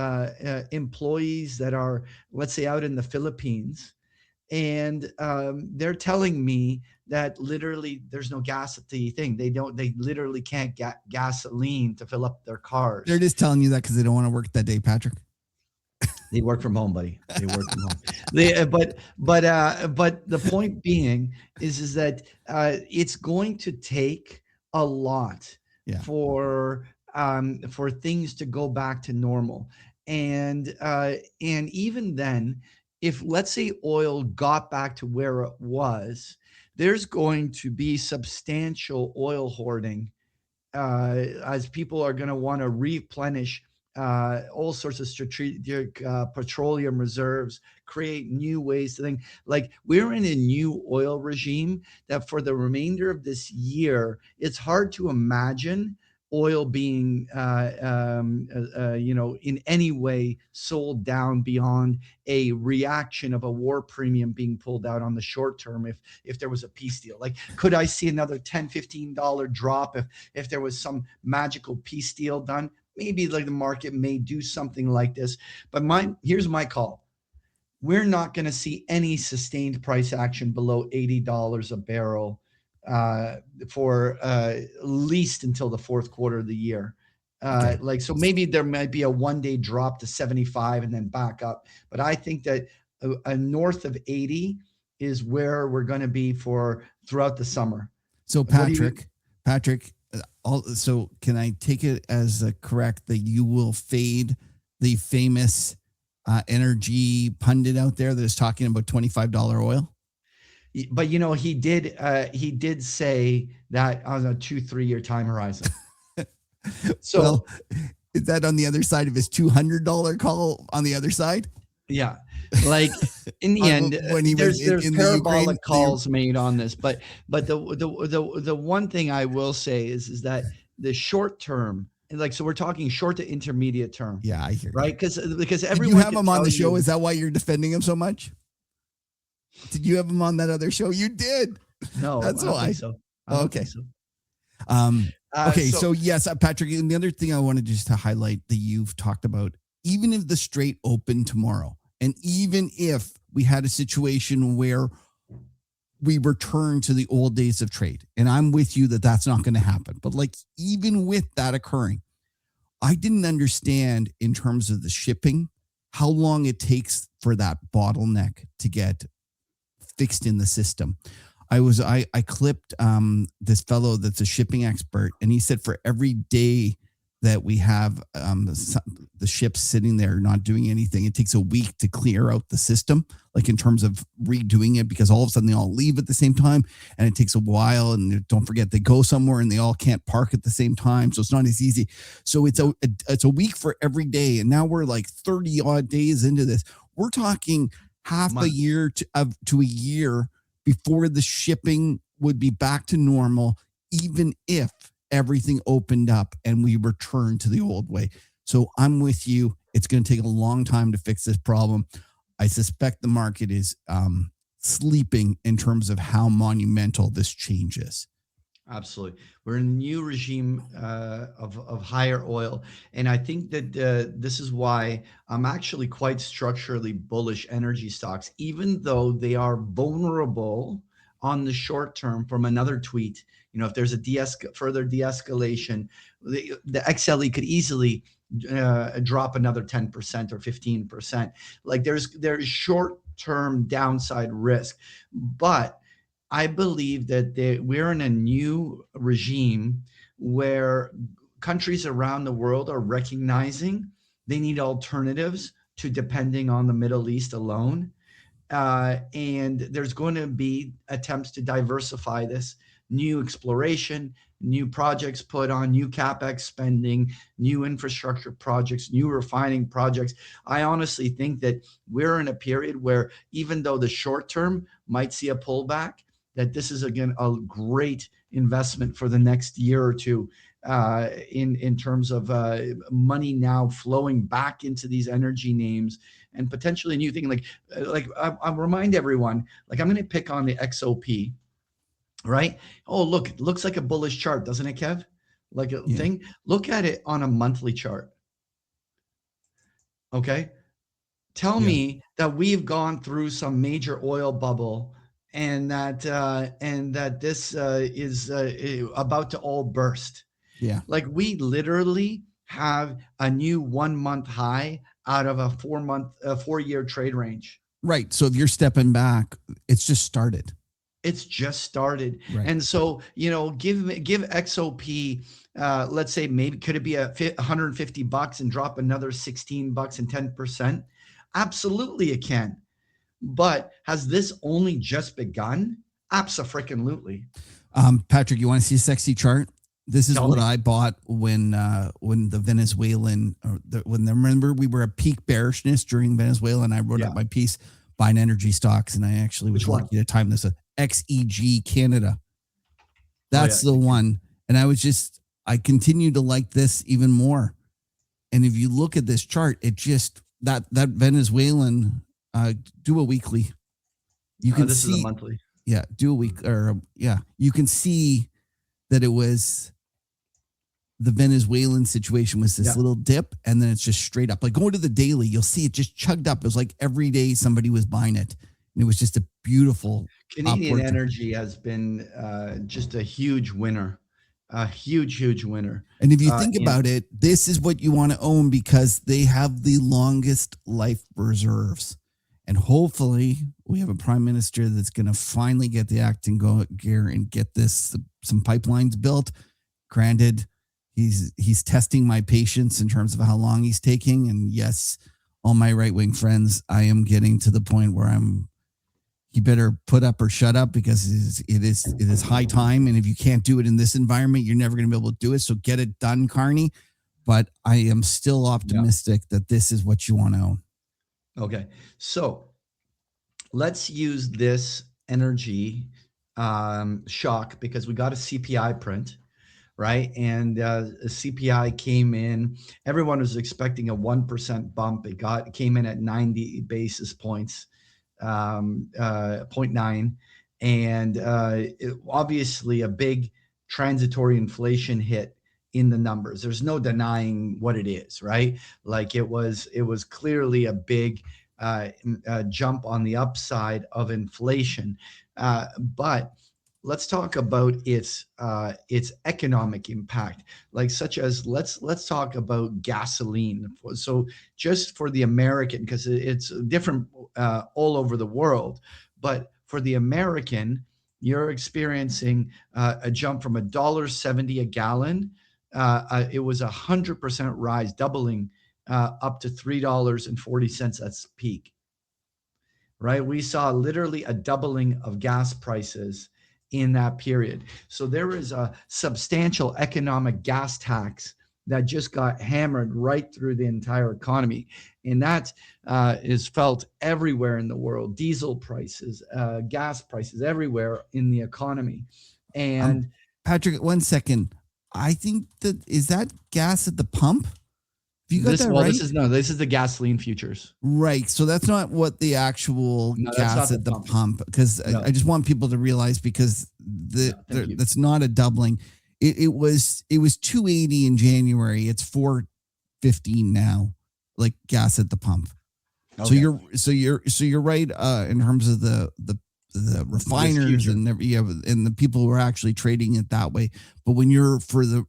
S2: employees that are, let's say, out in the Philippines, and they're telling me that literally there's no gas at the thing. They literally can't get gasoline to fill up their cars.
S1: They're just telling you that because they don't want to work that day, Patrick.
S2: They work from home, buddy. They work from home. But the point being is that it's going to take a lot for things to go back to normal, and even then, if let's say oil got back to where it was, there's going to be substantial oil hoarding as people are going to want to replenish all sorts of strategic petroleum reserves, create new ways to think. Like, we're in a new oil regime that for the remainder of this year, it's hard to imagine oil being, in any way sold down beyond a reaction of a war premium being pulled out on the short term. If there was a peace deal, like, could I see another $10-15 drop if there was some magical peace deal done? Maybe like the market may do something like this, but here's my call. We're not going to see any sustained price action below $80 a barrel for at least until the fourth quarter of the year. So maybe there might be a one-day drop to 75 and then back up. But I think that a north of 80 is where we're going to be throughout the summer.
S1: So Patrick, so can I take it as correct that you will fade the famous energy pundit out there that is talking about $25 oil?
S2: But he did say that on a 2-3 year time horizon. So,
S1: well, is that on the other side of his $200 call on the other side?
S2: Yeah, like in the end,
S1: when he
S2: there's parabolic calls made on this, but the one thing I will say is that the short term, so we're talking short to intermediate term.
S1: Yeah, I hear you.
S2: Right, because everyone.
S1: Did you have him on the show? Is that why you're defending him so much? Did you have him on that other show? You did.
S2: No,
S1: that's
S2: I don't
S1: why.
S2: think so.
S1: Okay.
S2: So.
S1: Okay, so yes, Patrick, and the other thing I wanted just to highlight that you've talked about, even if the Strait opened tomorrow, and even if we had a situation where we return to the old days of trade, and I'm with you that that's not going to happen, but like even with that occurring, I didn't understand in terms of the shipping how long it takes for that bottleneck to get fixed in the system. I clipped this fellow that's a shipping expert, and he said for every day that we have the ships sitting there not doing anything, it takes a week to clear out the system, like in terms of redoing it, because all of a sudden they all leave at the same time, and it takes a while. And don't forget, they go somewhere and they all can't park at the same time, so it's not as easy. So it's a week for every day, and now we're like 30 odd days into this. We're talking half a year to a year before the shipping would be back to normal, even if everything opened up and we returned to the old way. So I'm with you. It's going to take a long time to fix this problem. I suspect the market is sleeping in terms of how monumental this change is.
S2: Absolutely. We're in a new regime of higher oil. And I think that this is why I'm actually quite structurally bullish energy stocks, even though they are vulnerable on the short term from another tweet. You know, if there's a further de-escalation, the XLE could easily drop another 10% or 15%. Like there's short-term downside risk. But I believe that we're in a new regime where countries around the world are recognizing they need alternatives to depending on the Middle East alone. And there's going to be attempts to diversify this, new exploration, new projects put on, new CapEx spending, new infrastructure projects, new refining projects. I honestly think that we're in a period where even though the short term might see a pullback, that this is, again, a great investment for the next year or two in terms of money now flowing back into these energy names and potentially a new thing. Like I remind everyone, like I'm going to pick on the XOP, right? Oh, look, it looks like a bullish chart, doesn't it, Kev? Like a thing. Look at it on a monthly chart. Okay. Tell me that we've gone through some major oil bubble and that this is about to all burst.
S1: Yeah.
S2: Like we literally have a new 1 month high out of a 4-year trade range.
S1: Right. So if you're stepping back, it's just started.
S2: It's just started.
S1: Right.
S2: And so, you know, give XOP, let's say maybe could it be $150 and drop another $16 and 10%? Absolutely it can. But has this only just begun? Abso-freaking-lutely.
S1: Patrick, you want to see a sexy chart? This is
S2: Tell
S1: what
S2: me.
S1: I bought when the Venezuelan, remember we were at peak bearishness during Venezuela, and I wrote up my piece buying energy stocks, and I actually was lucky to time this. XEG Canada. That's the one. And I continue to like this even more. And if you look at this chart, it just that Venezuelan, do a weekly. You can
S2: this
S1: see
S2: is a monthly.
S1: Yeah, do a week you can see that it was the Venezuelan situation was this little dip, and then it's just straight up. Like going to the daily, you'll see it just chugged up. It was like every day somebody was buying it. And it was just a beautiful
S2: Canadian energy has been just a huge winner. A huge winner.
S1: And if you think about it, this is what you want to own because they have the longest life reserves. And hopefully we have a prime minister that's going to finally get the act in gear and get some pipelines built. Granted, he's testing my patience in terms of how long he's taking. And yes, all my right-wing friends, I am getting to the point where he better put up or shut up because it is high time. And if you can't do it in this environment, you're never going to be able to do it. So get it done, Carney. But I am still optimistic that this is what you want to own.
S2: Okay. So let's use this energy shock because we got a CPI print, right? And CPI came in, everyone was expecting a 1% bump. It came in at 90 basis points. 0.9, and obviously a big transitory inflation hit in the numbers. There's no denying what it is, right? Like it was clearly a big jump on the upside of inflation. But let's talk about its economic impact, like such as let's talk about gasoline. So just for the American, because it's different all over the world, but for the American, you're experiencing a jump from $1.70 a gallon. It was 100% rise, doubling up to $3.40 at peak. Right, we saw literally a doubling of gas prices in that period. So there is a substantial economic gas tax that just got hammered right through the entire economy. And that is felt everywhere in the world. Diesel prices, gas prices everywhere in the economy. And
S1: Patrick, 1 second. I think is that gas at the pump? You got that right?
S2: This is the gasoline futures.
S1: Right. So that's not what the actual gas at the pump, because I just want people to realize, because that's not a doubling. It was 280 in January. It's 415 now, like gas at the pump. Okay. So you're right in terms of the refiners and the people who are actually trading it that way. But when you're for the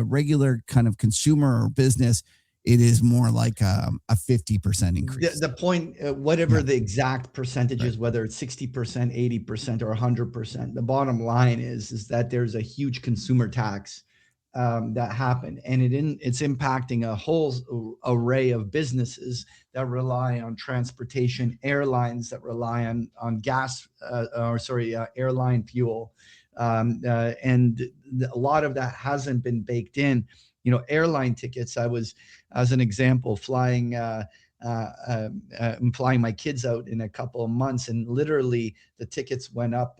S1: regular kind of consumer or business, it is more like a 50% increase.
S2: The point, whatever the exact percentage is, whether it's 60%, 80%, or 100%, the bottom line is that there's a huge consumer tax that happened, and it's impacting a whole array of businesses that rely on transportation, airlines that rely on gas, airline fuel, and a lot of that hasn't been baked in. You know, airline tickets. I was, as an example, flying my kids out in a couple of months, and literally the tickets went up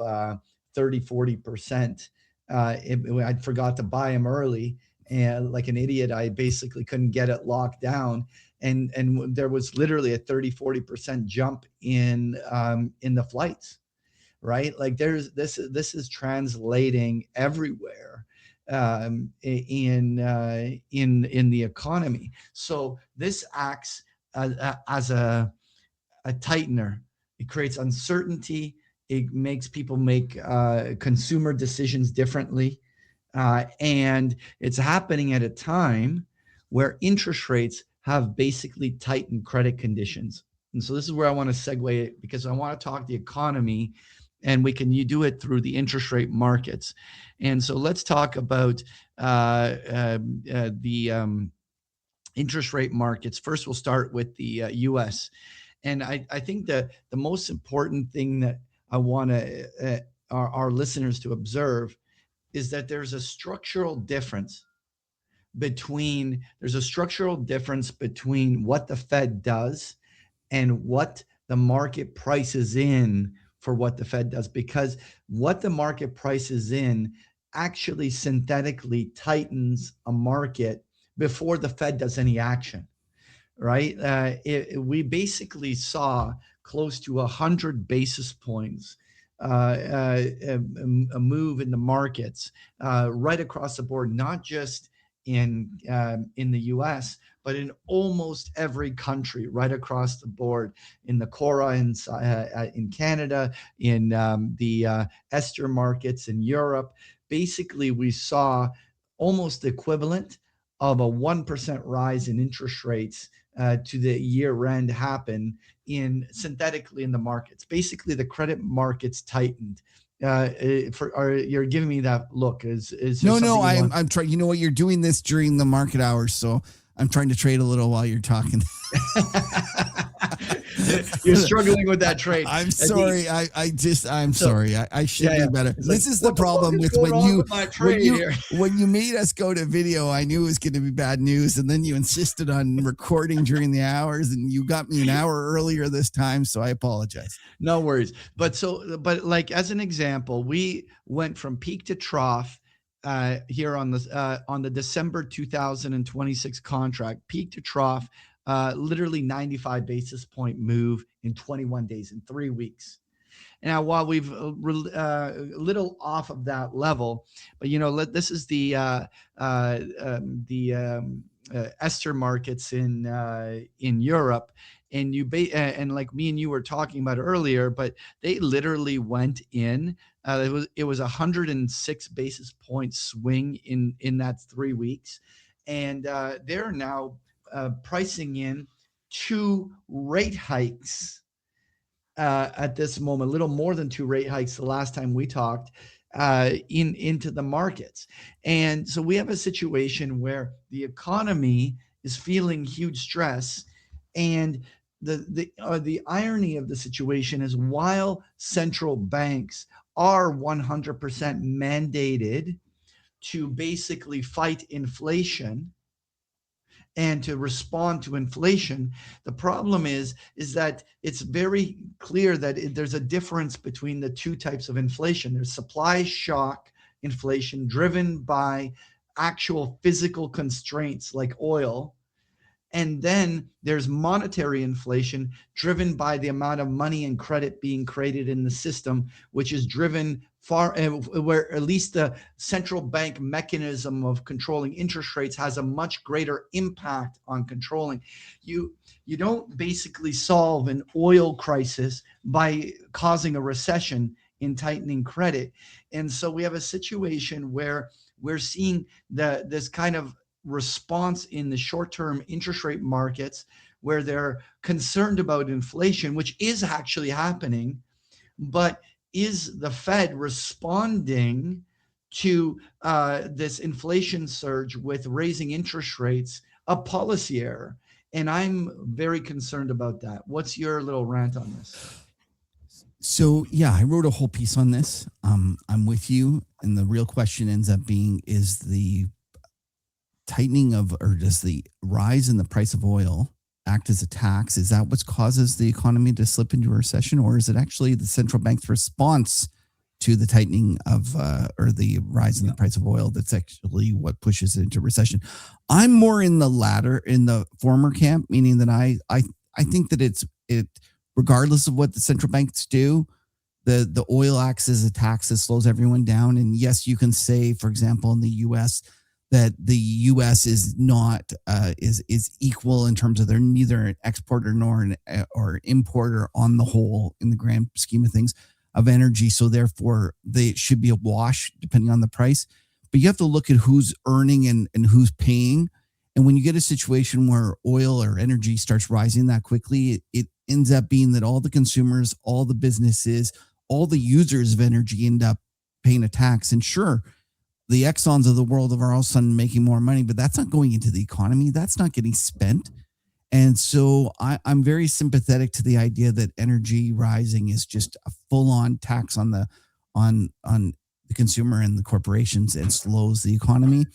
S2: 30-40%. I forgot to buy them early, and like an idiot, I basically couldn't get it locked down. And there was literally a 30-40% jump in the flights, right? Like this is translating everywhere in the economy. So this acts as a tightener. It creates uncertainty. It makes people make consumer decisions differently. And it's happening at a time where interest rates have basically tightened credit conditions. And so this is where I want to segue it, because I want to talk the economy, and you do it through the interest rate markets. And so let's talk about the interest rate markets. First, we'll start with the U.S. And I think that the most important thing that I want our listeners to observe is that there's a structural difference between what the Fed does and what the market prices in for what the Fed does, because what the market prices in actually synthetically tightens a market before the Fed does any action, right? We basically saw close to 100 basis points a move in the markets right across the board, not just in the U.S., but in almost every country right across the board, in the Cora in Canada, in the ester markets in Europe. Basically, we saw almost the equivalent of a 1% rise in interest rates to the year end happen synthetically in the markets. Basically, the credit markets tightened. You're giving me that look. Is
S1: no? I'm trying. You know what? You're doing this during the market hours, so I'm trying to trade a little while you're talking.
S2: You're struggling with that trade.
S1: I'm sorry. I'm sorry. I should be better. This is the problem with when you made us go to video. I knew it was going to be bad news, and then you insisted on recording during the hours, and you got me an hour earlier this time. So I apologize.
S2: No worries. But like as an example, we went from peak to trough here on the December 2026 contract, peak to trough. Literally 95 basis point move in 21 days, in 3 weeks. Now, while we've a little off of that level, but this is the ester markets in Europe, and and like me and you were talking about earlier, but they literally went in. It was 106 basis point swing in that 3 weeks, and they're now pricing in 2 rate hikes at this moment, a little more than 2 rate hikes the last time we talked into the markets. And so we have a situation where the economy is feeling huge stress, and the irony of the situation is, while central banks are 100% mandated to basically fight inflation and to respond to inflation, the problem is that it's very clear that there's a difference between the 2 types of inflation. There's supply shock inflation driven by actual physical constraints like oil, and then there's monetary inflation driven by the amount of money and credit being created in the system, which is driven where at least the central bank mechanism of controlling interest rates has a much greater impact on controlling. You don't basically solve an oil crisis by causing a recession in tightening credit. And so we have a situation where we're seeing this kind of response in the short-term interest rate markets, where they're concerned about inflation, which is actually happening, but is the Fed responding to this inflation surge with raising interest rates a policy error? And I'm very concerned about that. What's your little rant on this?
S1: So yeah, I wrote a whole piece on this. I'm with you, and the real question ends up being, is the tightening of, or does the rise in the price of oil act as a tax? Is that what causes the economy to slip into a recession, or is it actually the central bank's response to the tightening of or the rise in the price of oil that's actually what pushes it into recession? I'm more in the former camp, meaning that I think that it regardless of what the central banks do, the oil acts as a tax that slows everyone down. And yes, you can say, for example, in the U.S., that the U.S. is not is equal in terms of they're neither an exporter nor an importer on the whole in the grand scheme of things of energy. So therefore, they should be a wash depending on the price. But you have to look at who's earning and who's paying. And when you get a situation where oil or energy starts rising that quickly, it ends up being that all the consumers, all the businesses, all the users of energy end up paying a tax. And sure, the Exxons of the world are all of a sudden making more money, but that's not going into the economy. That's not getting spent. And so I'm very sympathetic to the idea that energy rising is just a full-on tax on the consumer and the corporations and slows the economy.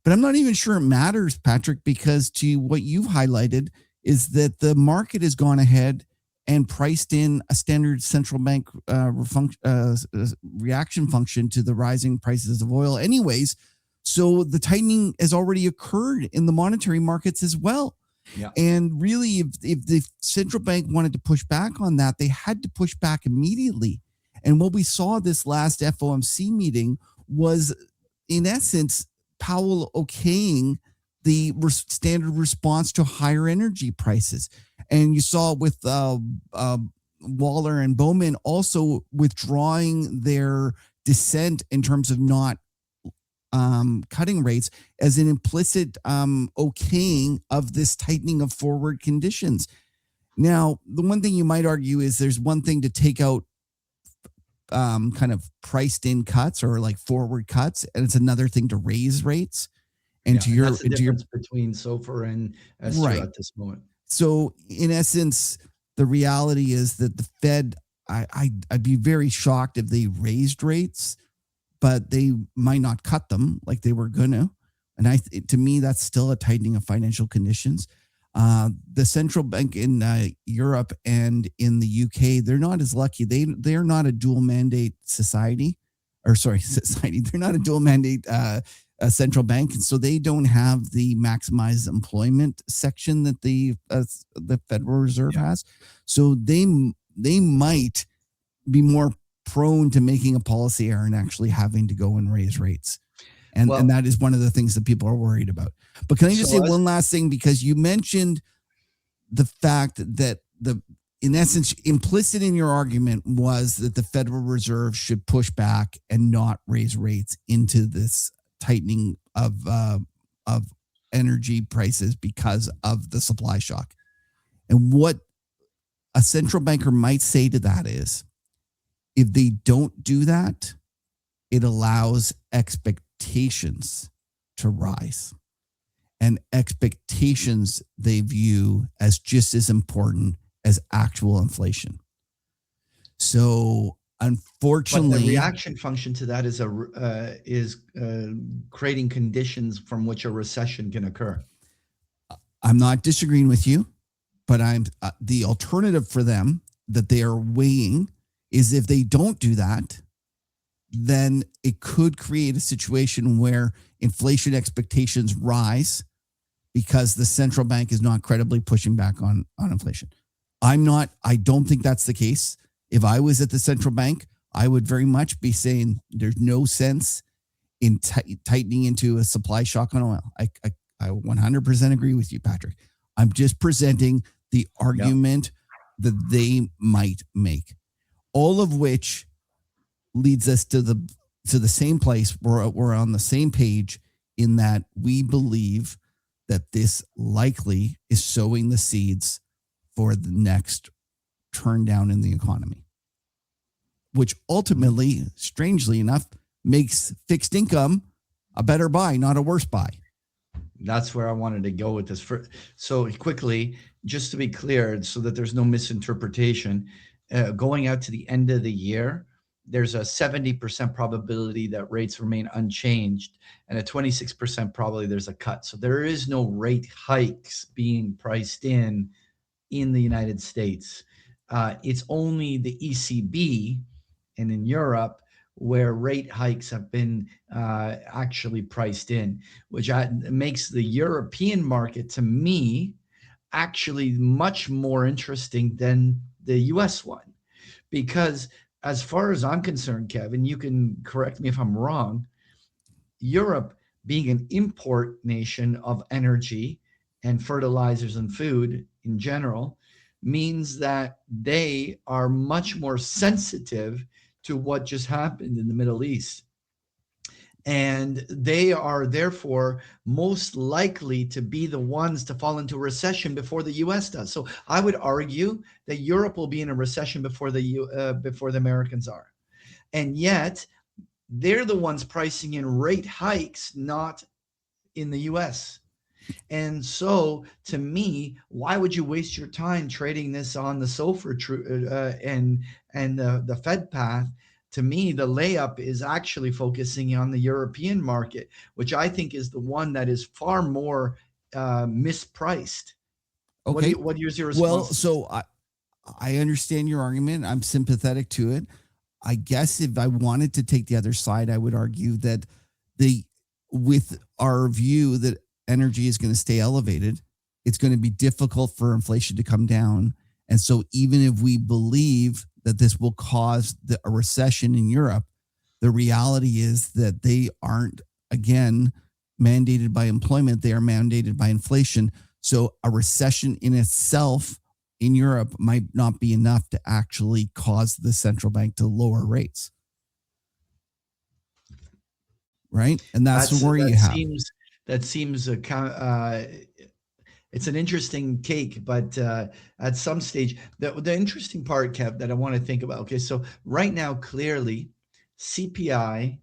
S1: But I'm not even sure it matters, Patrick, because to what you've highlighted is that the market has gone ahead and priced in a standard central bank reaction function to the rising prices of oil anyways. So the tightening has already occurred in the monetary markets as well.
S2: Yeah.
S1: And really, if the central bank wanted to push back on that, they had to push back immediately. And what we saw this last FOMC meeting was, in essence, Powell okaying the standard response to higher energy prices. And you saw with Waller and Bowman also withdrawing their dissent in terms of not cutting rates as an implicit okaying of this tightening of forward conditions. Now, the one thing you might argue is there's one thing to take out kind of priced in cuts or like forward cuts, and it's another thing to raise rates. And
S2: that's the difference between SOFR and S2 at this moment.
S1: So in essence, the reality is that the Fed, I'd be very shocked if they raised rates, but they might not cut them like they were gonna. And to me, that's still a tightening of financial conditions. The central bank in Europe and in the UK, they're not as lucky. They're not a dual mandate society. They're not a dual mandate central bank, and so they don't have the maximize employment section that the Federal Reserve has. So they might be more prone to making a policy error and actually having to go and raise rates. And that is one of the things that people are worried about. But can I just say one last thing? Because you mentioned the fact that in essence, implicit in your argument was that the Federal Reserve should push back and not raise rates into this tightening of energy prices because of the supply shock. And what a central banker might say to that is, if they don't do that, it allows expectations to rise. And expectations they view as just as important as actual inflation. So unfortunately,
S2: but the reaction function to that is creating conditions from which a recession can occur.
S1: I'm not disagreeing with you, but I'm the alternative for them that they are weighing is if they don't do that, then it could create a situation where inflation expectations rise because the central bank is not credibly pushing back on inflation. I don't think that's the case. If I was at the central bank, I would very much be saying there's no sense in tightening into a supply shock on oil. I 100% agree with you, Patrick. I'm just presenting the argument that they might make, all of which leads us to the same place where we're on the same page in that we believe that this likely is sowing the seeds for the next turn down in the economy, which ultimately, strangely enough, makes fixed income a better buy, not a worse buy.
S2: That's where I wanted to go with this. So quickly, just to be clear, so that there's no misinterpretation, going out to the end of the year, there's a 70% probability that rates remain unchanged and a 26% probability there's a cut. So there is no rate hikes being priced in the United States. It's only the ECB and in Europe where rate hikes have been actually priced in, which makes the European market, to me, actually much more interesting than the US one. Because as far as I'm concerned, Kevin, you can correct me if I'm wrong, Europe being an import nation of energy and fertilizers and food in general means that they are much more sensitive to what just happened in the Middle East. And they are therefore most likely to be the ones to fall into a recession before the US does. So I would argue that Europe will be in a recession before the Americans are. And yet they're the ones pricing in rate hikes, not in the US. And so to me, why would you waste your time trading this on the SOFR and the Fed path? To me, the layup is actually focusing on the European market, which I think is the one that is far more mispriced.
S1: Okay.
S2: What is your response?
S1: Well, so I understand your argument. I'm sympathetic to it. I guess if I wanted to take the other side, I would argue that with our view that energy is going to stay elevated, it's going to be difficult for inflation to come down. And so even if we believe that this will cause a recession in Europe, the reality is that they aren't, again, mandated by employment. They are mandated by inflation. So a recession in itself in Europe might not be enough to actually cause the central bank to lower rates. Right? And that's the worry you have.
S2: That seems it's an interesting take, but at some stage, the interesting part, Kev, that I want to think about. Okay, so right now, clearly, CPI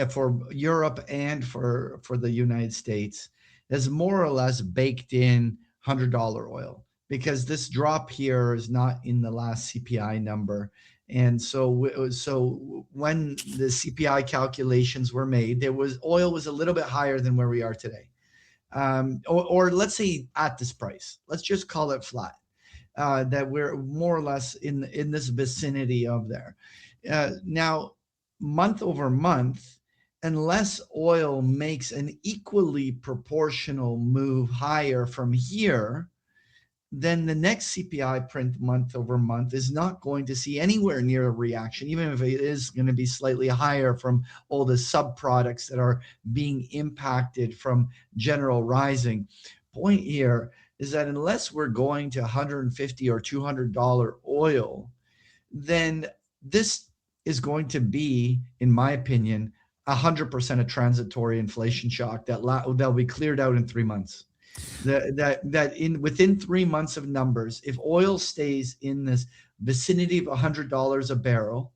S2: for Europe and for the United States is more or less baked in $100 oil, because this drop here is not in the last CPI number. And so when the CPI calculations were made, oil was a little bit higher than where we are today. Or let's say at this price, let's just call it flat, that we're more or less in this vicinity of there. Now, month over month, unless oil makes an equally proportional move higher from here, then the next CPI print month over month is not going to see anywhere near a reaction, even if it is going to be slightly higher from all the sub products that are being impacted from general rising. Point here is that unless we're going to $150 or $200 oil, then this is going to be, in my opinion, 100% a transitory inflation shock that'll be cleared out in 3 months. Within 3 months of numbers, if oil stays in this vicinity of $100 a barrel,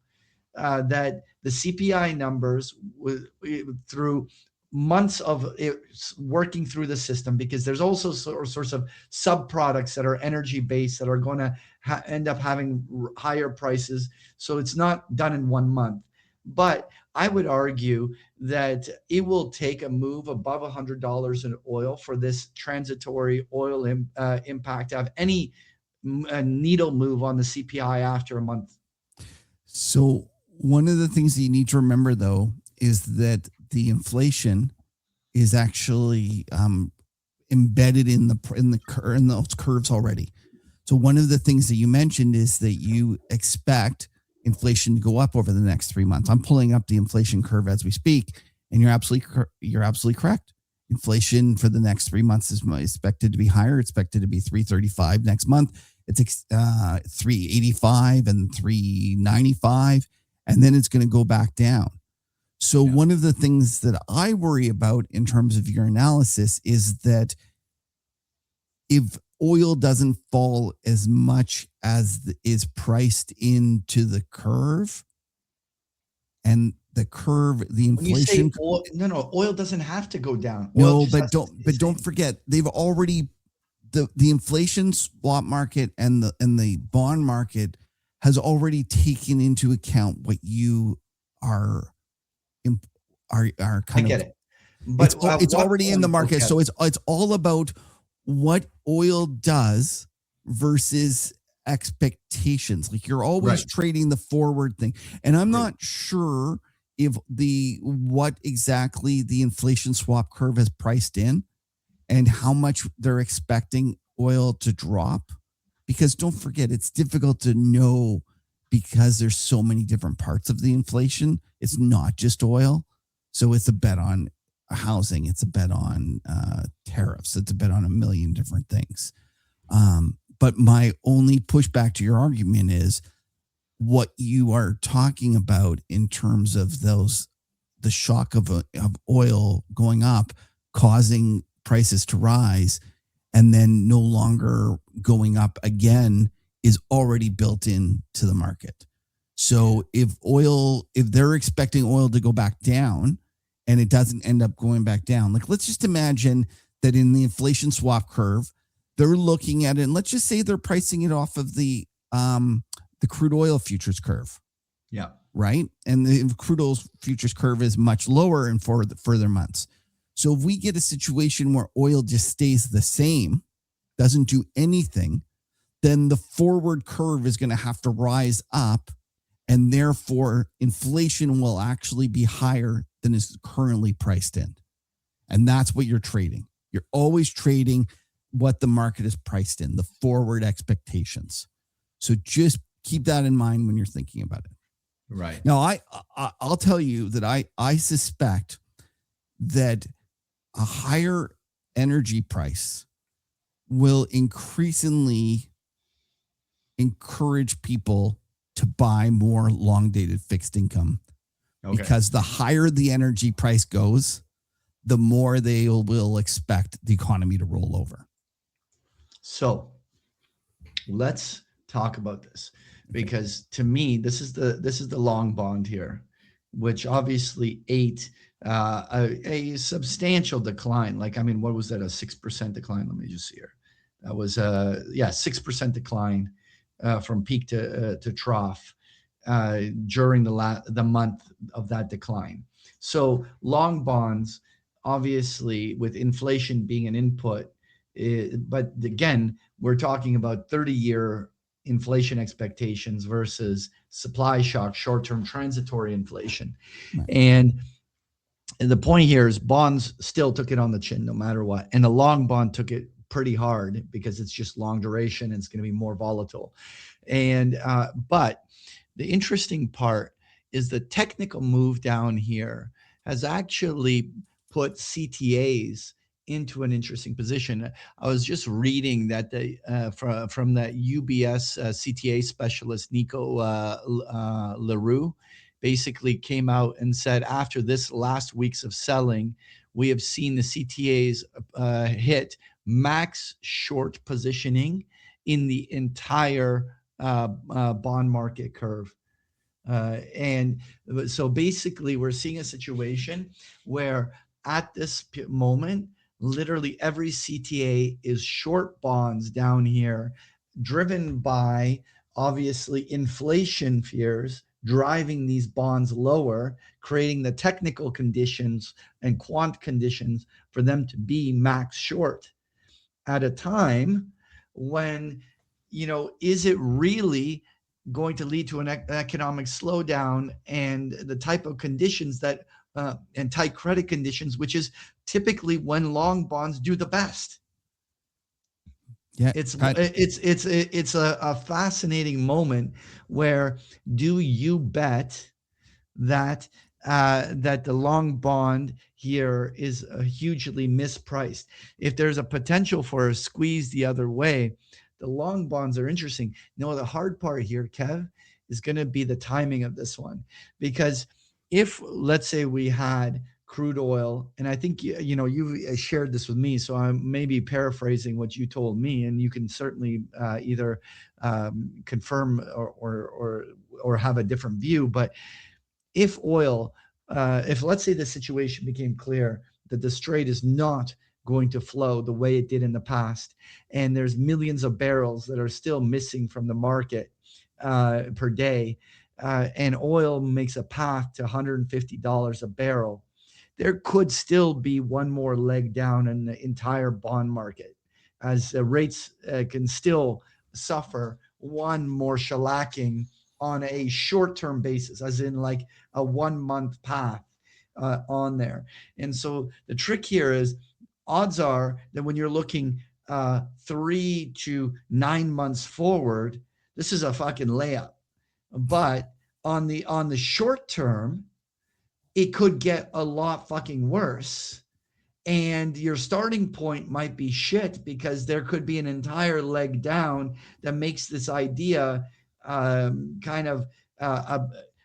S2: that the CPI numbers through months of it working through the system, because there's also sorts of sub products that are energy based that are going to end up having higher prices. So it's not done in 1 month. But I would argue that it will take a move above $100 in oil for this transitory oil impact to have any needle move on the CPI after a month.
S1: So one of the things that you need to remember, though, is that the inflation is actually embedded in those curves already. So one of the things that you mentioned is that you expect inflation to go up over the next 3 months. I'm pulling up the inflation curve as we speak, and you're absolutely correct. Inflation for the next 3 months is expected to be higher. It's expected to be 335 next month. It's 385 and 395, and then it's going to go back down. So one of the things that I worry about in terms of your analysis is that if oil doesn't fall as much as is priced into the curve, and the curve, the inflation.
S2: Oil, no, oil doesn't have to go down.
S1: No, but don't forget, they've already the inflation swap market and the bond market has already taken into account what you are kind
S2: I get
S1: of.
S2: it. But
S1: it's already in the market, so it's all about what oil does versus expectations. Like you're always trading the forward thing, and I'm not sure if what exactly the inflation swap curve has priced in and how much they're expecting oil to drop, because don't forget, it's difficult to know because there's so many different parts of the inflation. It's not just oil. So it's a bet on housing. It's a bet on tariffs. It's a bet on a million different things. But my only pushback to your argument is what you are talking about in terms of the shock of oil going up, causing prices to rise, and then no longer going up again is already built into the market. So if they're expecting oil to go back down and it doesn't end up going back down, like let's just imagine that in the inflation swap curve, they're looking at it, and let's just say they're pricing it off of the crude oil futures curve.
S2: Yeah.
S1: Right. And the crude oil futures curve is much lower in further months. So if we get a situation where oil just stays the same, doesn't do anything, then the forward curve is going to have to rise up, and therefore inflation will actually be higher than is currently priced in. And that's what you're trading. You're always trading what the market is priced in, the forward expectations. So just keep that in mind when you're thinking about it.
S2: Right.
S1: Now, I'll tell you that I suspect that a higher energy price will increasingly encourage people to buy more long-dated fixed income, because the higher the energy price goes, the more they will expect the economy to roll over.
S2: So let's talk about this, because to me, this is the long bond here, which obviously ate a substantial decline. Like, I mean, what was that? A 6% decline? Let me just see here. That was 6% decline from peak to trough during the month of that decline. So long bonds, obviously, with inflation being an input, but again, we're talking about 30-year inflation expectations versus supply shock, short-term transitory inflation. Right. And the point here is bonds still took it on the chin no matter what. And the long bond took it pretty hard because it's just long duration and it's going to be more volatile. And but the interesting part is the technical move down here has actually put CTAs into an interesting position. I was just reading that from the UBS CTA specialist Nico LaRue basically came out and said after this last weeks of selling, we have seen the CTAs hit max short positioning in the entire bond market curve. And so basically we're seeing a situation where at this moment, literally every CTA is short bonds down here, driven by obviously inflation fears driving these bonds lower, creating the technical conditions and quant conditions for them to be max short at a time when, is it really going to lead to an economic slowdown and the type of conditions that and tight credit conditions, which is typically when long bonds do the best.
S1: Yeah,
S2: it's a fascinating moment where do you bet that that the long bond here is hugely mispriced? If there's a potential for a squeeze the other way, the long bonds are interesting. The hard part here, Kev, is going to be the timing of this one, because if let's say we had crude oil, and I think you shared this with me, so I'm maybe paraphrasing what you told me, and you can certainly either confirm or have a different view. But if oil, if let's say the situation became clear that the Strait is not going to flow the way it did in the past, and there's millions of barrels that are still missing from the market per day, and oil makes a path to $150 a barrel, there could still be one more leg down in the entire bond market, as rates can still suffer one more shellacking on a short-term basis, as in like a 1 month path on there. And so the trick here is, odds are that when you're looking 3 to 9 months forward, this is a fucking layup. But on the short term, it could get a lot fucking worse. And your starting point might be shit, because there could be an entire leg down that makes this idea kind of a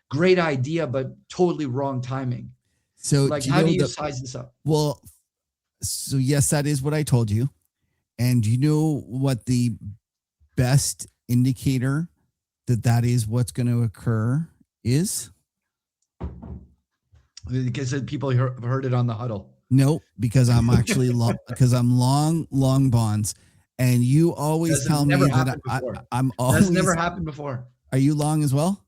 S2: great idea, but totally wrong timing.
S1: So
S2: like, how do you size this up?
S1: Well, so yes, that is what I told you. And you know what the best indicator that is what's going to occur is?
S2: Because people have heard it on the huddle.
S1: No, because I'm actually because I'm long bonds, and you always tell me that I'm always.
S2: That's never happened before.
S1: Are you long as well?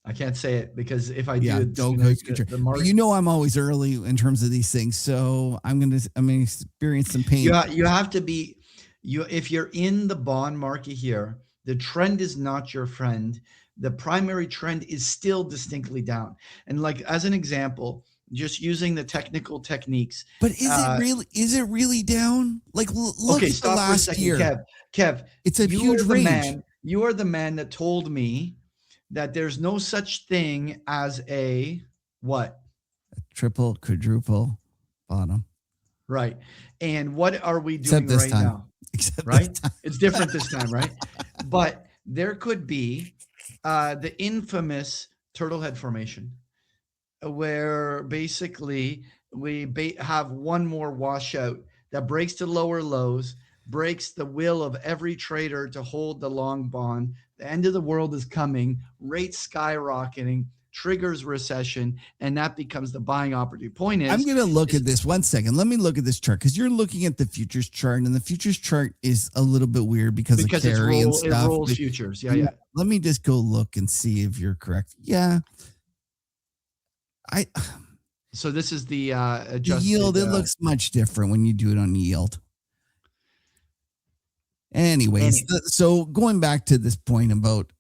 S2: I can't say it, because if I do,
S1: don't go. I'm always early in terms of these things, so I'm gonna experience some pain.
S2: You have to be. If you're in the bond market here, the trend is not your friend. The primary trend is still distinctly down. And like, as an example, just using the technical techniques.
S1: But is it really down? Like, look at the last year.
S2: Kev,
S1: it's a huge range.
S2: You are the man that told me that there's no such thing as a what?
S1: A triple, quadruple bottom.
S2: Right. And what are we doing right now? Right? It's different this time, right? But there could be the infamous turtle head formation, where basically we have one more washout that breaks to lower lows, breaks the will of every trader to hold the long bond. The end of the world is coming, rates skyrocketing, triggers recession, and that becomes the buying opportunity. Point is,
S1: I'm going to look at this 1 second. Let me look at this chart, because you're looking at the futures chart, and the futures chart is a little bit weird because of carry and stuff.
S2: It rolls futures. Yeah.
S1: Let me just go look and see if you're correct. Yeah.
S2: So this is the adjusted
S1: yield. It looks much different when you do it on yield. Anyways, so going back to this point about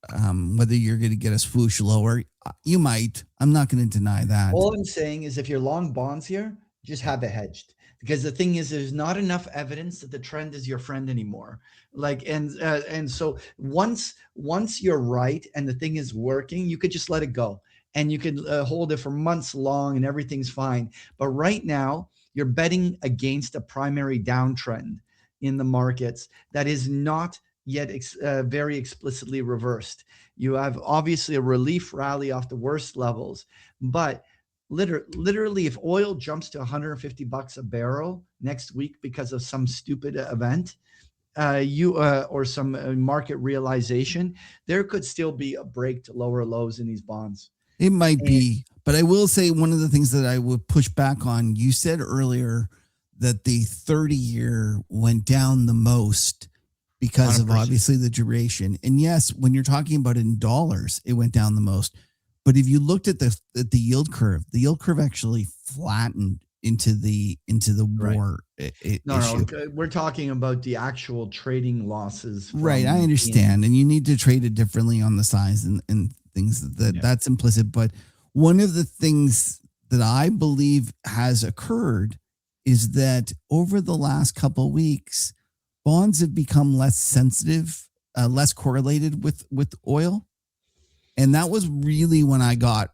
S1: whether you're going to get a swoosh lower, you might. I'm not going to deny that.
S2: All I'm saying is, if you're long bonds here, just have it hedged. because the thing is, there's not enough evidence that the trend is your friend anymore. Like, and so once you're right and the thing is working, you could just let it go, and you could hold it for months long and everything's fine. But right now, you're betting against a primary downtrend in the markets that is not yet very explicitly reversed. You have obviously a relief rally off the worst levels, but literally, if oil jumps to $150 a barrel next week because of some stupid event, or some market realization, there could still be a break to lower lows in these bonds.
S1: It might be, but I will say one of the things that I would push back on, you said earlier that the 30-year went down the most because
S2: 100%.
S1: of obviously the duration. And yes, when you're talking about it in dollars, it went down the most. But if you looked at the yield curve actually flattened into the war issue.
S2: No, we're talking about the actual trading losses.
S1: Right, I understand, and you need to trade it differently on the size and things that's implicit. But one of the things that I believe has occurred is that over the last couple of weeks, bonds have become less sensitive, less correlated with oil. And that was really when I got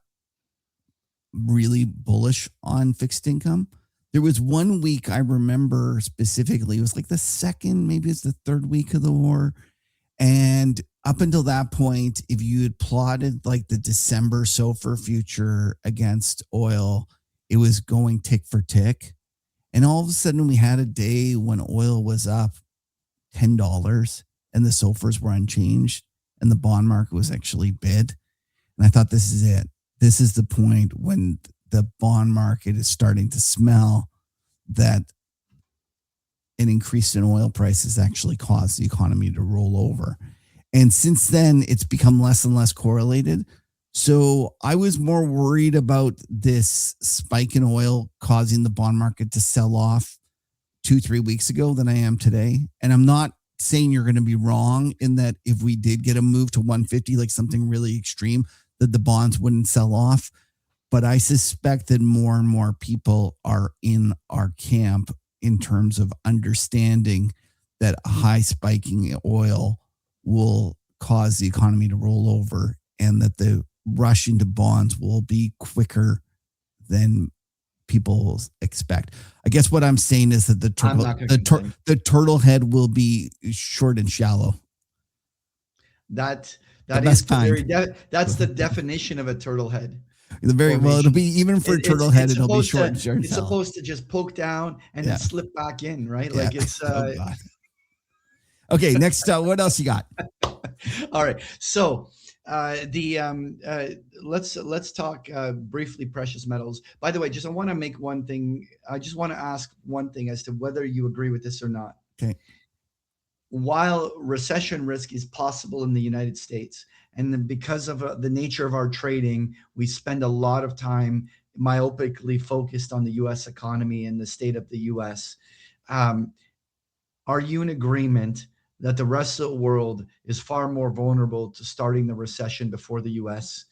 S1: really bullish on fixed income. There was 1 week I remember specifically, it was like the second, maybe it's the third week of the war. And up until that point, if you had plotted like the December SOFR future against oil, it was going tick for tick. And all of a sudden we had a day when oil was up $10 and the SOFRs were unchanged and the bond market was actually bid. And I thought, this is it. This is the point when the bond market is starting to smell that an increase in oil prices actually caused the economy to roll over. And since then, it's become less and less correlated. So I was more worried about this spike in oil causing the bond market to sell off 2-3 weeks ago than I am today. And I'm not saying you're going to be wrong in that if we did get a move to 150, like something really extreme, that the bonds wouldn't sell off. But I suspect that more and more people are in our camp in terms of understanding that a high spiking oil will cause the economy to roll over and that the rush into bonds will be quicker than people expect. I guess what I'm saying is that the turtle head will be short and shallow.
S2: That's the definition of a turtle head.
S1: It'll be even for a turtle head, it'll be short and shallow.
S2: It's supposed to just poke down and then slip back in, right? Like it's
S1: okay, next what else you got?
S2: All right. So let's talk briefly precious metals. By the way, I want to make one thing. I just want to ask one thing as to whether you agree with this or not.
S1: Okay.
S2: While recession risk is possible in the United States, and because of the nature of our trading, we spend a lot of time myopically focused on the U.S. economy and the state of the U.S. Are you in agreement that the rest of the world is far more vulnerable to starting the recession before the U.S.?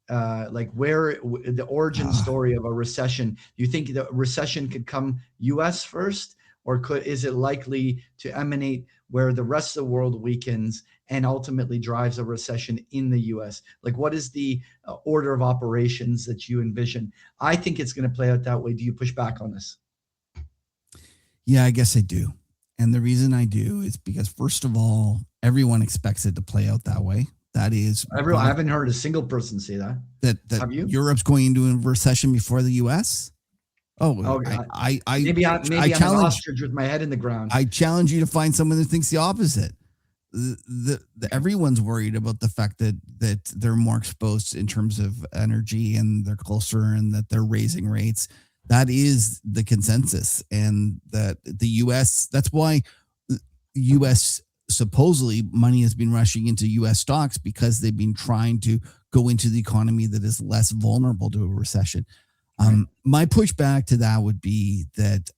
S2: Like where the origin story of a recession, do you think the recession could come U.S. first, or is it likely to emanate where the rest of the world weakens and ultimately drives a recession in the U.S.? Like, what is the order of operations that you envision? I think it's going to play out that way. Do you push back on this?
S1: Yeah, I guess I do. And the reason I do is because, first of all, everyone expects it to play out that way. That is,
S2: I haven't heard a single person say that.
S1: That Europe's going into a recession before the U.S.?
S2: Okay.
S1: I
S2: maybe I'm an ostrich with my head in the ground.
S1: I challenge you to find someone that thinks the opposite. Everyone's worried about the fact that they're more exposed in terms of energy and they're closer and that they're raising rates. That is the consensus, and that the U.S. That's why U.S. supposedly money has been rushing into U.S. stocks, because they've been trying to go into the economy that is less vulnerable to a recession. My pushback to that would be that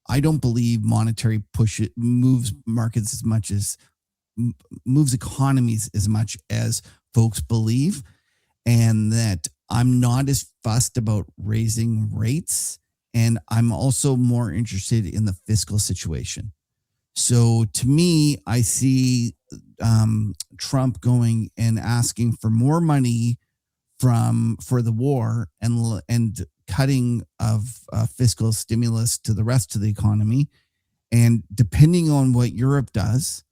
S1: I don't believe monetary moves markets as much as moves economies as much as folks believe, and that I'm not as fussed about raising rates And I'm also more interested in the fiscal situation. So to me, I see Trump going and asking for more money for the war and cutting of fiscal stimulus to the rest of the economy. And depending on what Europe does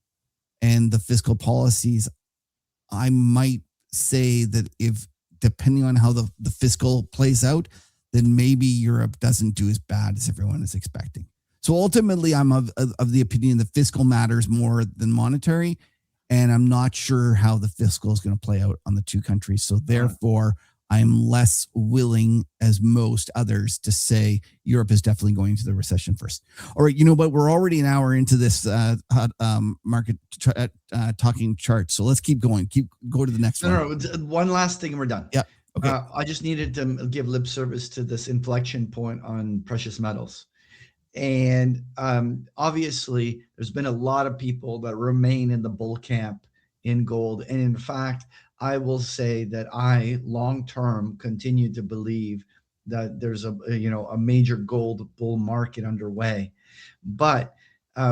S1: and the fiscal policies, I might say that if depending on how the fiscal plays out, then maybe Europe doesn't do as bad as everyone is expecting. So ultimately, I'm of the opinion that fiscal matters more than monetary, and I'm not sure how the fiscal is going to play out on the two countries. So therefore, I'm less willing, as most others, to say Europe is definitely going to the recession first. All right, but we're already an hour into this market talking chart, so let's keep going. Go to the next one.
S2: No, one last thing and we're done.
S1: Yeah. Okay.
S2: I just needed to give lip service to this inflection point on precious metals. And obviously, there's been a lot of people that remain in the bull camp in gold. And in fact, I will say that I long-term continue to believe that there's a major gold bull market underway. But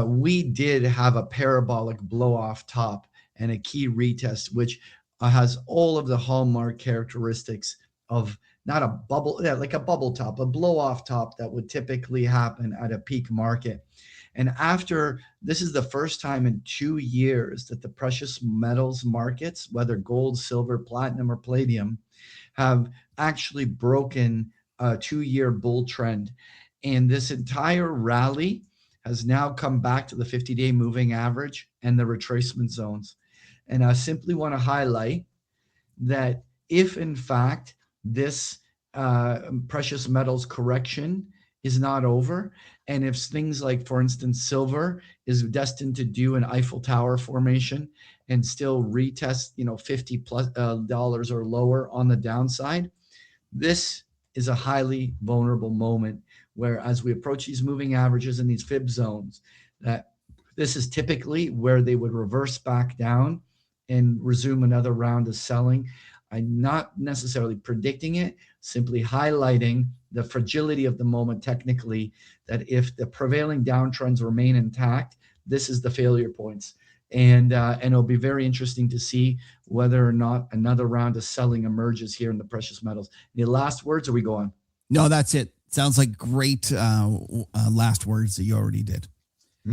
S2: we did have a parabolic blow-off top and a key retest, which has all of the hallmark characteristics of not a bubble, like a bubble top, a blow-off top that would typically happen at a peak market. And after, this is the first time in 2 years that the precious metals markets, whether gold, silver, platinum, or palladium, have actually broken a 2-year bull trend. And this entire rally has now come back to the 50-day moving average and the retracement zones. And I simply want to highlight that if, in fact, this precious metals correction is not over, and if things like, for instance, silver is destined to do an Eiffel Tower formation and still retest, $50+ or lower on the downside, this is a highly vulnerable moment where, as we approach these moving averages and these fib zones, that this is typically where they would reverse back down and resume another round of selling. I'm not necessarily predicting it, simply highlighting the fragility of the moment technically, that if the prevailing downtrends remain intact, this is the failure points. And it'll be very interesting to see whether or not another round of selling emerges here in the precious metals. Any last words, or we go on?
S1: No, that's it. Sounds like great last words that you already did.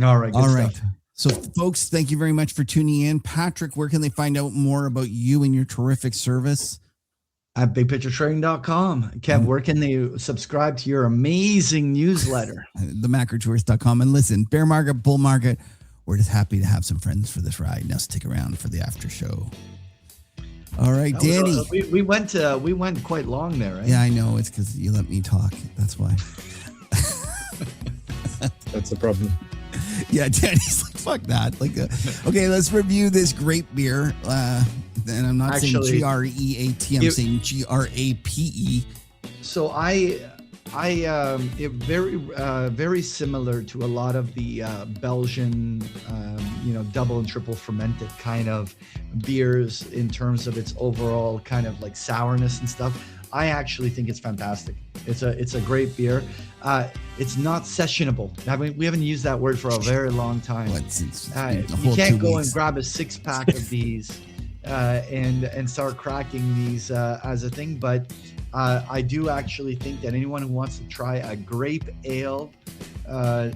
S2: All right. Good stuff.
S1: So, folks, thank you very much for tuning in. Patrick, where can they find out more about you and your terrific service?
S2: At bigpicturetrading.com. Kev, where can they subscribe to your amazing newsletter?
S1: Themacrotourist.com. And listen, bear market, bull market, we're just happy to have some friends for this ride. Now stick around for the after show. All right, Danny.
S2: We went quite long there, right?
S1: Yeah, I know. It's because you let me talk. That's why.
S3: That's the problem.
S1: Yeah, Danny's like, fuck that. Okay, let's review this grape beer. And I'm not saying GREAT, I'm saying GRAPE.
S2: So it very similar to a lot of the Belgian, double and triple fermented kind of beers in terms of its overall kind of like sourness and stuff. I actually think it's fantastic. It's a great beer. It's not sessionable. I mean, we haven't used that word for a very long time. You can't go and grab a 6-pack of these and start cracking these as a thing. But I do actually think that anyone who wants to try a grape ale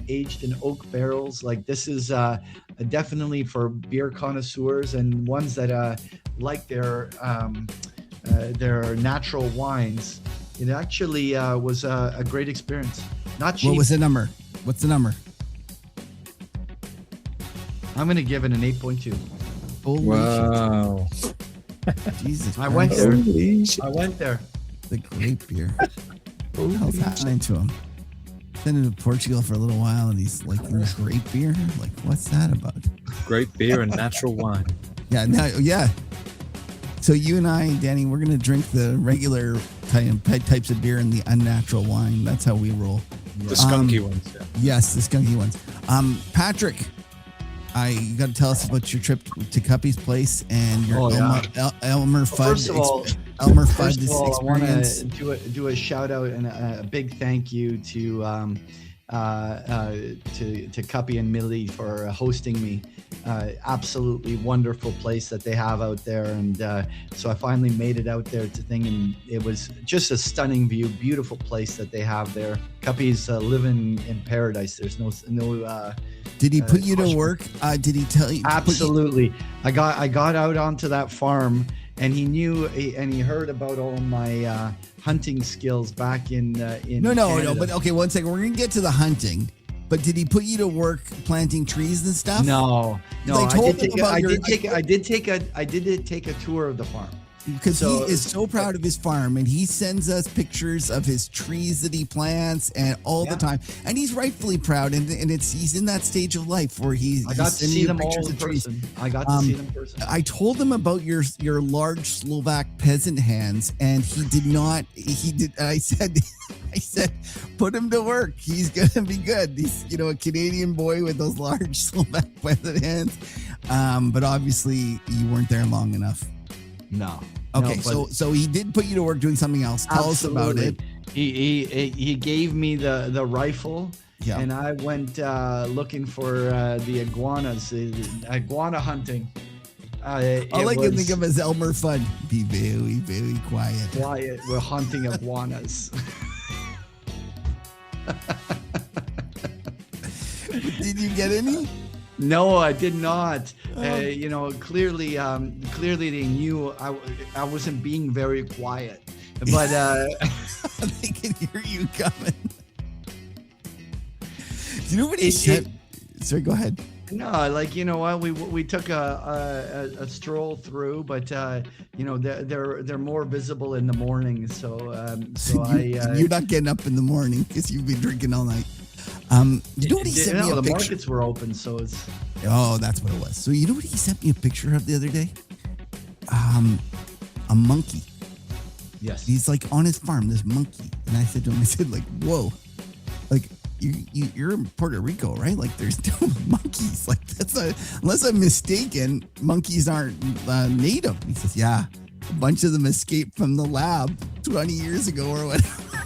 S2: aged in oak barrels, like this is definitely for beer connoisseurs and ones that like their natural wines. It actually was a great experience. Not cheap.
S1: What was the number? What's the number?
S2: I'm going to give it an 8.2.
S1: Holy
S3: wow.
S1: Shit. Jesus
S2: I
S1: Christ.
S2: went there.
S1: The grape beer. What the hell's happening to him? Been in Portugal for a little while and he's like in grape beer? Like, what's that about?
S3: Great beer and natural wine.
S1: Yeah. So you and I, Danny, we're going to drink the regular types of beer and the unnatural wine. That's how we roll.
S3: The skunky ones. Yeah.
S1: Yes, the skunky ones. Patrick, you got to tell us about your trip to Cuppy's place and your Elmer Fudd.
S2: First of all,
S1: Elmer Fudd,
S2: First of
S1: this
S2: all, I want
S1: experience.
S2: to do a shout out and a big thank you to Cuppy and Millie for hosting me. Absolutely wonderful place that they have out there, and so I finally made it out there to thing, and it was just a stunning view, beautiful place that they have there. Cuppy's living in paradise. There's no
S1: Did he put you to
S2: question.
S1: work? Did he tell you?
S2: Absolutely. I got out onto that farm, and he knew and he heard about all my hunting skills back in
S1: No,
S2: Canada.
S1: but okay, one second. We're gonna get to the hunting. But did he put you to work planting trees and stuff?
S2: No.
S1: I told him about
S2: I did take a tour of the farm.
S1: Because he is so proud of his farm, and he sends us pictures of his trees that he plants and all the time, and he's rightfully proud. And he's in that stage of life where
S2: I got to see them all in person. I got to see them in person.
S1: I told him about your large Slovak peasant hands, and he did not. He did. I said, put him to work. He's gonna be good. He's a Canadian boy with those large Slovak peasant hands. But obviously you weren't there long enough.
S2: No.
S1: Okay,
S2: no,
S1: so he did put you to work doing something else. Tell us about it.
S2: He gave me the rifle, and I went looking for the iguanas, iguana hunting.
S1: All I can think of is Elmer Fudd. Be very, very quiet.
S2: Quiet. We're hunting iguanas.
S1: Did you get any?
S2: No, I did not. Clearly they knew I wasn't being very quiet, but
S1: they can hear you coming. You know what he said? Sorry, go ahead.
S2: No, we took a stroll through, but they're more visible in the morning. So
S1: you're not getting up in the morning because you've been drinking all night. You know what he sent me a
S2: the
S1: picture?
S2: markets were open, so it's.
S1: Oh, that's what it was. So you know what he sent me a picture of the other day? A monkey.
S2: Yes.
S1: He's like on his farm, this monkey, and I said to him, like, whoa, like you're in Puerto Rico, right? Like there's no monkeys. Like unless I'm mistaken, monkeys aren't native. He says, yeah, a bunch of them escaped from the lab 20 years ago or whatever.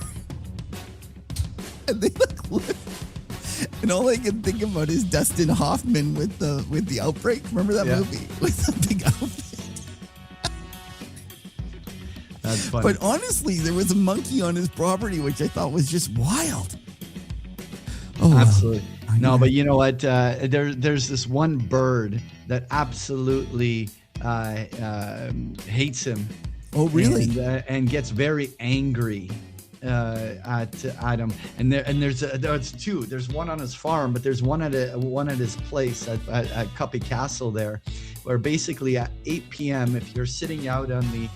S1: And they look. And all I can think about is Dustin Hoffman with the Outbreak. Remember that movie with the big outfit?
S2: That's funny.
S1: But honestly, there was a monkey on his property, which I thought was just wild. Oh,
S2: absolutely. No, but you know what? There's this one bird that absolutely hates him.
S1: Oh, really?
S2: And gets very angry at him. And there's two. There's one on his farm, but there's one at his place at Cuppy Castle there, where basically at 8 p.m. if you're sitting out on the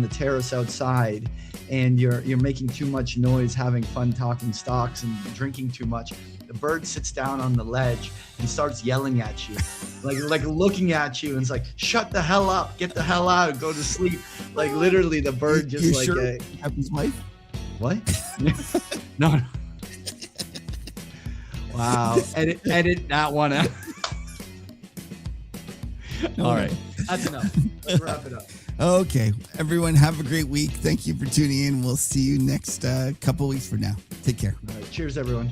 S2: terrace outside and you're making too much noise, having fun talking stocks and drinking too much, the bird sits down on the ledge and starts yelling at you, like looking at you, and it's like, shut the hell up, get the hell out, go to sleep. Like literally the bird just
S1: you sure his wife?
S2: What? No. Wow. Edit that one out. All right. That's enough. Let's wrap it up.
S1: Okay. Everyone have a great week. Thank you for tuning in. We'll see you next couple weeks from now. Take care.
S2: All right. Cheers, everyone.